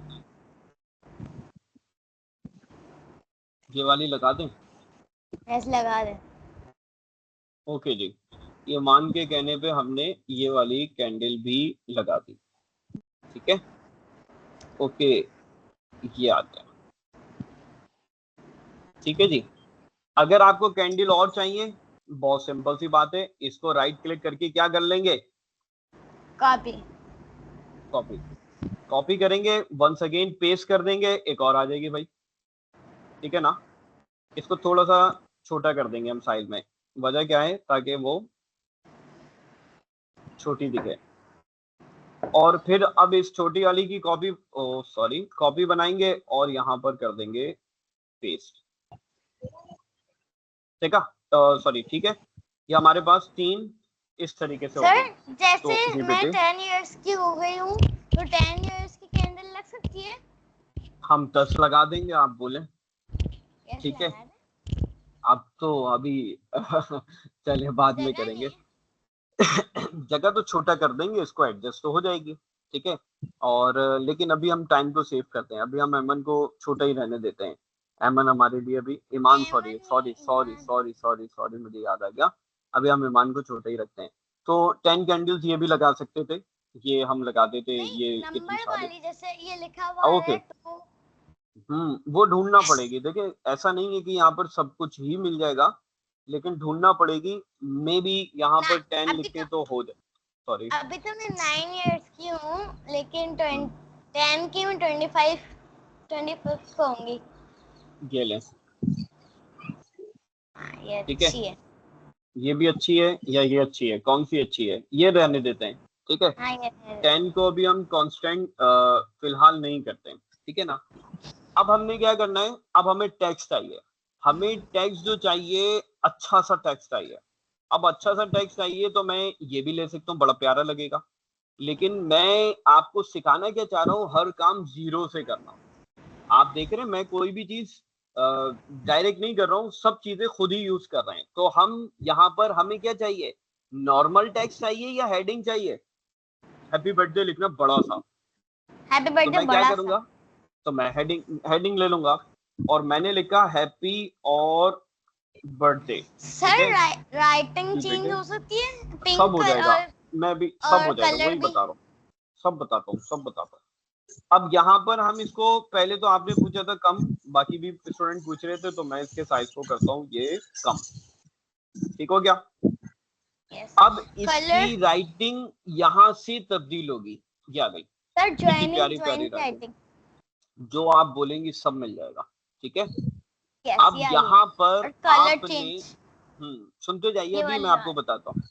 Speaker 1: ये वाली लगा दें?
Speaker 2: यस, लगा दे।
Speaker 1: ओके जी, ईमान के कहने पे हमने ये वाली कैंडल भी लगा दी, ठीक है। ओके, ये आता है, ठीक है जी। अगर आपको कैंडल और चाहिए, बहुत सिंपल सी बात है, इसको राइट क्लिक करके क्या कर लेंगे,
Speaker 2: कॉपी।
Speaker 1: कॉपी करेंगे, वंस अगेन पेस्ट कर देंगे, एक और आ जाएगी भाई, ठीक है ना। इसको थोड़ा सा छोटा कर देंगे हम साइज में, वजह क्या है, ताकि वो छोटी दिखे। और फिर अब इस छोटी वाली की कॉपी बनाएंगे और यहाँ पर कर देंगे पेस्ट, ठीक है। सॉरी, ठीक है, ये हमारे पास 3 इस तरीके से हो
Speaker 2: सर
Speaker 1: गए।
Speaker 2: जैसे
Speaker 1: तो ये
Speaker 2: मैं
Speaker 1: बेटे
Speaker 2: 10 इयर्स की हो गई हूँ तो 10 इयर्स की कैंडल लग सकती है?
Speaker 1: हम 10 लगा देंगे, आप बोले,
Speaker 2: कैसे
Speaker 1: ठीक है।
Speaker 2: यार?
Speaker 1: अब तो अभी चलिए बाद में
Speaker 2: जगह
Speaker 1: करेंगे।
Speaker 2: नहीं
Speaker 1: जगह तो छोटा कर देंगे, इसको एडजस्ट तो हो जाएगी, ठीक है। और लेकिन अभी हम टाइम को सेव करते हैं, अभी हम अमन को छोटा ही रहने देते हैं। अमन हमारे लिए अभी Iman, sorry sorry sorry sorry sorry sorry, मुझे याद आ गया, अभी हम ईमान को छोटा ही रखते हैं। तो 10 कैंडल्स ये भी लगा सकते थे, ये हम लगा देते,
Speaker 2: नहीं,
Speaker 1: ये इतनी
Speaker 2: नंबर
Speaker 1: सारी।
Speaker 2: वाली जैसे ये लिखा हुआ
Speaker 1: ओके,
Speaker 2: है तो
Speaker 1: वो ढूंढना पड़ेगी। देखिए ऐसा नहीं है कि यहाँ पर सब कुछ ही मिल जाएगा, लेकिन ढूंढना पड़ेगी। मे बी यहाँ पर 10
Speaker 2: अभी
Speaker 1: लिखे
Speaker 2: तो
Speaker 1: तो हो जाए, सॉरी।
Speaker 2: अभी तो मैं 9 इयर्स की हूँ, लेकिन 10 की मैं 25 को होंगी।
Speaker 1: ये लें,
Speaker 2: हाँ, ये
Speaker 1: ठीक है।
Speaker 2: अच्छी है।
Speaker 1: ये भी अच्छी है या ये अच्छी है, कौन सी अच्छी है, ये रहने देते हैं, ठीक है।
Speaker 2: हाँ, ये
Speaker 1: 10 को अभी हम कांस्टेंट फिलहाल नहीं करते, ठीक है ना। अब हमने क्या करना है, अब हमें टेक्स्ट चाहिए, हमें टेक्स्ट जो चाहिए, अच्छा सा टेक्स्ट चाहिए। अब अच्छा सा टेक्स्ट चाहिए तो मैं ये भी ले सकता हूँ, बड़ा प्यारा लगेगा। लेकिन मैं आपको सिखाना क्या चाह रहा हूँ, हर काम 0 से करना। आप देख रहे हैं मैं कोई भी चीज डायरेक्ट नहीं कर रहा हूँ, सब चीजें खुद ही यूज कर रहे हैं। तो हम यहाँ पर हमें क्या चाहिए, नॉर्मल टेक्स्ट चाहिए या हेडिंग चाहिए। हैप्पी बर्थडे लिखना बड़ा सा,
Speaker 2: हैप्पी
Speaker 1: तो
Speaker 2: बर्थडे
Speaker 1: मैं क्या
Speaker 2: बड़ा
Speaker 1: करूंगा,
Speaker 2: सा।
Speaker 1: तो मैं हेडिंग ले लूंगा और मैंने लिखा हैप्पी और बर्थडे, ठीक
Speaker 2: सर
Speaker 1: है।
Speaker 2: राइटिंग
Speaker 1: जी
Speaker 2: चेंज
Speaker 1: बेटे,
Speaker 2: हो सकती है,
Speaker 1: सब
Speaker 2: पिंक
Speaker 1: हो जाएगा,
Speaker 2: और
Speaker 1: मैं भी सब हो जाएगा,
Speaker 2: कलर
Speaker 1: वही
Speaker 2: भी।
Speaker 1: बता रहा हूँ, सब बताता हूँ, सब बताता हूँ। अब यहाँ पर हम इसको, पहले तो आपने पूछा था कम, बाकी भी स्टूडेंट पूछ रहे थे, तो मैं इसके साइज को करता हूँ ये कम, ठीक हो गया।
Speaker 2: यस।
Speaker 1: अब
Speaker 2: कलर
Speaker 1: इसकी राइटिंग यहाँ से तब्दील होगी, ये आ गई,
Speaker 2: सर,
Speaker 1: कितनी प्यारी प्यारी
Speaker 2: ज्वाइनिंग
Speaker 1: राइटिंग,
Speaker 2: राइटिंग।
Speaker 1: जो आप बोलेंगी सब मिल जाएगा, ठीक है।
Speaker 2: यस,
Speaker 1: अब
Speaker 2: ये आई है।
Speaker 1: यहाँ पर
Speaker 2: और कलर
Speaker 1: आपने,
Speaker 2: चेंज,
Speaker 1: सुनते जाइए,
Speaker 2: ये
Speaker 1: अभी
Speaker 2: वाली
Speaker 1: मैं आपको
Speaker 2: बात।
Speaker 1: बताता हूँ,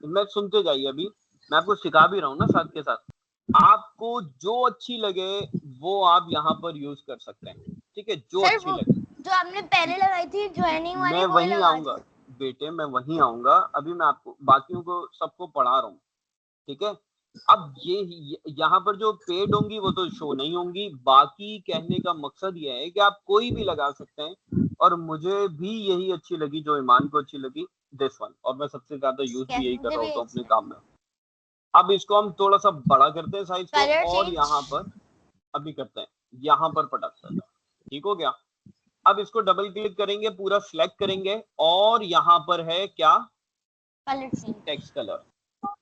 Speaker 1: मैं सुनते जाइए, अभी मैं आपको सिखा भी रहा हूँ ना साथ के साथ। आपको जो अच्छी लगे वो आप यहाँ पर यूज कर सकते हैं, ठीक है, जो
Speaker 2: सर
Speaker 1: अच्छी
Speaker 2: वो
Speaker 1: लगे।
Speaker 2: जो आपने पहले लगाई थी ज्वाइनिंग वाली,
Speaker 1: मैं
Speaker 2: वो
Speaker 1: वहीं
Speaker 2: लगा
Speaker 1: आऊंगा
Speaker 2: दी।
Speaker 1: बेटे, मैं वहीं आऊंगा, अभी मैं आपको बाकियों को सबको पढ़ा रहा हूँ, ठीक है। अब ये यहाँ पर जो पेड होंगी वो तो शो नहीं होंगी, बाकी कहने का मकसद ये है कि आप कोई भी लगा सकते हैं, और मुझे भी यही अच्छी लगी जो ईमान को अच्छी लगी, दिस वन, और मैं सबसे ज्यादा यूज भी
Speaker 2: यस,
Speaker 1: यही कर
Speaker 2: मुझे
Speaker 1: रहा
Speaker 2: भी
Speaker 1: होता हूँ
Speaker 2: अच्छी
Speaker 1: अपने
Speaker 2: लगी।
Speaker 1: काम में। अब इसको हम थोड़ा सा बड़ा करते हैं साइज को,
Speaker 2: कलर
Speaker 1: और
Speaker 2: चेंज।
Speaker 1: यहाँ पर अभी करते हैं, यहाँ पर पटकते हैं, ठीक हो गया। अब इसको डबल क्लिक करेंगे, पूरा सिलेक्ट करेंगे, और यहाँ पर है क्या,
Speaker 2: colour change.
Speaker 1: Text colour,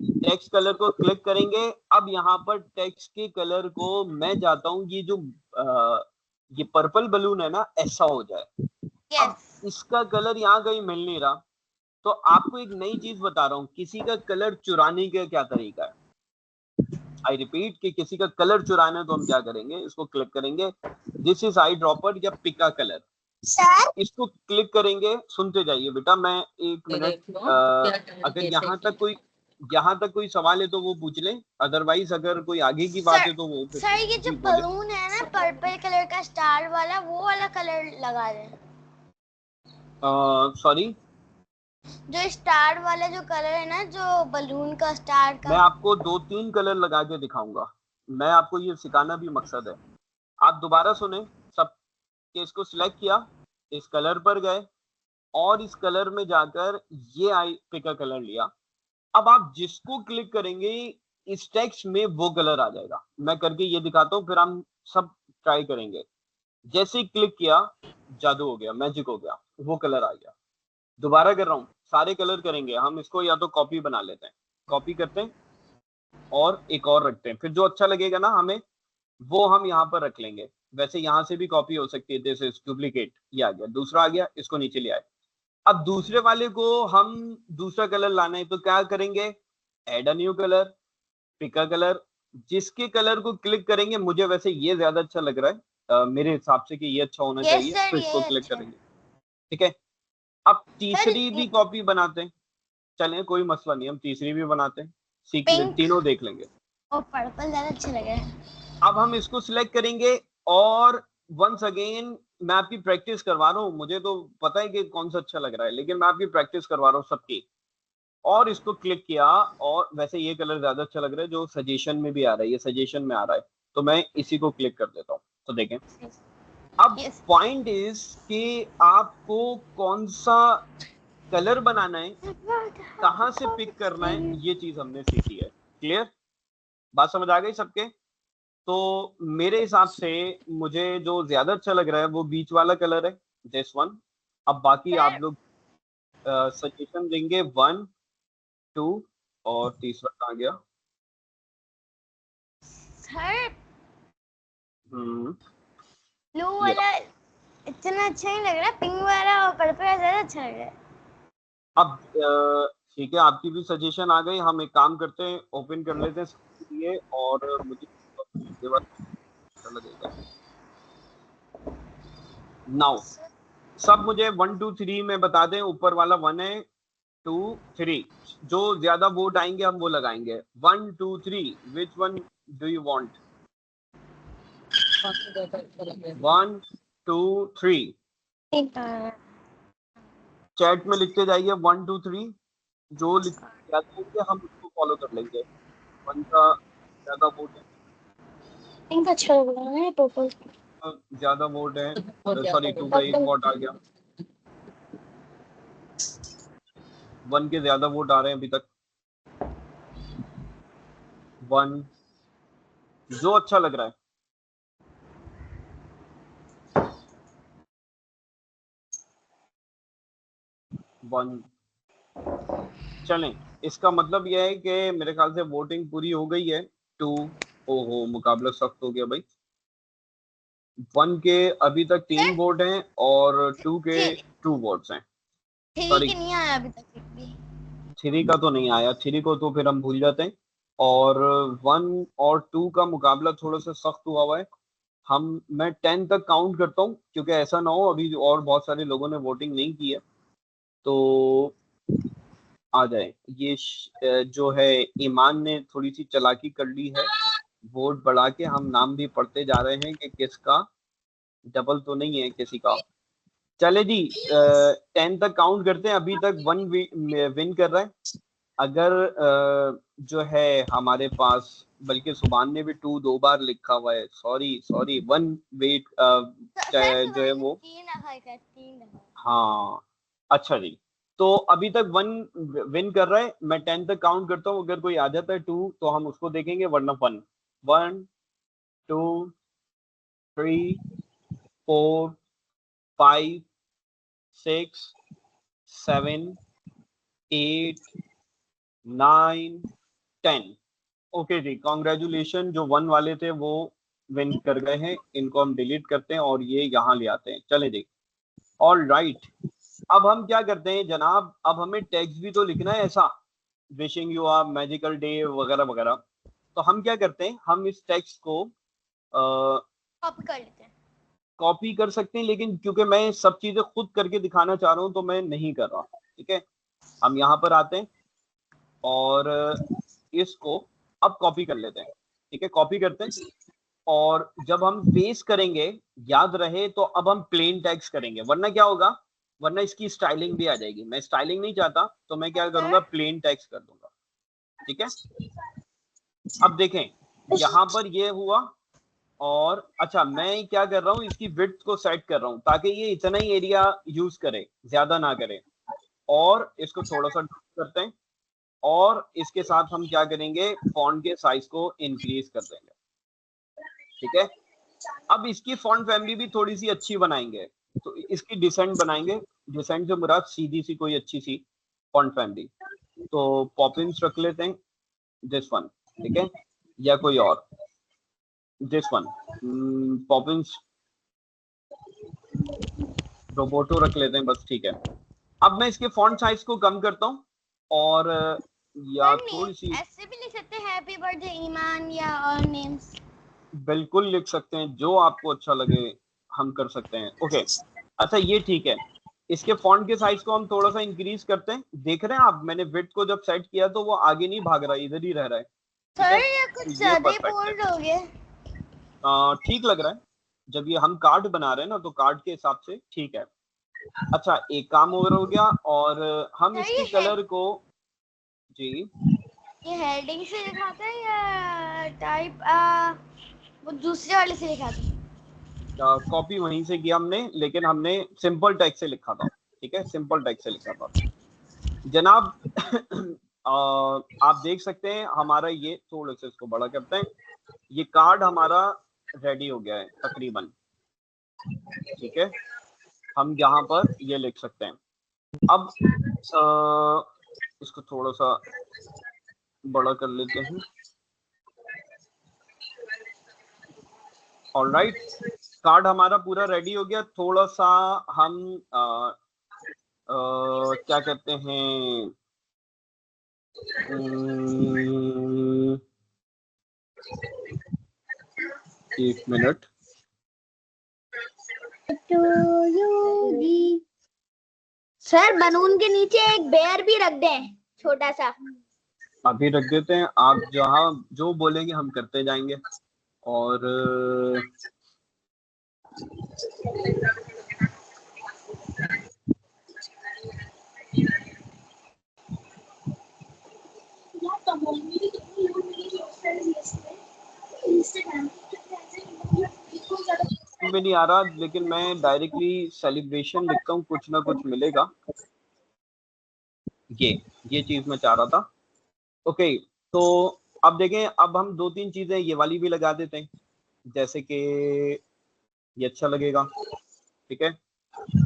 Speaker 1: text colour को क्लिक करेंगे। अब यहाँ पर टेक्स्ट के कलर को मैं जाता हूँ, ये जो ये पर्पल बलून है ना, ऐसा हो जाए। अब
Speaker 2: यस
Speaker 1: इसका कलर यहाँ कहीं मिल नहीं रहा, तो आपको एक नई चीज बता रहा हूँ, किसी का कलर चुराने का क्या तरीका है। आई रिपीट कि किसी का कलर चुराना है तो हम क्या करेंगे, इसको क्लिक करेंगे, दिस इज आई ड्रॉपर या पिक अ कलर,
Speaker 4: सर
Speaker 1: इसको क्लिक करेंगे। सुनते जाइए बेटा, मैं 1 मिनट, अगर यहाँ तक कोई सवाल है तो वो पूछ लें, अदरवाइज अगर कोई आगे की बात है तो वो फिर
Speaker 2: सर, ये जो
Speaker 1: जी बोले।
Speaker 2: बलून है ना पर्पल कलर का स्टार वाला, वो वाला कलर लगा दें।
Speaker 1: सॉरी,
Speaker 2: जो स्टार वाला जो कलर है ना, जो बलून का स्टार
Speaker 1: मैं
Speaker 2: का।
Speaker 1: आपको 2-3 कलर लगा के दिखाऊंगा, मैं आपको ये सिखाना भी मकसद है। आप दोबारा सुने सब, कि इसको सिलेक्ट किया, इस कलर पर गए, और इस कलर में जाकर ये आई पिक अ कलर लिया। अब आप जिसको क्लिक करेंगे इस टेक्स्ट में वो कलर आ जाएगा। मैं करके ये दिखाता हूँ, फिर हम सब ट्राई करेंगे। जैसे ही क्लिक किया, जादू हो गया, मैजिक हो गया, वो कलर आ गया। दोबारा कर रहा हूँ, सारे कलर करेंगे हम। इसको या तो कॉपी बना लेते हैं, कॉपी करते हैं और एक और रखते हैं, फिर जो अच्छा लगेगा ना हमें वो हम यहाँ पर रख लेंगे। वैसे यहाँ से भी कॉपी हो सकती है, जैसे डुप्लीकेट, ये आ गया, दूसरा आ गया, इसको नीचे ले आए। अब दूसरे वाले को हम दूसरा कलर लाना है, तो क्या करेंगे, add a new colour, pick a colour. जिसके कलर को क्लिक करेंगे, मुझे वैसे ये ज्यादा अच्छा लग रहा है मेरे हिसाब से कि ये अच्छा होना
Speaker 2: यस
Speaker 1: चाहिए,
Speaker 2: सर,
Speaker 1: तो इसको
Speaker 2: ये
Speaker 1: क्लिक
Speaker 2: अच्छा है।
Speaker 1: करेंगे। ठीक है, अब
Speaker 2: सर
Speaker 1: तीसरी भी कॉपी बनाते हैं, चलें कोई मसला नहीं, हम तीसरी भी बनाते हैं, सीख
Speaker 2: पिंक
Speaker 1: तीनों देख लेंगे।
Speaker 2: और पर्पल ज्यादा अच्छा लग रहा है।
Speaker 1: अब हम इसको सिलेक्ट करेंगे और वंस अगेन मैं आपकी प्रैक्टिस करवा रहा हूँ, मुझे तो पता है कि कौन सा अच्छा लग रहा है, लेकिन मैं आपकी प्रैक्टिस करवा रहा हूँ सबकी। और इसको क्लिक किया, और वैसे ये कलर ज्यादा अच्छा लग रहा है जो सजेशन में भी आ रहा है, ये सजेशन में आ रहा है, तो मैं इसी को क्लिक कर देता हूँ। तो देखें, अब
Speaker 2: यस
Speaker 1: पॉइंट इज कि आपको कौन सा कलर बनाना है, कहाँ से पिक करना है, ये चीज हमने सीखी है। क्लियर, बात समझ आ गई सबके? तो मेरे हिसाब से मुझे जो ज्यादा अच्छा लग रहा है वो बीच वाला कलर है, दिस वन। अब बाकी आप लोग सजेशन देंगे, 1 2 और तीसरा कहाँ गया?
Speaker 2: सर
Speaker 1: हम्म,
Speaker 2: ब्लू
Speaker 1: ये
Speaker 2: वाला इतना अच्छा नहीं लग रहा, पिंक वाला और पर्पल वाला ज्यादा अच्छा लग रहा है।
Speaker 1: अब ठीक है, आपकी भी सजेशन आ गई। हम एक काम करते हैं, ओपन कर लेते हैं सबके लिए, और मुझे ये वाला अच्छा लगेगा। नाउ सब मुझे 1 2 3 में बता दें, ऊपर वाला 1 है, 2 3, जो ज्यादा वोट आएंगे हम वो लगाएंगे। 1 2 3, which one do you want? 1 2 3, chat में लिखते जाइए 1 2 3, जो ज्यादा होंगे हम उसको फॉलो कर लेंगे। 1 का ज्यादा वोट है,
Speaker 5: पिंक अच्छा लग रहा है, पर्पल
Speaker 1: ज्यादा वोट है, सॉरी 2 का एक वोट आ गया, 1 के ज्यादा वोट आ रहे हैं अभी तक। 1 जो अच्छा लग रहा है। वन, चलें, इसका मतलब यह है कि मेरे ख्याल से वोटिंग पूरी हो गई है। 2, ओहो मुकाबला सख्त हो गया भाई। 1 के अभी तक 3 वोट हैं और 2 के 2 वोट्स हैं।
Speaker 2: 3 के नहीं आया अभी तक एक भी।
Speaker 1: 3 का तो नहीं आया, 3 को तो फिर हम भूल जाते हैं। और 1 और 2 का मुकाबला थोड़ा सा सख्त हुआ है। मैं 10 तक काउंट करता हूँ, क्योंकि ऐसा ना हो अभी और बहुत सारे लोगों ने वोटिंग नहीं की है, तो आ जाए। जो है, ईमान ने थोड़ी सी चालाकी कर ली है, वोट बढ़ा के हम नाम भी पढ़ते जा रहे हैं कि किसका डबल तो नहीं है किसी का। चले जी, 10 तक काउंट करते हैं। अभी तक 1 विन कर रहा है। अगर जो है हमारे पास, बल्कि सुभान ने भी 2 2 बार लिखा हुआ है, सॉरी 1 वेट जो है वो,
Speaker 2: 3 दफा का 3 दफा।
Speaker 1: हाँ अच्छा जी। तो अभी तक 1 विन कर रहा है। मैं 10 तक काउंट करता हूँ, अगर कोई आ जाता है 2 तो हम उसको देखेंगे, वरना 1 1 2 3 4 5 6 7 8 9 10। ओके जी, कॉन्ग्रेचुलेशन, जो 1 वाले थे वो विन कर गए हैं। इनको हम डिलीट करते हैं और ये यहाँ ले आते हैं। चले जी, ऑल राइट। अब हम क्या करते हैं जनाब, अब हमें टेक्स्ट भी तो लिखना है ऐसा, wishing you a magical day वगैरह वगैरह। तो हम क्या करते हैं, हम इस टेक्स्ट को
Speaker 2: कॉपी कर लेते हैं।
Speaker 1: कॉपी कर सकते हैं, लेकिन क्योंकि मैं सब चीजें खुद करके दिखाना चाह रहा हूँ तो मैं नहीं कर रहा। ठीक है, हम यहाँ पर आते हैं और इसको अब कॉपी कर लेते हैं। ठीक है, कॉपी करते हैं, और जब हम पेस्ट करेंगे, याद रहे तो अब हम प्लेन टेक्स्ट करेंगे, वरना क्या होगा, वरना इसकी स्टाइलिंग भी आ जाएगी। मैं स्टाइलिंग नहीं चाहता, तो मैं क्या करूंगा, प्लेन टेक्स्ट कर दूंगा। ठीक है, अब देखें यहाँ पर ये हुआ, और अच्छा मैं क्या कर रहा हूँ, इसकी विड्थ को सेट कर रहा हूँ ताकि ये इतना ही एरिया यूज करे, ज्यादा ना करे। और इसको थोड़ा सा करते हैं, और इसके साथ हम क्या करेंगे, फॉन्ट के साइज को इंक्रीज कर देंगे। ठीक है, अब इसकी फॉन्ट फैमिली भी थोड़ी सी अच्छी बनाएंगे। तो इसकी डिसेंट बनाएंगे। डिसेंट से मुराद सीधी सी कोई अच्छी सी फॉन्ट फैमिली। तो पॉपिंस रख लेते हैं, दिस वन, ठीक है, या कोई और, दिस वन, पॉपिंस रोबोटो रख लेते हैं बस, ठीक है। अब मैं इसके फॉन्ट साइज को कम करता हूँ और या थोड़ी सी,
Speaker 2: ऐसे भी लिख सकते हैं हैप्पी बर्थडे ईमान या और नेम्स।
Speaker 1: बिल्कुल लिख सकते हैं, जो आपको अच्छा लगे हम कर सकते हैं। ओके, अच्छा ये ठीक है। इसके फॉन्ट के साइज को हम थोड़ा सा इंक्रीज करते हैं। देख रहे हैं आप, मैंने विड्थ को जब सेट किया तो वो आगे नहीं भाग रहा है, इधर ही रह रहा है, ठीक
Speaker 2: सर
Speaker 1: है।
Speaker 2: ये
Speaker 1: तो
Speaker 2: कुछ
Speaker 1: ये
Speaker 2: ज्यादा ही
Speaker 1: परफेक्ट है,
Speaker 2: बोल्ड हो गया।
Speaker 1: ठीक लग रहा है। जब ये हम कार्ड बना रहे हैं ना, तो कार्ड के हिसाब से ठीक है। अच्छा, एक काम और हो गया, और हम
Speaker 2: सर,
Speaker 1: इसके
Speaker 2: ये
Speaker 1: कलर को, जी,
Speaker 2: ये हेडिंग से लिखाता है या टाइप वो दूसरे वाले से लिखाता है?
Speaker 1: कॉपी वहीं से किया हमने, लेकिन हमने सिंपल टेक्स्ट से लिखा था, ठीक है, सिंपल टेक्स्ट से लिखा था जनाब। आप देख सकते हैं हमारा ये, थोड़ा सा इसको बड़ा करते हैं, ये कार्ड हमारा रेडी हो गया है तकरीबन, ठीक है। हम यहाँ पर ये लिख सकते हैं। अब इसको थोड़ा सा बड़ा कर लेते हैं। ऑलराइट, कार्ड हमारा पूरा रेडी हो गया। थोड़ा सा हम क्या कहते हैं, एक मिनट,
Speaker 3: सर बलून के नीचे एक बेयर भी रख दें, छोटा सा।
Speaker 1: अभी रख देते हैं। आप जहाँ जो बोलेंगे हम करते जाएंगे। और में नहीं आ रहा, लेकिन मैं डायरेक्टली सेलिब्रेशन लिखता हूँ, कुछ ना कुछ मिलेगा। ये चीज मैं चाह रहा था। ओके, तो अब देखें, अब हम दो तीन चीजें ये वाली भी लगा देते हैं, जैसे कि ये अच्छा लगेगा, ठीक है।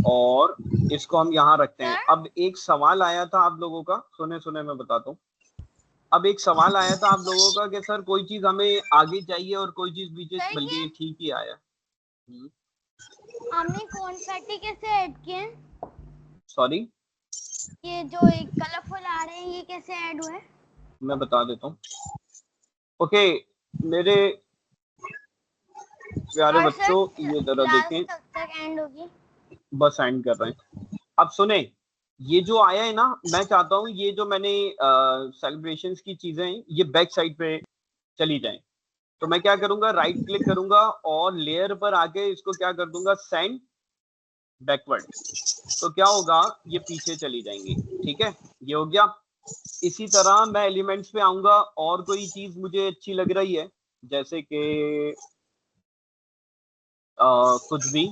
Speaker 1: और इसको हम यहाँ रखते हैं। अब एक सवाल आया था आप लोगों का, सुने मैं बताता हूँ। अब एक सवाल आया था आप लोगों का कि सर कोई चीज हमें आगे चाहिए और कोई चीज पीछे, बल्कि ये ठीक ही आया।
Speaker 2: हमने कॉन्फेटी कैसे ऐड किए?
Speaker 1: सॉरी,
Speaker 2: ये जो एक कलरफुल आ रहे हैं, ये कैसे ऐड हुए?
Speaker 1: मैं बता देता हूँ। ओके, मेरे प्यारे
Speaker 2: और
Speaker 1: बच्चों,
Speaker 2: सर
Speaker 1: ये जरा
Speaker 2: क्लास
Speaker 1: देखें,
Speaker 2: कब तक एंड होगी?
Speaker 1: बस एंड कर रहे हैं। अब सुने, ये जो आया है ना, मैं चाहता हूँ ये जो मैंने सेलिब्रेशंस की चीजें हैं, ये बैक साइड पे चली जाएं। तो मैं क्या करूंगा, राइट क्लिक करूंगा और लेयर पर आके इसको क्या कर दूंगा, सेंड बैकवर्ड। तो क्या होगा, ये पीछे चली जाएंगी, ठीक है, ये हो गया। इसी तरह मैं एलिमेंट्स पे आऊंगा, और कोई चीज मुझे अच्छी लग रही है, जैसे कि कुछ भी,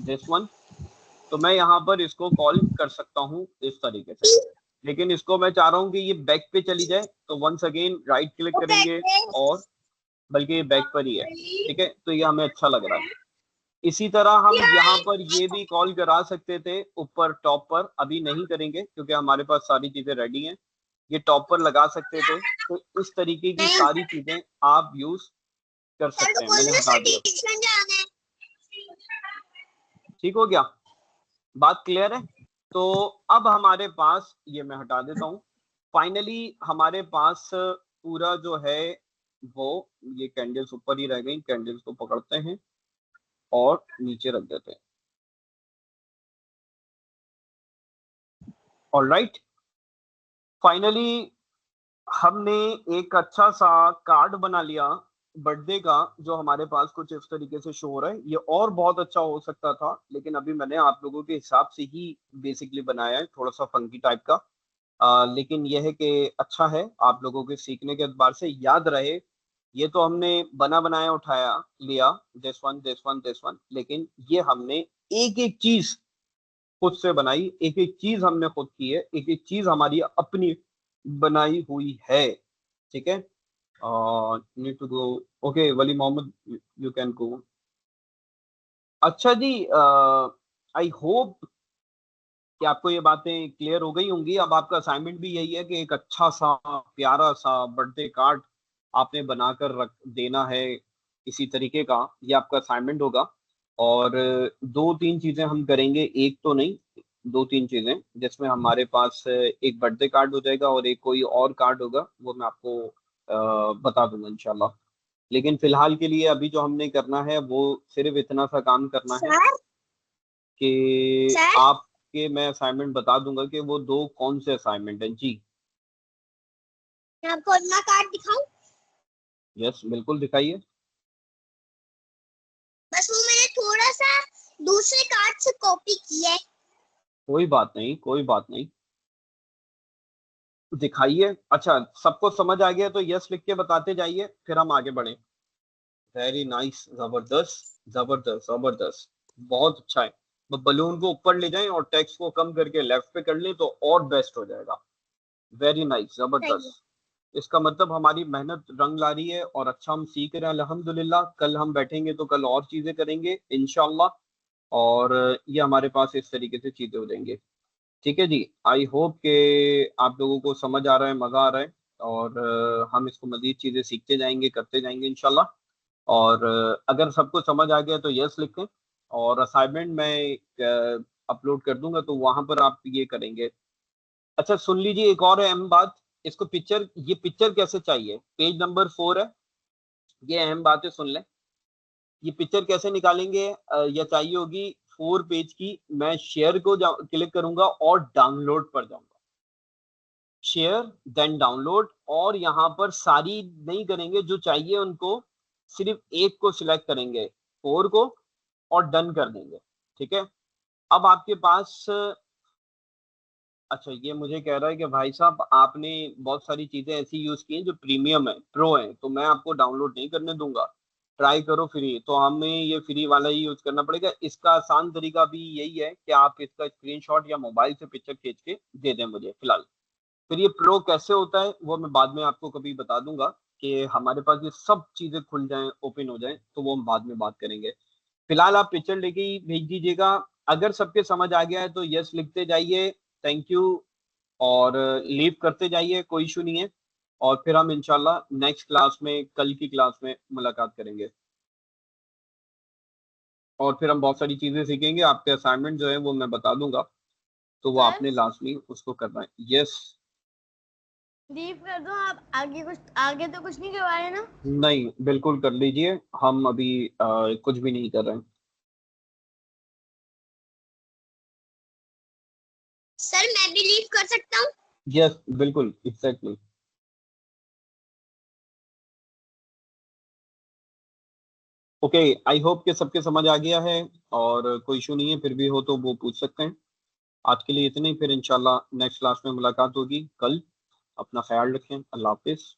Speaker 1: दिस वन, तो मैं यहाँ पर इसको कॉल कर सकता हूँ इस तरीके से। लेकिन इसको मैं चाह रहा हूँ कि ये बैक पे चली जाए, तो वंस अगेन राइट क्लिक करेंगे, और बल्कि ये बैक पर ही है, ठीक है, तो ये हमें अच्छा लग रहा है। इसी तरह हम यहाँ पर ये भी कॉल करा सकते थे ऊपर टॉप पर, अभी नहीं करेंगे क्योंकि हमारे पास सारी चीजें रेडी हैं। ये टॉप पर लगा सकते थे। तो इस तरीके की सारी चीजें आप यूज कर सकते हैं। मैंने हटा दिया, ठीक हो गया, बात क्लियर है। तो अब हमारे पास, ये मैं हटा देता हूँ, फाइनली हमारे पास पूरा जो है वो, ये कैंडल्स ऊपर ही रह गई, कैंडल्स को पकड़ते हैं और नीचे रख देते हैं। ऑलराइट, फाइनली हमने एक अच्छा सा कार्ड बना लिया बर्थडे का, जो हमारे पास कुछ इस तरीके से शो हो रहा है। ये और बहुत अच्छा हो सकता था, लेकिन अभी मैंने आप लोगों के हिसाब से ही बेसिकली बनाया है, थोड़ा सा फंकी टाइप का। लेकिन यह है कि अच्छा है, आप लोगों के सीखने के एतबार से याद रहे। ये तो हमने बना बनाया उठाया लिया, this one this one this one, लेकिन ये हमने एक एक चीज खुद से बनाई, एक एक चीज हमने खुद की है, एक एक चीज हमारी अपनी बनाई हुई है, ठीक है। Need to go, okay, Wali Mohammad, you can go. अच्छा जी, आई होप कि आपको ये बातें क्लियर हो गई होंगी। अब आपका असाइनमेंट भी यही है कि एक अच्छा सा प्यारा सा बर्थडे कार्ड आपने बनाकर रख देना है इसी तरीके का। ये आपका असाइनमेंट होगा। और दो तीन चीजें हम करेंगे, एक तो नहीं, दो तीन चीजें, जिसमें हमारे पास एक बर्थडे कार्ड हो जाएगा और एक कोई और कार्ड होगा, वो मैं आपको बता दूंगा इंशाल्लाह। लेकिन फिलहाल के लिए अभी जो हमने करना है वो सिर्फ इतना सा काम करना है
Speaker 4: सर
Speaker 1: कि
Speaker 4: सर
Speaker 1: आपके मैं असाइनमेंट बता दूंगा कि वो दो कौन से असाइनमेंट हैं जी।
Speaker 4: मैं आपको अपना कार्ड दिखाऊं?
Speaker 1: यस बिल्कुल दिखाइए।
Speaker 4: बस वो मैंने थोड़ा सा दूसरे कार्ड से कॉपी किया है।
Speaker 1: कोई बात नहीं, कोई बात नहीं, दिखाइए। अच्छा, सबको समझ आ गया तो यस लिख के बताते जाइए, फिर हम आगे बढ़े। वेरी नाइस, जबरदस्त जबरदस्त जबरदस्त, बहुत अच्छा है। बलून को ऊपर ले जाएं और टेक्स्ट को कम करके लेफ्ट पे कर लें तो और बेस्ट हो जाएगा। वेरी नाइस,
Speaker 4: सही है।
Speaker 1: जबरदस्त। इसका मतलब हमारी मेहनत रंग ला रही है और अच्छा हम सीख रहे हैं अल्हम्दुलिल्लाह। कल हम बैठेंगे तो कल और चीजें करेंगे इंशाल्लाह। और ये हमारे पास इस तरीके से चीजें हो जाएंगे। ठीक है जी, आई होप के आप लोगों को समझ आ रहा है, मजा आ रहा है। और हम इसको मजीद चीजें सीखते जाएंगे, करते जाएंगे इंशाल्लाह। और अगर सबको समझ आ गया तो यस लिखें। और असाइनमेंट मैं अपलोड कर दूंगा तो वहां पर आप ये करेंगे। अच्छा सुन लीजिए, एक और अहम बात, इसको पिक्चर, ये पिक्चर कैसे चाहिए, पेज नंबर 4 है, ये अहम बात है, सुन लें। ये पिक्चर कैसे निकालेंगे, या चाहिए होगी 4 पेज की। मैं शेयर को क्लिक करूंगा और डाउनलोड पर जाऊंगा, शेयर देन डाउनलोड, और यहाँ पर सारी नहीं करेंगे, जो चाहिए उनको सिर्फ एक को सिलेक्ट करेंगे, 4 को, और डन कर देंगे। ठीक है। अब आपके पास, अच्छा ये मुझे कह रहा है कि भाई साहब आपने बहुत सारी चीजें ऐसी यूज की हैं जो प्रीमियम है, प्रो है, तो मैं आपको डाउनलोड नहीं करने दूंगा। ट्राई करो फ्री, तो हमें ये फ्री वाला ही यूज करना पड़ेगा। इसका आसान तरीका भी यही है कि आप इसका स्क्रीनशॉट या मोबाइल से पिक्चर खींच के दे दें मुझे फिलहाल। फिर ये प्रो कैसे होता है वो मैं बाद में आपको कभी बता दूंगा, कि हमारे पास ये सब चीजें खुल जाएं, ओपन हो जाएं, तो वो हम बाद में बात करेंगे। फिलहाल आप पिक्चर लेके ही भेज दीजिएगा। अगर सबके समझ आ गया है तो यस लिखते जाइए, थैंक यू, और लीव करते जाइए, कोई इशू नहीं है। और फिर हम इंशाल्लाह नेक्स्ट क्लास में, कल की क्लास में मुलाकात करेंगे। और फिर हम बहुत सारी चीजें सीखेंगे। आपके असाइनमेंट जो है वो मैं बता दूंगा, तो वो
Speaker 2: सर
Speaker 1: आपने लाजमी उसको करना है। यस।
Speaker 2: लीव कर दो आप, आगे तो कुछ नहीं करवा रहे ना?
Speaker 1: नहीं बिल्कुल कर लीजिए, हम अभी कुछ भी नहीं कर रहे हैं।
Speaker 4: सर मैं भी लीव कर सकता हूँ?
Speaker 1: यस बिल्कुल, एग्जैक्टली। ओके, आई होप कि सबके समझ आ गया है और कोई इशू नहीं है, फिर भी हो तो वो पूछ सकते हैं। आज के लिए इतने ही, फिर इंशाल्लाह नेक्स्ट क्लास में मुलाकात होगी कल। अपना ख्याल रखें, अल्लाह हाफिज।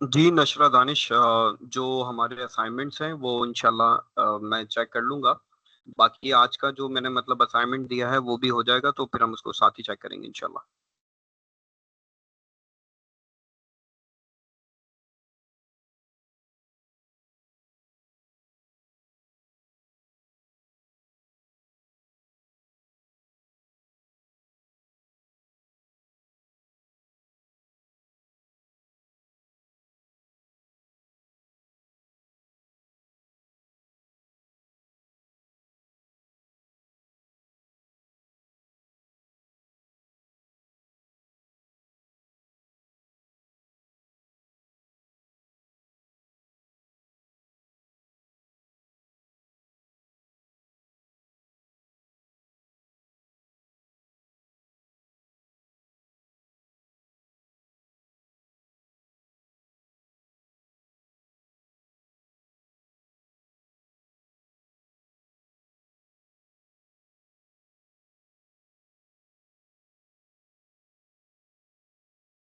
Speaker 1: जी नशरा दानिश, जो हमारे असाइनमेंट्स हैं वो इंशाल्लाह मैं चेक कर लूंगा। बाकी आज का जो मैंने मतलब असाइनमेंट दिया है वो भी हो जाएगा, तो फिर हम उसको साथ ही चेक करेंगे इंशाल्लाह।